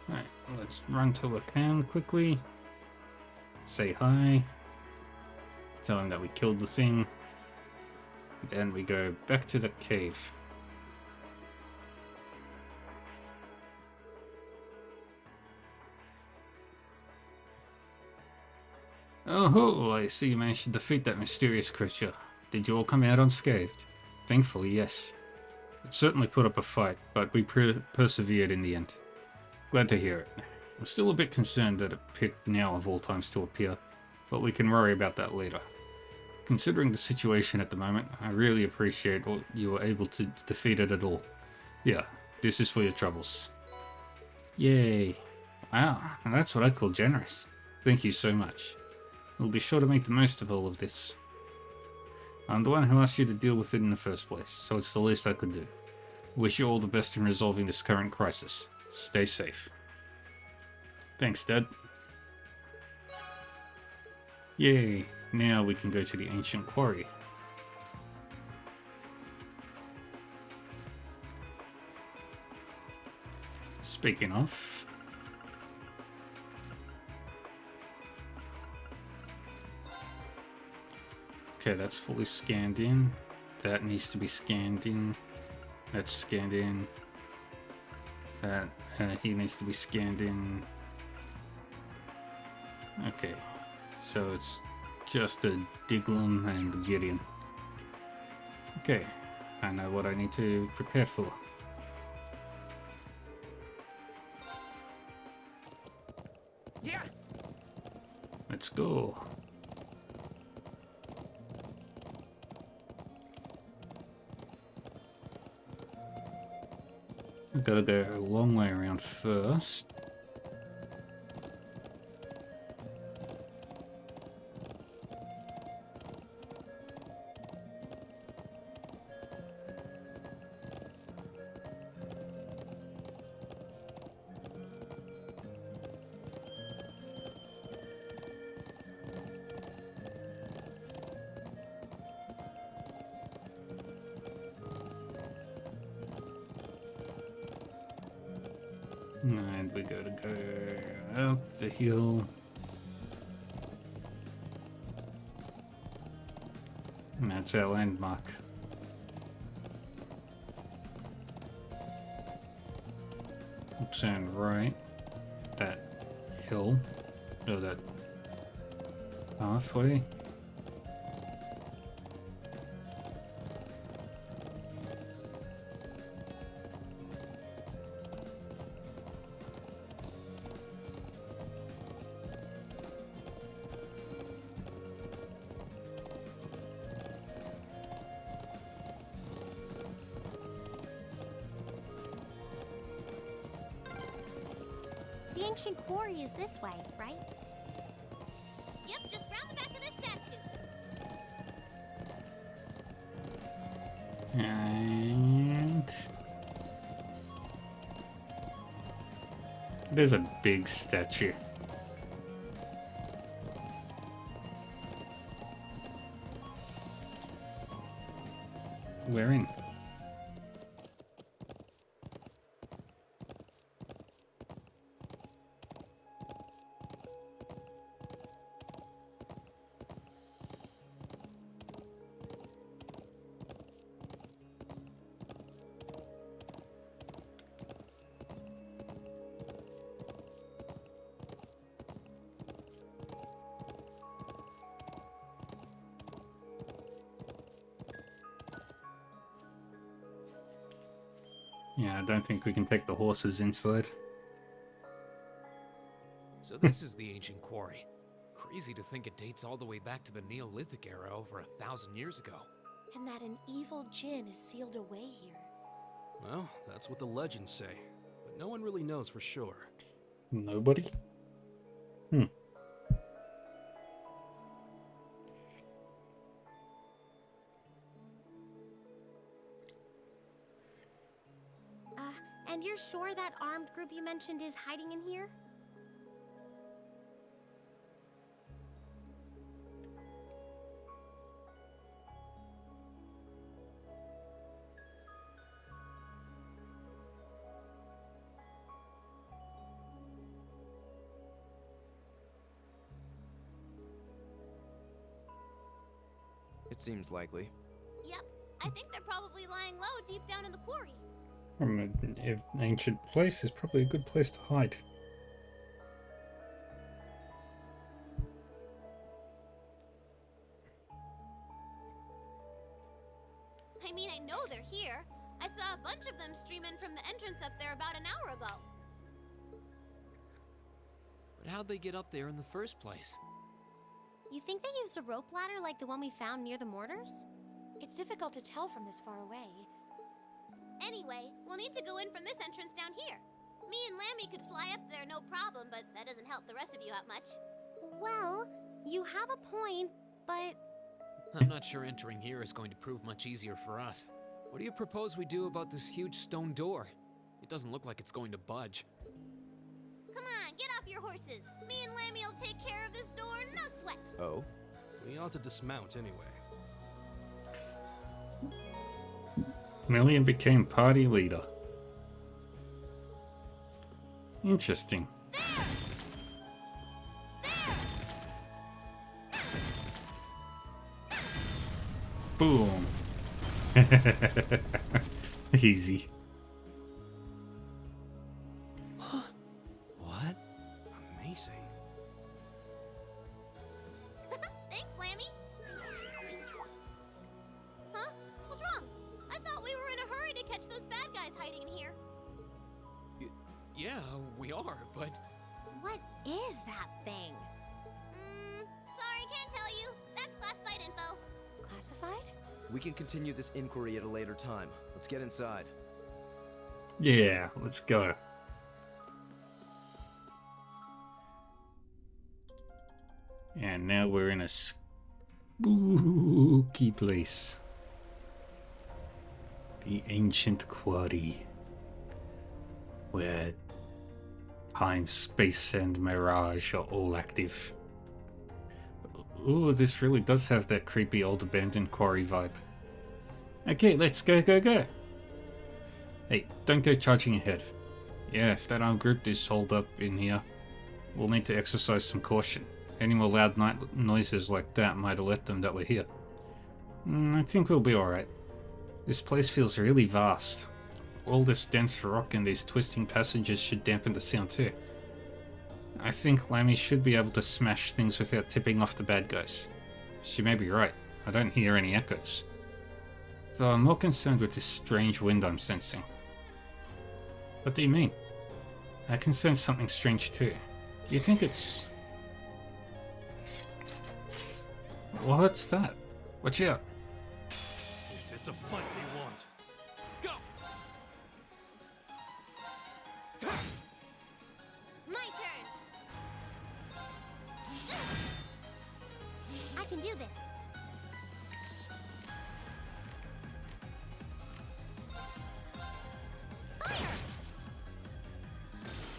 Alright, let's run to Lacan quickly. Say hi. Tell him that we killed the thing. Then we go back to the cave. Oh, I see you managed to defeat that mysterious creature. Did you all come out unscathed? Thankfully, yes. It certainly put up a fight, but we persevered in the end. Glad to hear it. I'm still a bit concerned that it picked now of all times to appear, but we can worry about that later. Considering the situation at the moment, I really appreciate what you were able to defeat it at all. Yeah, this is for your troubles. Yay. Wow, and that's what I call generous. Thank you so much. We'll be sure to make the most of all of this. I'm the one who asked you to deal with it in the first place, so it's the least I could do. Wish you all the best in resolving this current crisis. Stay safe. Thanks, Dad. Yay, now we can go to the ancient quarry. Speaking of... Okay, that's fully scanned in. That needs to be scanned in. That's scanned in. That, he needs to be scanned in. Okay, so it's just a Diglum and a Gideon. Okay, I know what I need to prepare for. Yeah. Let's go. We've got to go a long way around first. And we gotta go up the hill. And that's our landmark. Turn right. That hill. Or that pathway. The ancient quarry is this way, right? Yep, just round the back of this statue. And there's a big statue. We're in. Yeah, I don't think we can take the horses inside. So this is the ancient quarry. Crazy to think it dates all the way back to the Neolithic era over 1,000 years ago. And that an evil djinn is sealed away here. Well, that's what the legends say, but no one really knows for sure. Nobody? Hmm. And you're sure that armed group you mentioned is hiding in here? It seems likely. Yep, I think they're probably lying low deep down in the quarry. An ancient place is probably a good place to hide. I mean, I know they're here. I saw a bunch of them stream in from the entrance up there about an hour ago. But how'd they get up there in the first place? You think they used a rope ladder like the one we found near the mortars? It's difficult to tell from this far away. Anyway, we'll need to go in from this entrance down here. Me and Lammy could fly up there no problem, but that doesn't help the rest of you out much. Well, you have a point, but I'm not sure entering here is going to prove much easier for us. What do you propose we do about this huge stone door? It doesn't look like it's going to budge. Come on, get off your horses. Me and Lammy will take care of this door, no sweat. Oh? We ought to dismount anyway. Million became party leader. Interesting. Boom. Easy. What? Amazing. Thanks, Lammy. Huh? What's wrong? I thought we were in a hurry to catch those bad guys hiding in here. Yeah, we are, but what is that thing? Sorry, can't tell you. That's classified info. Classified? We can continue this inquiry at a later time. Let's get inside. Yeah, let's go. And now we're in a spooky place. The ancient quarry. Where time, space, and mirage are all active. Ooh, this really does have that creepy old abandoned quarry vibe. Okay, let's go. Hey, don't go charging ahead. Yeah, if that armed group is holed up in here, we'll need to exercise some caution. Any more loud night noises like that might alert them that we're here. I think we'll be alright. This place feels really vast. All this dense rock and these twisting passages should dampen the sound too. I think Lammy should be able to smash things without tipping off the bad guys. She may be right. I don't hear any echoes. Though I'm more concerned with this strange wind I'm sensing. What do you mean? I can sense something strange too. Do you think it's... What's that? Watch out. If it's a fight they want. Go! My turn. I can do this. Fire!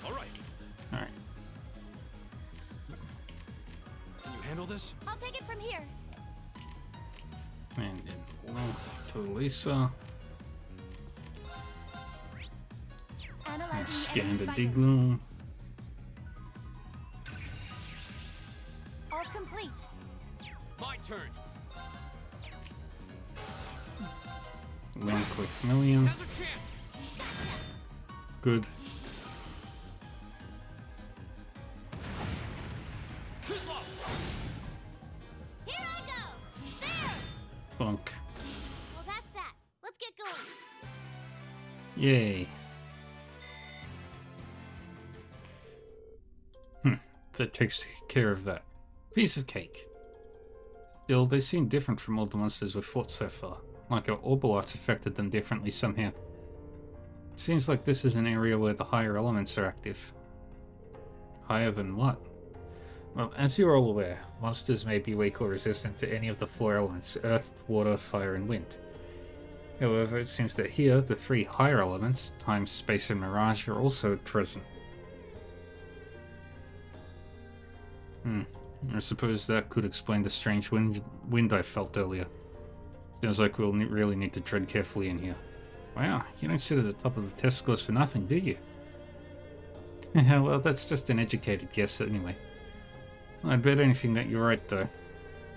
All right. Alright. Can you handle this? I'll take it from here. And to Lisa. Analyzing Scan enemy's the vitals. Diglum. All complete. My turn. Link with Million. Has a chance. Good. Too off. Here I go. There. Bonk. Well, that's that. Let's get going. Yay. That takes care of that. Piece of cake. Still, they seem different from all the monsters we've fought so far. Like our Orbal arts affected them differently somehow. It seems like this is an area where the higher elements are active. Higher than what? Well, as you're all aware, monsters may be weak or resistant to any of the 4 elements: earth, water, fire, and wind. However, it seems that here, the 3 higher elements, time, space, and mirage, are also present. I suppose that could explain the strange wind I felt earlier. Sounds like we'll really need to tread carefully in here. Wow, you don't sit at the top of the test scores for nothing, do you? Well, that's just an educated guess anyway. I'd bet anything that you're right, though.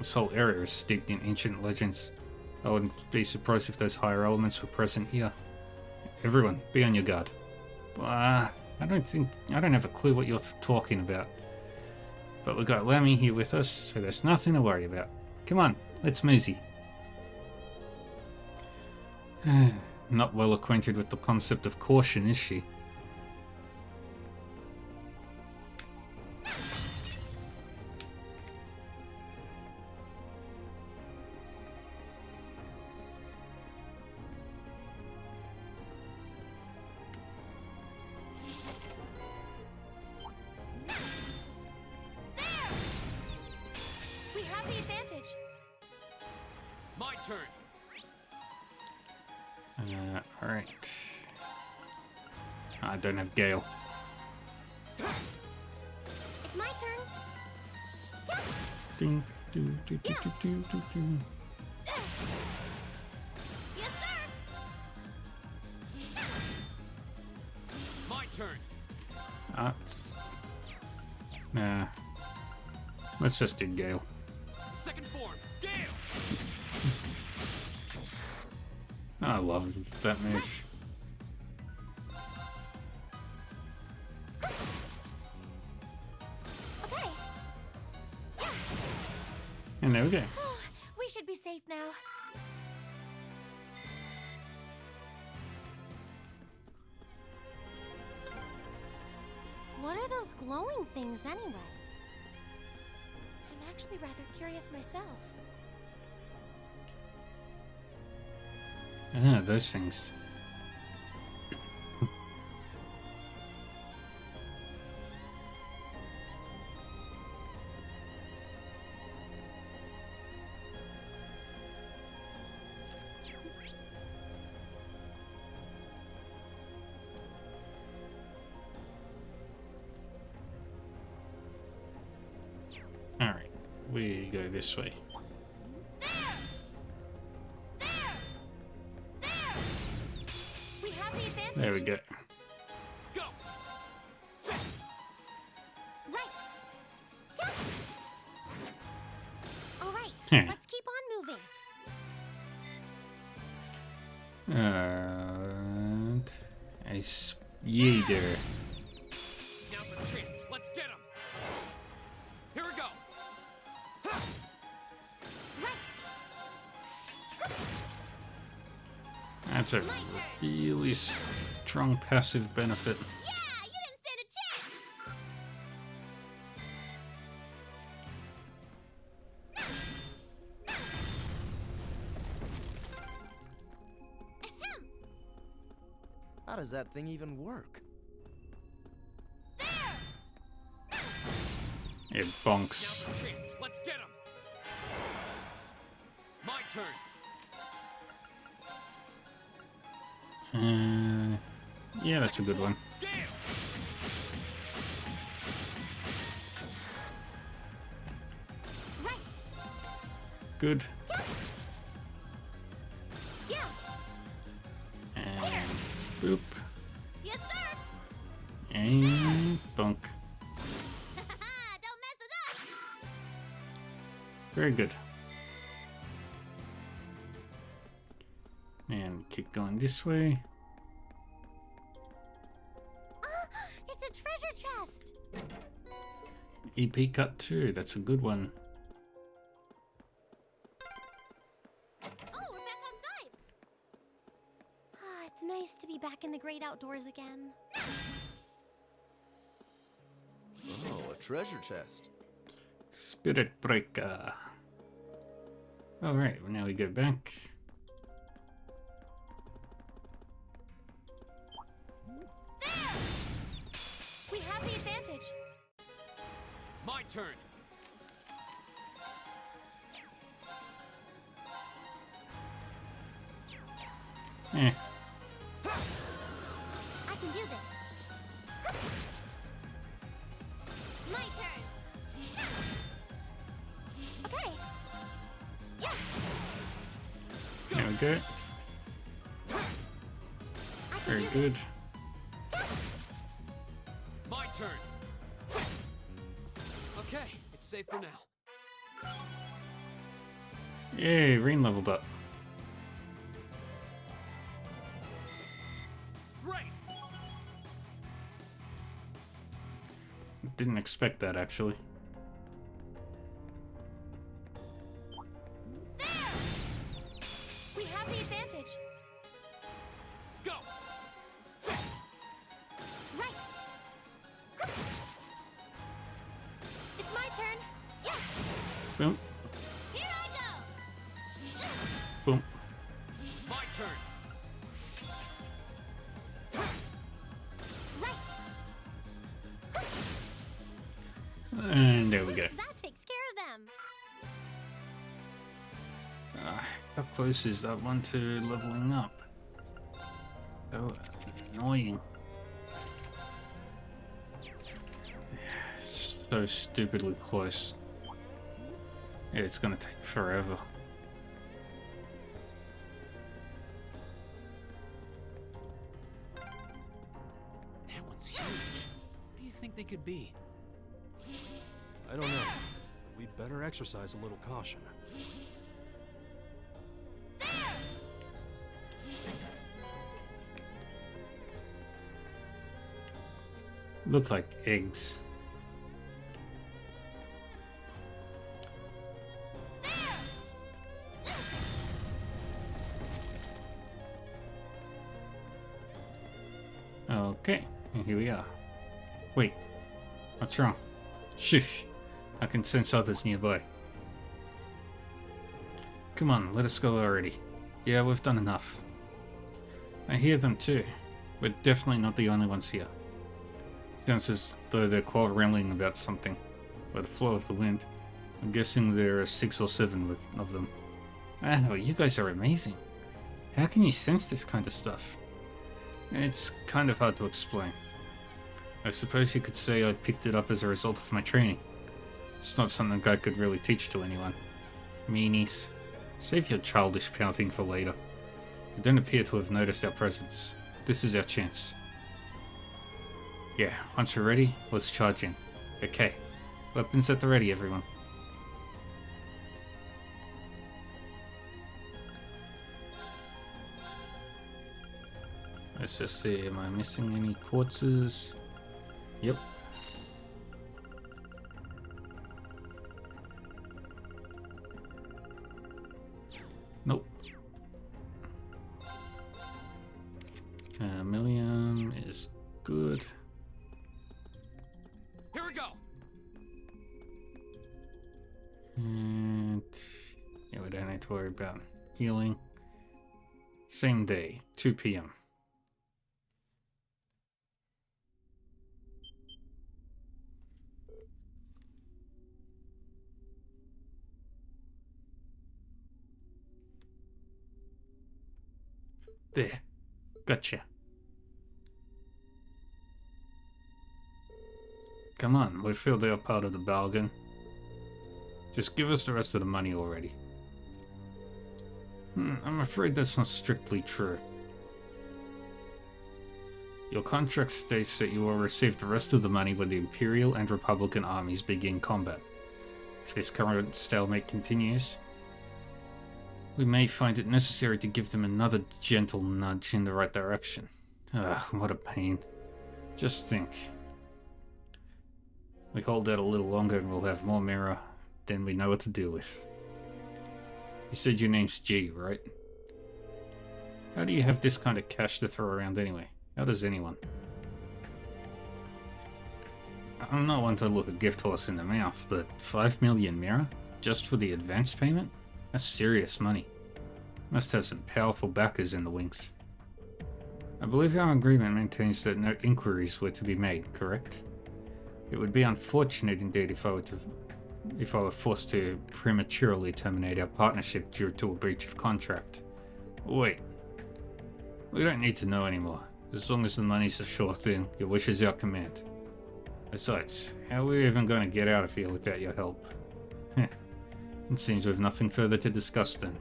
This whole area is steeped in ancient legends. I wouldn't be surprised if those higher elements were present here. Everyone, be on your guard. I don't have a clue what you're talking about. But we've got Lammy here with us, so there's nothing to worry about. Come on, let's mosey. Not well acquainted with the concept of caution, is she? We have the advantage. My turn. Alright. I don't have Gale. It's my turn. Ding, do, do, do, do, do, do, do. Yes, sir. My turn. Nah. Let's just do Gale. Second form. Gale. I love that move. Okay. And there we go. We should be safe now. What are those glowing things anyway? I'm actually rather curious myself. Ah, those things. Alright, we go this way. We have the advantage. There we go. Go. Right. All right. Heh. Let's keep on moving. And a Speeder. Now's our chance. Let's get him. Here we go. That's a really strong passive benefit. Yeah, you didn't stand a chance. Ahem. How does that thing even work? It Now's bonks. our chance. Let's get him. My turn. Yeah, that's a good one. Gale. Right. Good. Yeah. And boop. Yes, sir. And bonk. Don't mess with us. Very good. And keep going this way. It's a treasure chest. EP cut 2, that's a good one. Oh, we're back outside. It's nice to be back in the great outdoors again. Oh, a treasure chest. Spirit Breaker. Alright, well now we go back. We have the advantage. My turn. Eh, I can do this. My turn. Okay. there we go. Very good. My turn. Okay, it's safe for now. Yay, Rain leveled up. Great! Didn't expect that, actually. We have the advantage. Go! Right. Huh. It's my turn. Yeah. Boom, Here I go! boom. My turn! Right. And there we go. That takes care of them. How close is that one to leveling up? So annoying. So stupidly close. Yeah, it's gonna take forever. That one's huge. What do you think they could be? I don't know. But we'd better exercise a little caution. Look like eggs. Okay, and here we are. Wait, what's wrong? Shush! I can sense others nearby. Come on, let us go already. Yeah, we've done enough. I hear them too. We're definitely not the only ones here. Sounds as though they're quarreling about something. By the flow of the wind, I'm guessing there are 6 or 7 of them. Oh, you guys are amazing. How can you sense this kind of stuff? It's kind of hard to explain. I suppose you could say I picked it up as a result of my training. It's not something I could really teach to anyone. Meanies. Save your childish pouting for later. They don't appear to have noticed our presence. This is our chance. Yeah, once we're ready, let's charge in. Okay. Weapons at the ready, everyone. Let's just see, am I missing any quartzes? Yep. Nope. Million is good. Here we go! And yeah, we don't need to worry about healing. Same day, 2 p.m. There. Gotcha. Come on, we filled our part of the bargain. Just give us the rest of the money already. I'm afraid that's not strictly true. Your contract states that you will receive the rest of the money when the Imperial and Republican armies begin combat. If this current stalemate continues, we may find it necessary to give them another gentle nudge in the right direction. What a pain. Just think. We hold out a little longer and we'll have more mirror than we know what to do with. You said your name's G, right? How do you have this kind of cash to throw around anyway? How does anyone? I'm not one to look a gift horse in the mouth, but 5 million mirror? Just for the advance payment? That's serious money. Must have some powerful backers in the wings. I believe our agreement maintains that no inquiries were to be made, correct? It would be unfortunate indeed if I were forced to prematurely terminate our partnership due to a breach of contract. Wait. We don't need to know anymore. As long as the money's a sure thing, your wish is our command. Besides, how are we even going to get out of here without your help? It seems we've nothing further to discuss then.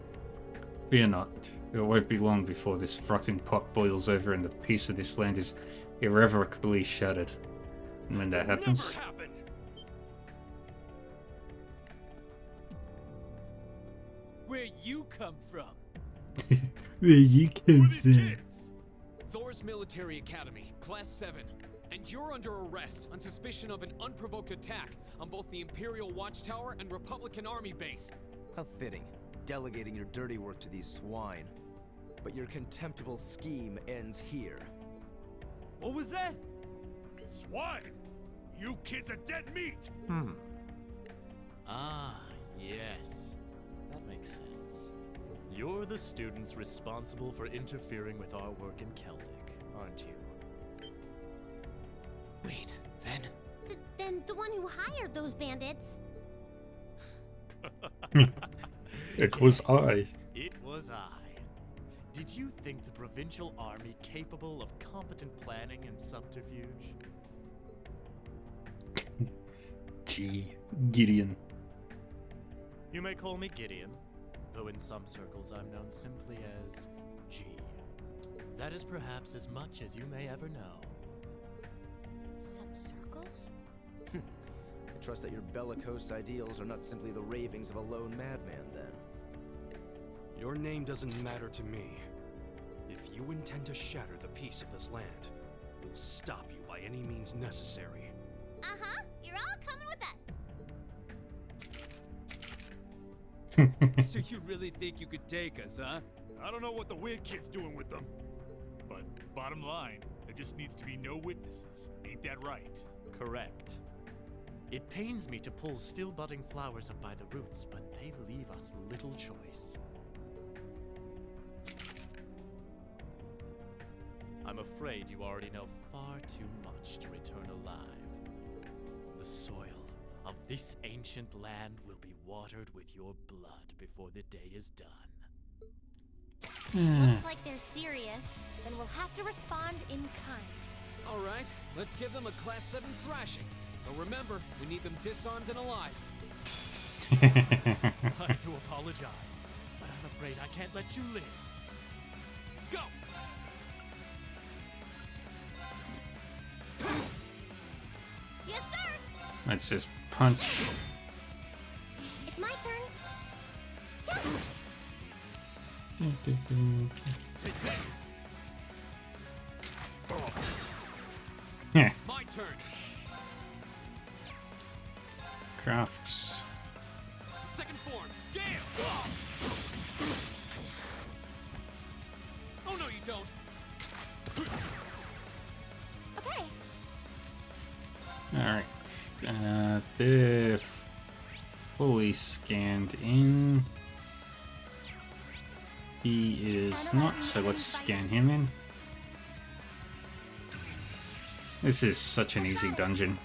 Fear not, it won't be long before this frothing pot boils over and the peace of this land is irrevocably shattered. And when that happens... Never happened. Where come from? Where you Who come are these from? kids? Thor's Military Academy, Class 7. And you're under arrest on suspicion of an unprovoked attack on both the Imperial Watchtower and Republican Army base. How fitting, delegating your dirty work to these swine. But your contemptible scheme ends here. What was that? Swine! You kids are dead meat! Ah, yes. That makes sense. You're the students responsible for interfering with our work in Celtic, aren't you? Wait, then? Then the one who hired those bandits. It was Yes, I. It was I. Did you think the provincial army capable of competent planning and subterfuge? Gee, Gideon. You may call me Gideon, though in some circles I'm known simply as G. That is perhaps as much as you may ever know. Some circles? I trust that your bellicose ideals are not simply the ravings of a lone madman, then. Your name doesn't matter to me. If you intend to shatter the peace of this land, we'll stop you by any means necessary. Uh-huh. You're all coming with us. So you really think you could take us, huh? I don't know what the weird kid's doing with them. But bottom line, there just needs to be no witnesses. Ain't that right? Correct. It pains me to pull still budding flowers up by the roots, but they leave us little choice. I'm afraid you already know far too much to return alive. The soil of this ancient land will be watered with your blood before the day is done. Looks like they're serious. Then we'll have to respond in kind. Alright, let's give them a Class 7 thrashing. But remember, we need them disarmed and alive. I do apologize, but I'm afraid I can't let you live. Go! Yes, sir. Let's just punch. It's my turn. Take this! Yeah, My turn! crafts. Second form, Gale! Oh no, you don't! Okay. Alright. They're fully scanned in. He is not, so let's scan him in. This is such an easy dungeon.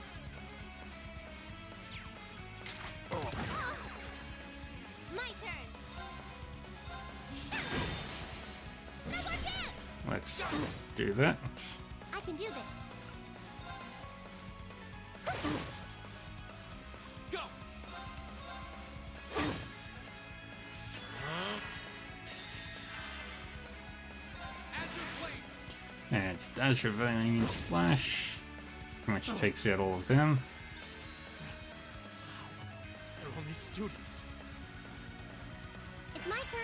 My turn. No more chance. Let's do that. I can do this. Go! Azure Blade! And it's Azure Vein Slash, which takes out all of them. They're only students. It's my turn.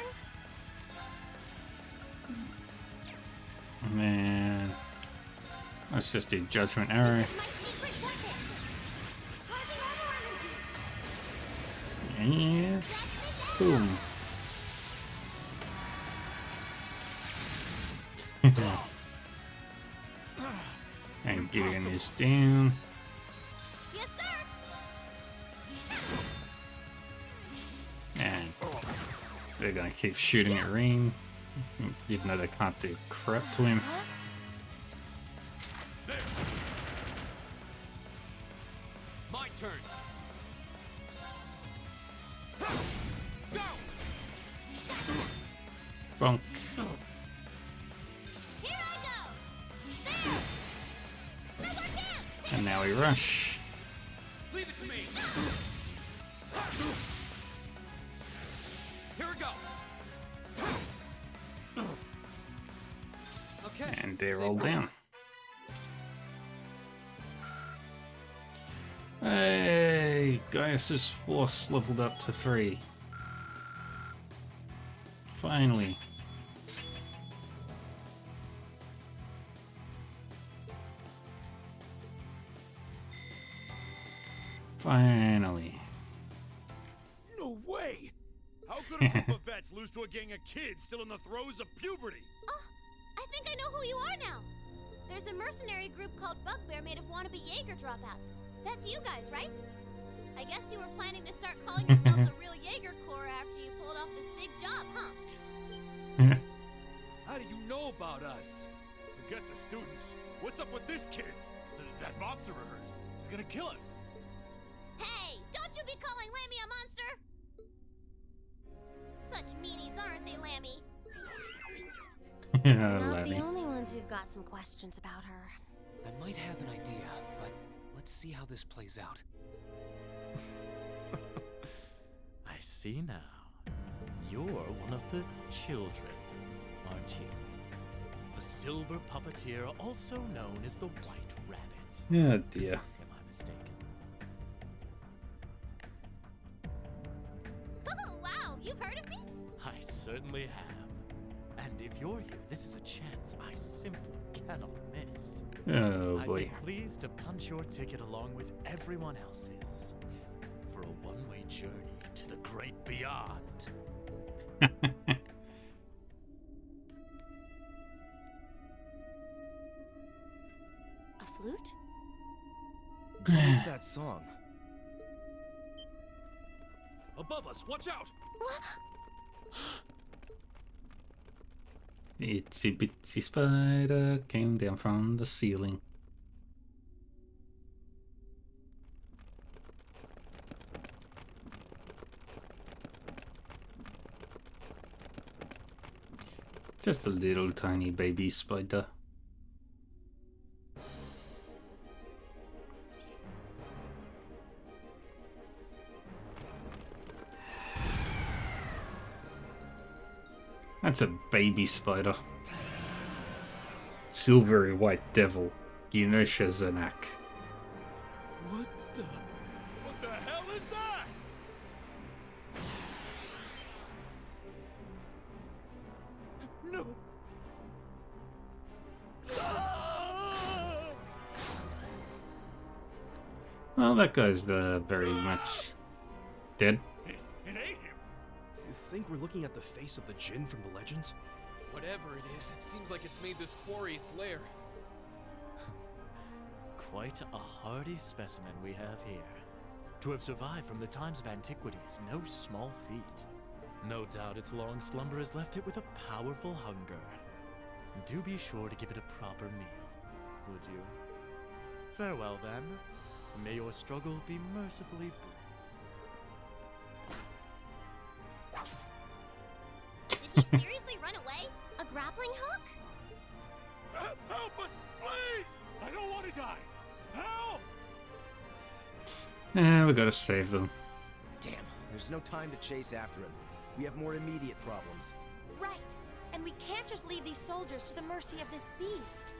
And then let's just do Judgment Arrow. My secret weapon. Carving orbital energy. Yes. Boom. And Gideon is down. Yes, sir. And they're gonna keep shooting at Reen, even though they can't do crap to him. My turn! Go! Bonk. Here I go. There. No more chance. And now we rush. Leave it to me! Here we go! Okay. And they're save all point. down. Hey, Gaius's force leveled up to 3. Finally. Finally. No way! How could a group of vets lose to a gang of kids still in the throes of puberty? Oh, I think I know who you are now. There's a mercenary group called Bugbear made of wannabe Jaeger dropouts. That's you guys, right? I guess you were planning to start calling yourselves a real Jaeger Corps after you pulled off this big job, huh? How do you know about us? Forget the students. What's up with this kid? That monster of hers. It's gonna kill us. Hey, don't you be calling Lammy a monster! Such meanies, aren't they, Lammy? Not Lammy. the only ones who've got some questions about her. I might have an idea, but let's see how this plays out. I see now. You're one of the children, aren't you? The silver puppeteer, also known as the White Rabbit. Oh dear. Am I mistaken? Oh, wow, you've heard of me? I certainly have. And if you're here, this is a chance I simply cannot miss. Oh I'd boy. be pleased to punch your ticket along with everyone else's for a one-way journey to the great beyond. A flute? What is that song? Above us, watch out! Itsy bitsy spider came down from the ceiling. Just a little tiny baby spider. That's a baby spider. Silvery white devil, Genosha Zanak. What the hell is that? No! Well, that guy's very much dead. It ate him! You think we're looking at the face of the Jinn from the legends? Whatever it is, it seems like it's made this quarry its lair. Quite a hardy specimen we have here. To have survived from the times of antiquity is no small feat. No doubt its long slumber has left it with a powerful hunger. Do be sure to give it a proper meal, would you? Farewell then. May your struggle be mercifully brief. Did he seriously run away? A grappling hook? Help us, please! I don't want to die! Help! We gotta save them. Damn, there's no time to chase after him. We have more immediate problems. Right. And we can't just leave these soldiers to the mercy of this beast.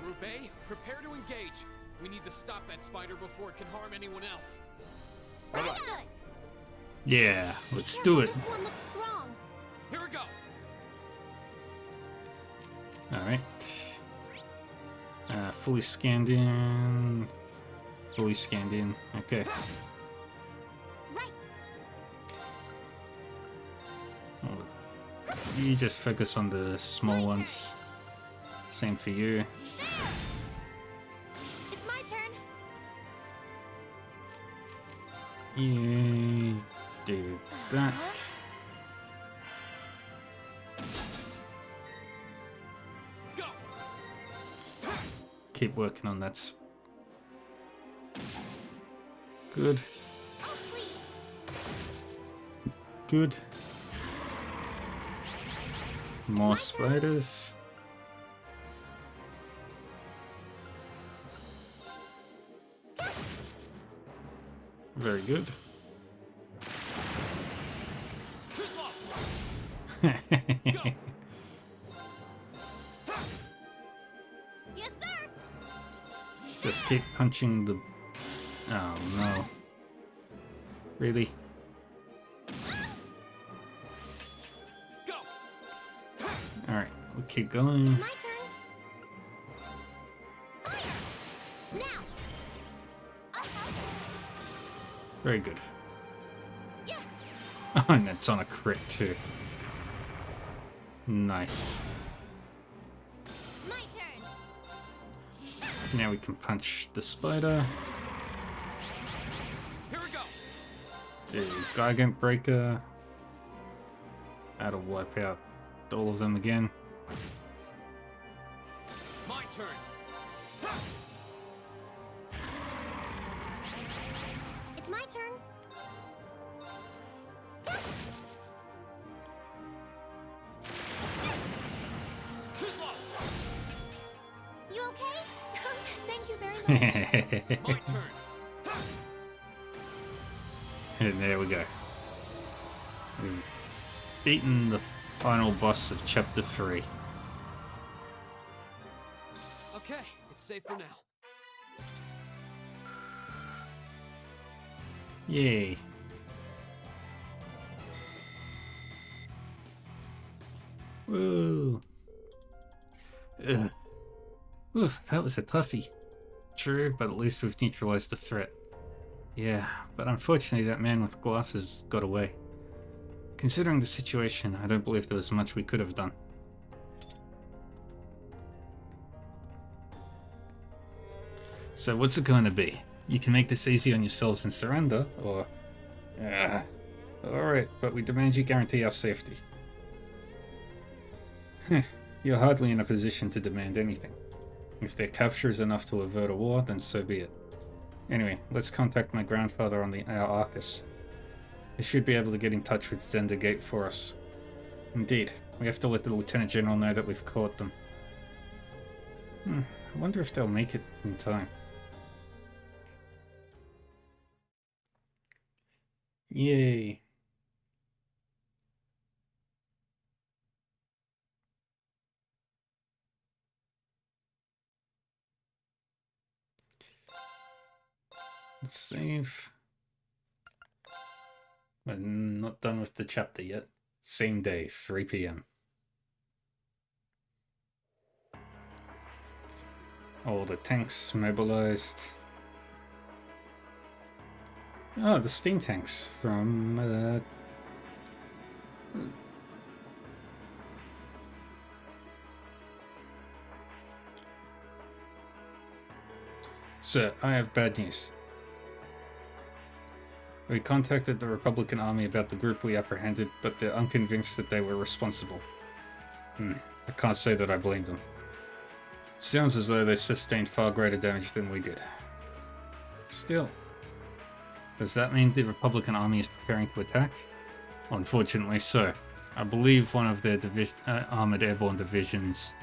Group A, prepare to engage. We need to stop that spider before it can harm anyone else. Understood! Yeah, let's do it. This one looks strong. Here we go. Alright. Fully scanned in. Fully scanned in. Okay. Right. Well, you just focus on the small ones. Same for you. It's my turn. You do that. Go. Keep working on that. Good. Oh, please. Good. More spiders. Very good. Too slow! Yes, sir. Just keep punching the... Oh no. Really? we'll keep going. It's my turn. Fire! Now! Very good. Yeah. Oh, and it's on a crit too. Nice. My turn. Now we can punch the spider. Here we go. Do Gigant Breaker. That'll wipe out all of them again. My turn. It's my turn. Too slow. You okay? Thank you very much. My turn. And there we go. We've beaten the final boss of Chapter 3. Okay, it's safe for now. Yay. Woo. Ugh. Oof, that was a toughie. True, but at least we've neutralized the threat. Yeah, but unfortunately that man with glasses got away. Considering the situation, I don't believe there was much we could have done. So what's it going to be? You can make this easy on yourselves and surrender, or... Alright, but we demand you guarantee our safety. You're hardly in a position to demand anything. If their capture is enough to avert a war, then so be it. Anyway, let's contact my grandfather on our Arcus. He should be able to get in touch with Zender Gate for us. Indeed, we have to let the Lieutenant General know that we've caught them. I wonder if they'll make it in time. Yay. Let's save. We're not done with the chapter yet. Same day, 3 PM. All the tanks mobilized. Oh, the steam tanks from Sir, I have bad news. We contacted the Republican Army about the group we apprehended, but they're unconvinced that they were responsible. I can't say that I blame them. Sounds as though they sustained far greater damage than we did. Still, does that mean the Republican Army is preparing to attack? Unfortunately so. I believe one of their armored airborne divisions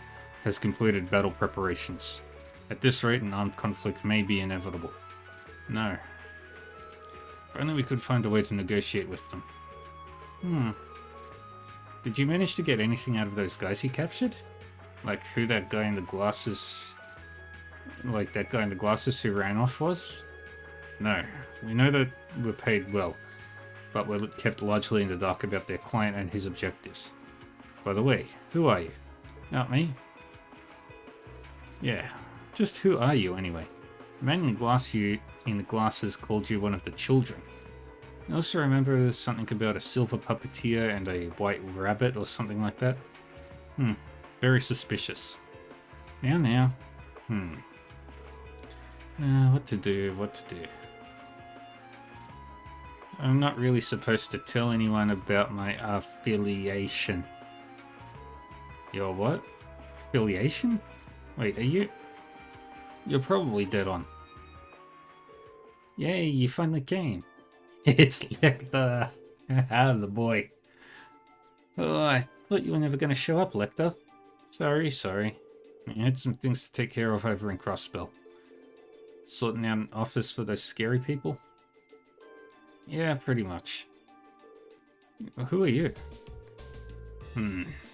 has completed battle preparations. At this rate, an armed conflict may be inevitable. No. If only we could find a way to negotiate with them. Did you manage to get anything out of those guys you captured? Like who that guy in the glasses... Like that guy in the glasses who ran off was? No. We know that we're paid well, but we're kept largely in the dark about their client and his objectives. By the way, who are you? Not me? Yeah. Just who are you anyway? The man in the glasses called you one of the children. I also remember something about a silver puppeteer and a white rabbit or something like that. Very suspicious. Now. What to do? I'm not really supposed to tell anyone about my affiliation. Your what? Affiliation? Wait, are you... You're probably dead on. Yay, you finally came. It's Lecter. The boy. Oh, I thought you were never going to show up, Lecter. Sorry. I had some things to take care of over in Crossbell. Sorting out an office for those scary people? Yeah, pretty much. Who are you?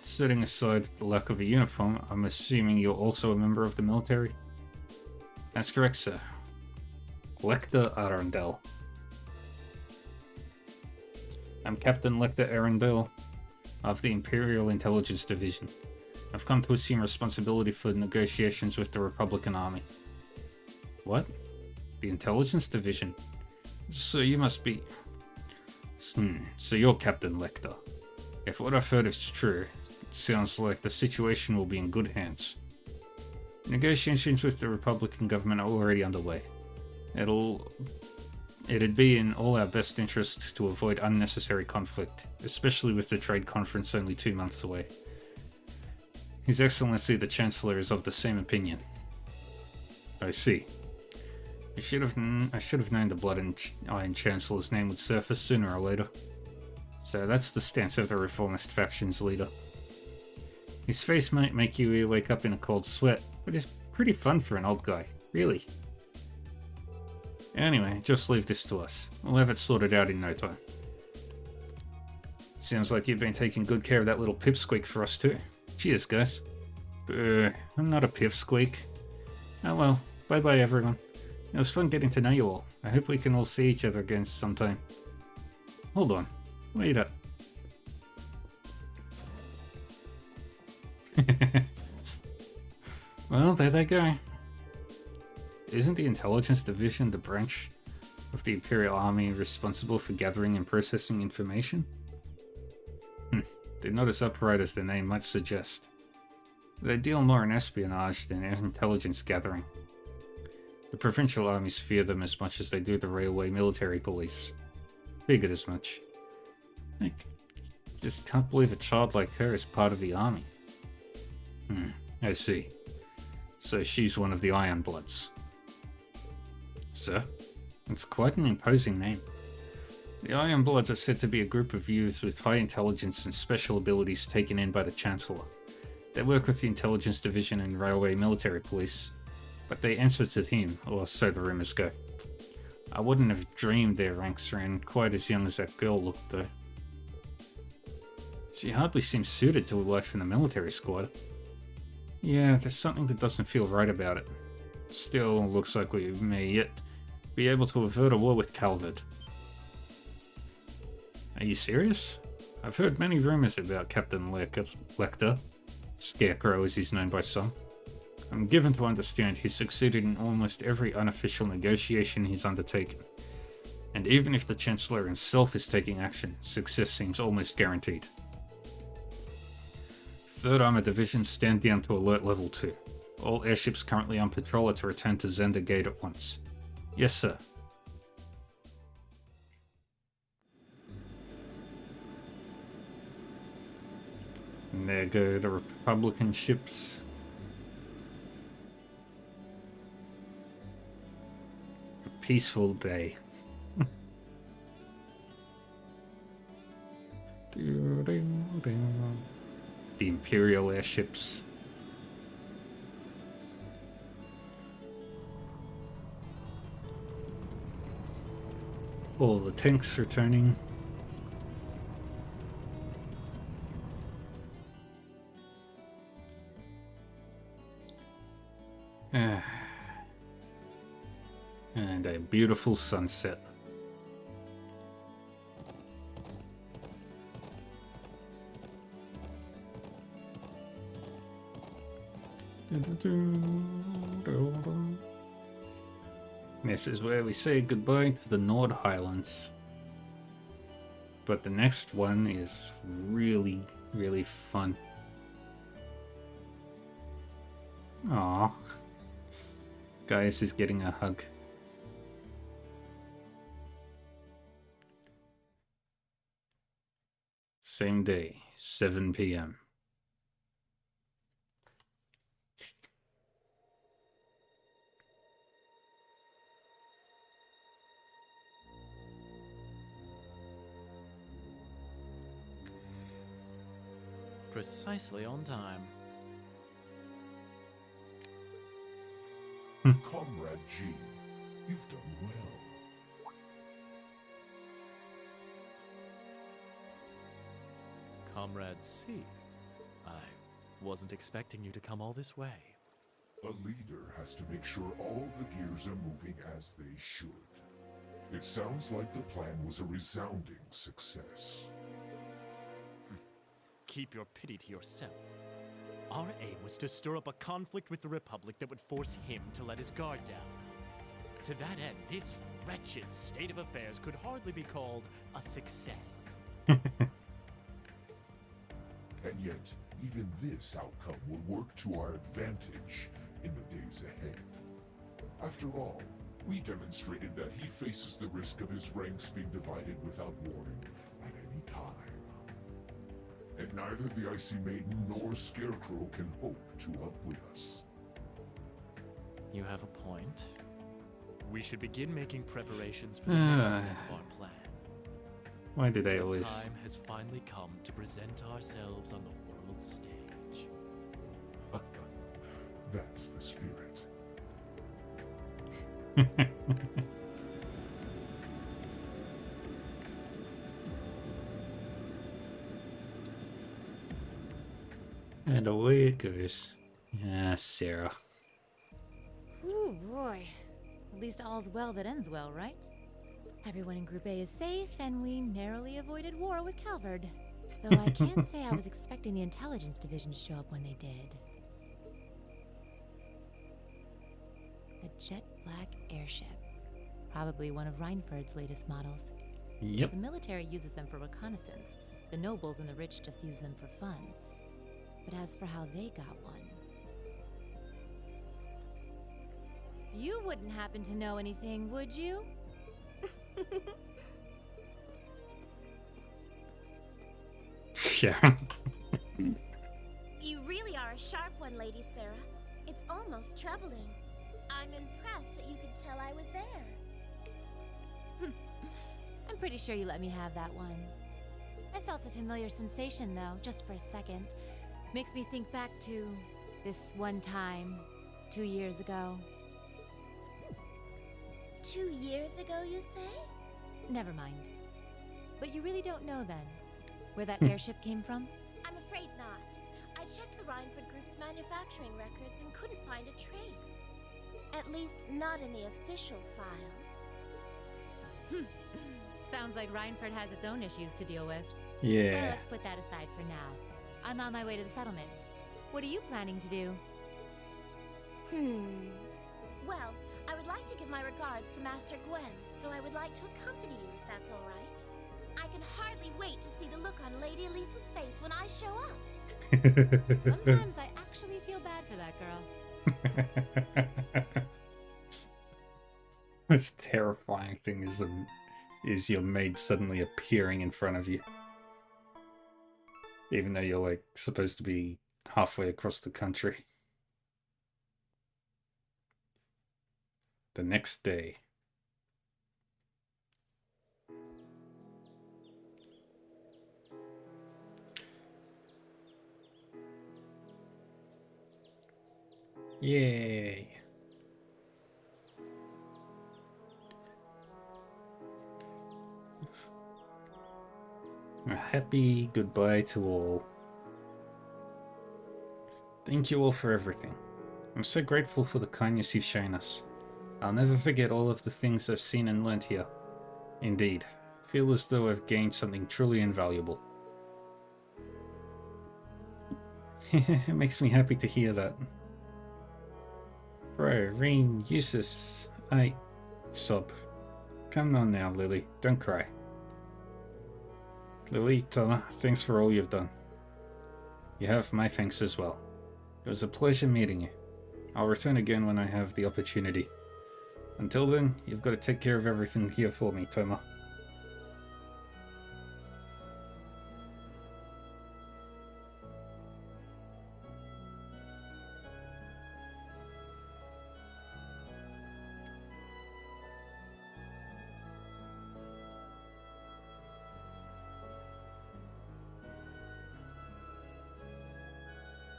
Setting aside the lack of a uniform, I'm assuming you're also a member of the military? That's correct, sir. Lecter Arundel. I'm Captain Lecter Arundel of the Imperial Intelligence Division. I've come to assume responsibility for negotiations with the Republican Army. What? The Intelligence Division? So you must be... So you're Captain Lecter. If what I've heard is true, it sounds like the situation will be in good hands. Negotiations with the Republican government are already underway. It'd be in all our best interests to avoid unnecessary conflict, especially with the trade conference only 2 months away. His Excellency the Chancellor is of the same opinion. I see. I should have known the Blood and Iron Chancellor's name would surface sooner or later. So that's the stance of the Reformist faction's leader. His face might make you wake up in a cold sweat, but it's pretty fun for an old guy, really. Anyway, just leave this to us. We'll have it sorted out in no time. Sounds like you've been taking good care of that little pipsqueak for us too. Cheers, guys. I'm not a pipsqueak. Oh well, bye-bye everyone. It was fun getting to know you all. I hope we can all see each other again sometime. Hold on. Wait up. Well, there they go. Isn't the Intelligence Division the branch of the Imperial Army responsible for gathering and processing information? They're not as upright as their name might suggest. They deal more in espionage than intelligence gathering. The provincial armies fear them as much as they do the railway military police. Figured as much. I just can't believe a child like her is part of the army. I see. So she's one of the Iron Bloods. Sir? It's quite an imposing name. The Iron Bloods are said to be a group of youths with high intelligence and special abilities taken in by the Chancellor. They work with the Intelligence Division and Railway Military Police, but they answer to him, or so the rumors go. I wouldn't have dreamed their ranks ran quite as young as that girl looked, though. She hardly seems suited to a life in the military squad. Yeah, there's something that doesn't feel right about it. Still, looks like we may yet be able to avert a war with Calvert. Are you serious? I've heard many rumors about Captain Lecter, Scarecrow as he's known by some. I'm given to understand he's succeeded in almost every unofficial negotiation he's undertaken. And even if the Chancellor himself is taking action, success seems almost guaranteed. 3rd Armored Division stand down to alert level 2. All airships currently on patrol are to return to Zender Gate at once. Yes, sir. And there go the Republican ships. A peaceful day. The Imperial airships. All the tanks returning. And a beautiful sunset. This is where we say goodbye to the Nord Highlands. But the next one is really, really fun. Aww. Gaius is getting a hug. Same day, 7 p.m. Precisely on time. Comrade G, you've done well. Comrade C, I wasn't expecting you to come all this way. A leader has to make sure all the gears are moving as they should. It sounds like the plan was a resounding success. Keep your pity to yourself. Our aim was to stir up a conflict with the Republic that would force him to let his guard down. To that end, this wretched state of affairs could hardly be called a success. And yet, even this outcome will work to our advantage in the days ahead. After all, we demonstrated that he faces the risk of his ranks being divided without warning at any time. And neither the Icy Maiden nor Scarecrow can hope to outwit us. You have a point. We should begin making preparations for the next step of our plan. Why did I The always... time has finally come to present ourselves on the world stage. That's the spirit. And away it goes. Ah, Sarah. Ooh, boy. At least all's well that ends well, right? Everyone in Group A is safe, and we narrowly avoided war with Calvard. Though I can't say I was expecting the Intelligence Division to show up when they did. A jet black airship. Probably one of Reinford's latest models. Yep. The military uses them for reconnaissance. The nobles and the rich just use them for fun. But as for how they got one... You wouldn't happen to know anything, would you? Sharon. You really are a sharp one, Lady Sarah. It's almost troubling. I'm impressed that you could tell I was there. I'm pretty sure you let me have that one. I felt a familiar sensation, though, just for a second. Makes me think back to this one time, 2 years ago. 2 years ago, you say? Never mind. But you really don't know, then, where that airship came from? I'm afraid not. I checked the Reinford Group's manufacturing records and couldn't find a trace. At least, not in the official files. Sounds like Reinford has its own issues to deal with. Yeah. Well, let's put that aside for now. I'm on my way to the settlement. What are you planning to do? Well, I would like to give my regards to Master Gwen, so I would like to accompany you if that's all right. I can hardly wait to see the look on Lady Elisa's face when I show up. Sometimes I actually feel bad for that girl. Most terrifying thing is your maid suddenly appearing in front of you. Even though you're like supposed to be halfway across the country. The next day. Yay. A happy goodbye to all. Thank you all for everything. I'm so grateful for the kindness you've shown us. I'll never forget all of the things I've seen and learned here. Indeed, I feel as though I've gained something truly invaluable. It makes me happy to hear that. Bro, Reen, Eustace, sob. Come on now, Lily, don't cry. Lily, Tana, thanks for all you've done. You have my thanks as well. It was a pleasure meeting you. I'll return again when I have the opportunity. Until then, you've got to take care of everything here for me, Toma.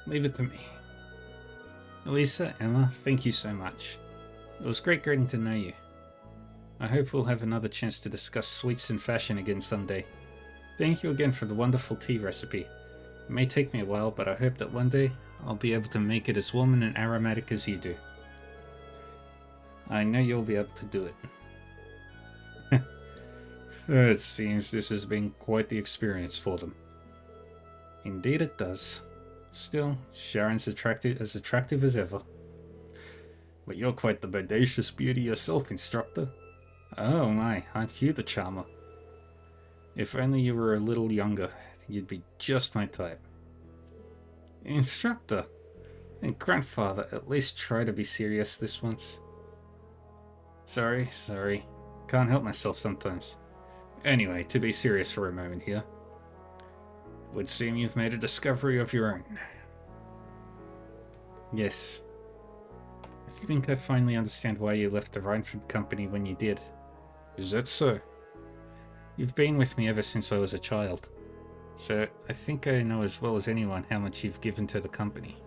Leave it to me. Elisa, Emma, thank you so much. It was great getting to know you. I hope we'll have another chance to discuss sweets and fashion again someday. Thank you again for the wonderful tea recipe. It may take me a while, but I hope that one day I'll be able to make it as warm and aromatic as you do. I know you'll be able to do it. It seems this has been quite the experience for them. Indeed it does. Still, Sharon's as attractive as ever. But you're quite the bodacious beauty yourself, Instructor. Oh my, aren't you the charmer? If only you were a little younger, you'd be just my type. Instructor! And Grandfather, at least try to be serious this once. Sorry. Can't help myself sometimes. Anyway, to be serious for a moment here. Would seem you've made a discovery of your own. Yes. I think I finally understand why you left the Rhineford Company when you did. Is that so? You've been with me ever since I was a child. So I think I know as well as anyone how much you've given to the company.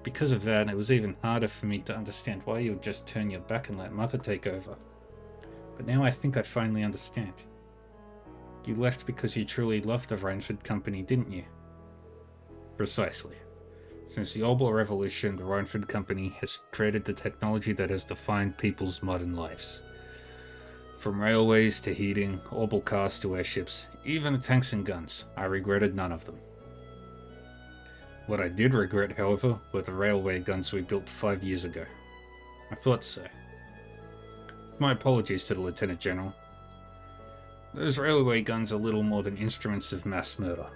Because of that, it was even harder for me to understand why you would just turn your back and let Mother take over. But now I think I finally understand. You left because you truly loved the Rhineford Company, didn't you? Precisely. Since the Orbal Revolution, the Rhineford Company has created the technology that has defined people's modern lives. From railways to heating, Orbal cars to airships, even the tanks and guns, I regretted none of them. What I did regret, however, were the railway guns we built 5 years ago. I thought so. My apologies to the Lieutenant General. Those railway guns are little more than instruments of mass murder.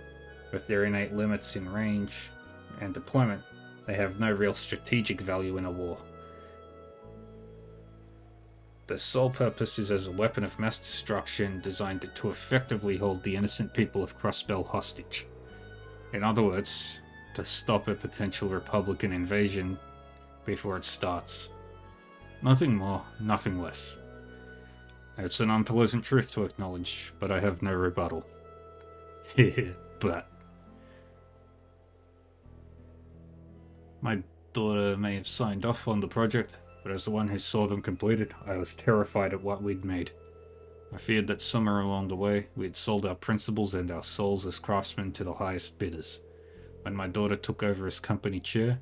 With their innate limits in range and deployment, they have no real strategic value in a war. Their sole purpose is as a weapon of mass destruction designed to effectively hold the innocent people of Crossbell hostage. In other words, to stop a potential Republican invasion before it starts. Nothing more, nothing less. It's an unpleasant truth to acknowledge, but I have no rebuttal. But my daughter may have signed off on the project, but as the one who saw them completed, I was terrified at what we'd made. I feared that somewhere along the way, we had sold our principles and our souls as craftsmen to the highest bidders. When my daughter took over as company chair,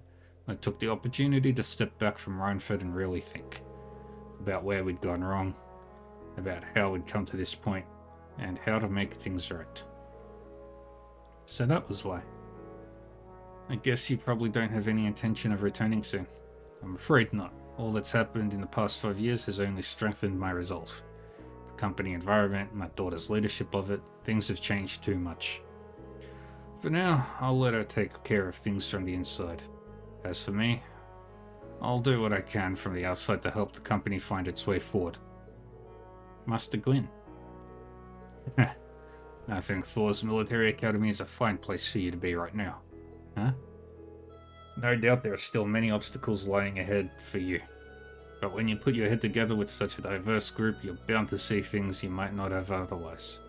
I took the opportunity to step back from Rhineford and really think about where we'd gone wrong, about how we'd come to this point, and how to make things right. So that was why. I guess you probably don't have any intention of returning soon. I'm afraid not. All that's happened in the past 5 years has only strengthened my resolve. The company environment, my daughter's leadership of it, things have changed too much. For now, I'll let her take care of things from the inside. As for me, I'll do what I can from the outside to help the company find its way forward. Master Gwyn. I think Thor's Military Academy is a fine place for you to be right now. Huh? No doubt there are still many obstacles lying ahead for you. But when you put your head together with such a diverse group, you're bound to see things you might not have otherwise.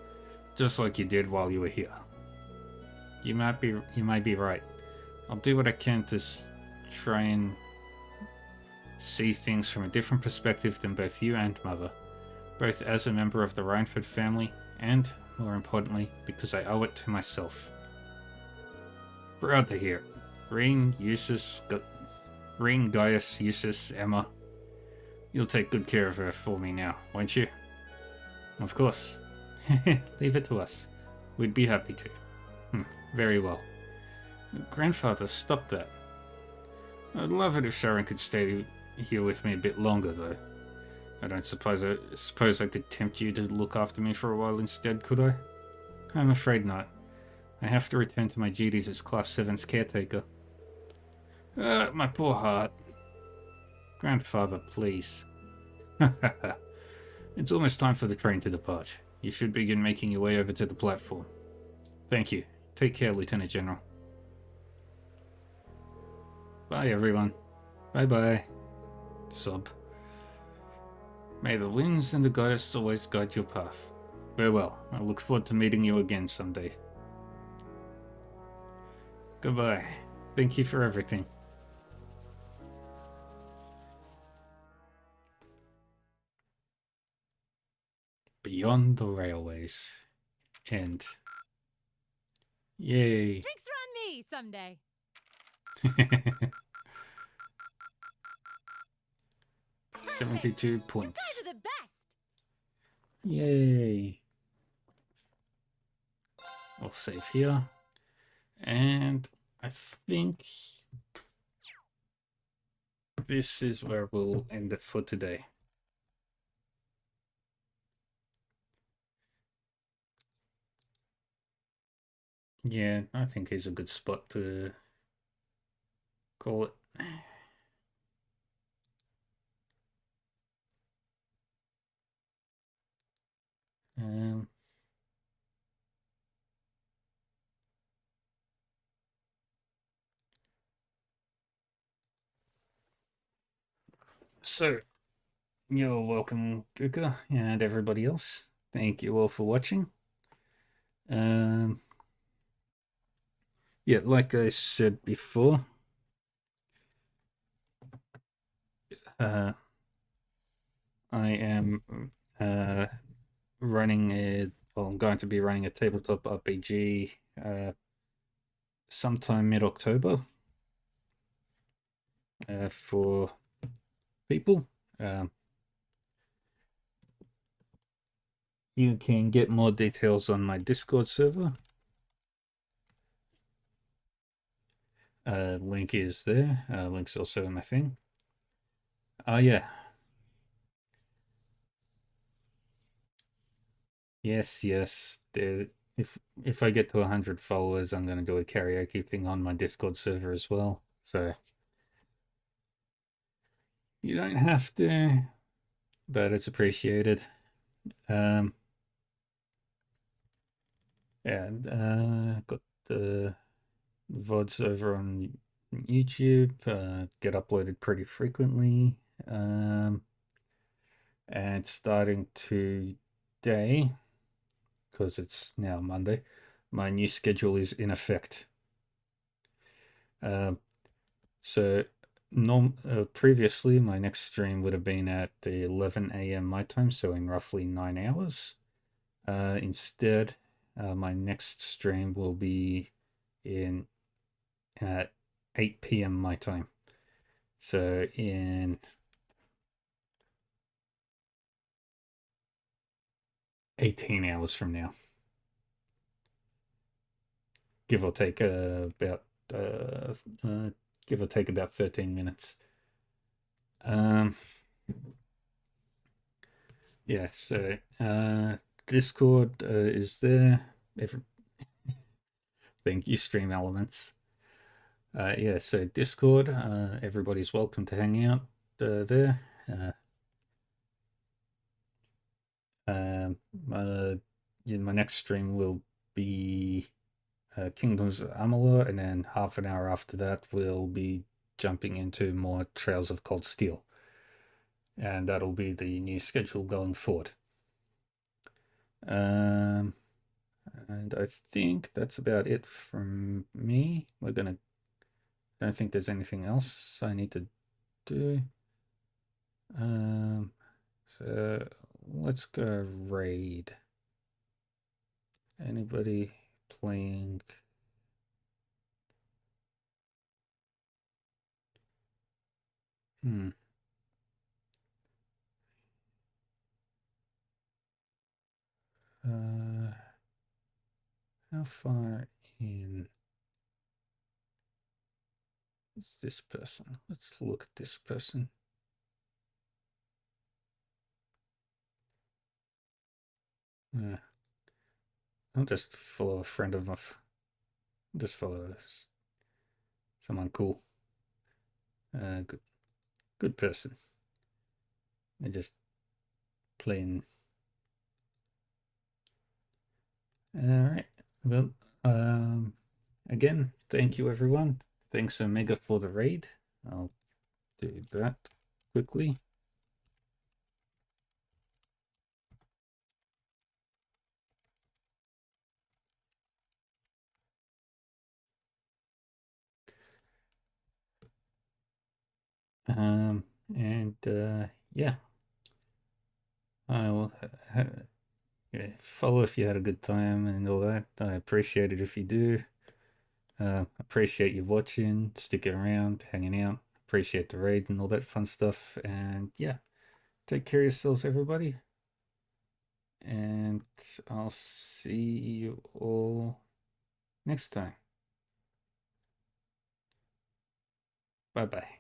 Just like you did while you were here. You might be right. I'll do what I can to try and see things from a different perspective than both you and Mother. Both as a member of the Rhineford family, and, more importantly, because I owe it to myself. Proud to hear it. Reen, Gaius, Eustace, Emma. You'll take good care of her for me now, won't you? Of course. Leave it to us. We'd be happy to. Very well. Grandfather, stop that. I'd love it if Sharon could stay here with me a bit longer, though. I don't suppose I could tempt you to look after me for a while instead, could I? I'm afraid not. I have to return to my duties as Class 7's caretaker. My poor heart. Grandfather, please. It's almost time for the train to depart. You should begin making your way over to the platform. Thank you. Take care, Lieutenant General. Bye, everyone. Bye-bye. Sob. May the winds and the goddess always guide your path. Farewell. I look forward to meeting you again someday. Goodbye. Thank you for everything. Beyond the Railways. End. Yay. Drinks are on me someday. 72 points. You guys are the best. Yay. I'll save here. And I think this is where we'll end it for today. Yeah, I think here's a good spot to call it. Um, so, you're welcome, Guka, and everybody else. Thank you all for watching. Yeah, like I said before, I am running a, well, I'm going to be running a tabletop RPG sometime mid-October for people. You can get more details on my Discord server. Link is there. Link's also in my thing. Oh yeah. Yes. If I get to 100 followers, I'm going to do a karaoke thing on my Discord server as well. So you don't have to, but it's appreciated. And got the VODs over on YouTube, get uploaded pretty frequently. And starting today, because it's now Monday, my new schedule is in effect. So previously my next stream would have been at 11 a.m. my time, so in roughly 9 hours. Instead, my next stream will be in at 8 p.m. my time. So in 18 hours from now, give or take about 13 minutes. Yeah, so Discord is there. Thank you, Stream Elements. Yeah, so Discord, everybody's welcome to hang out there. My next stream will be Kingdoms of Amalur, and then half an hour after that we'll be jumping into more Trails of Cold Steel. And that'll be the new schedule going forward. And I think that's about it from me. I don't think there's anything else I need to do. So let's go raid. Anybody playing? How far in is this person? Let's look at this person. I'll just follow a friend of mine. Just follow someone cool. Good person. I just playing. All right. Well, again, thank you everyone. Thanks Omega for the raid. I'll do that quickly. Yeah, I will follow if you had a good time and all that. I appreciate it if you do. Appreciate you watching, sticking around, hanging out. Appreciate the raid and all that fun stuff. And yeah, take care of yourselves, everybody. And I'll see you all next time. Bye-bye.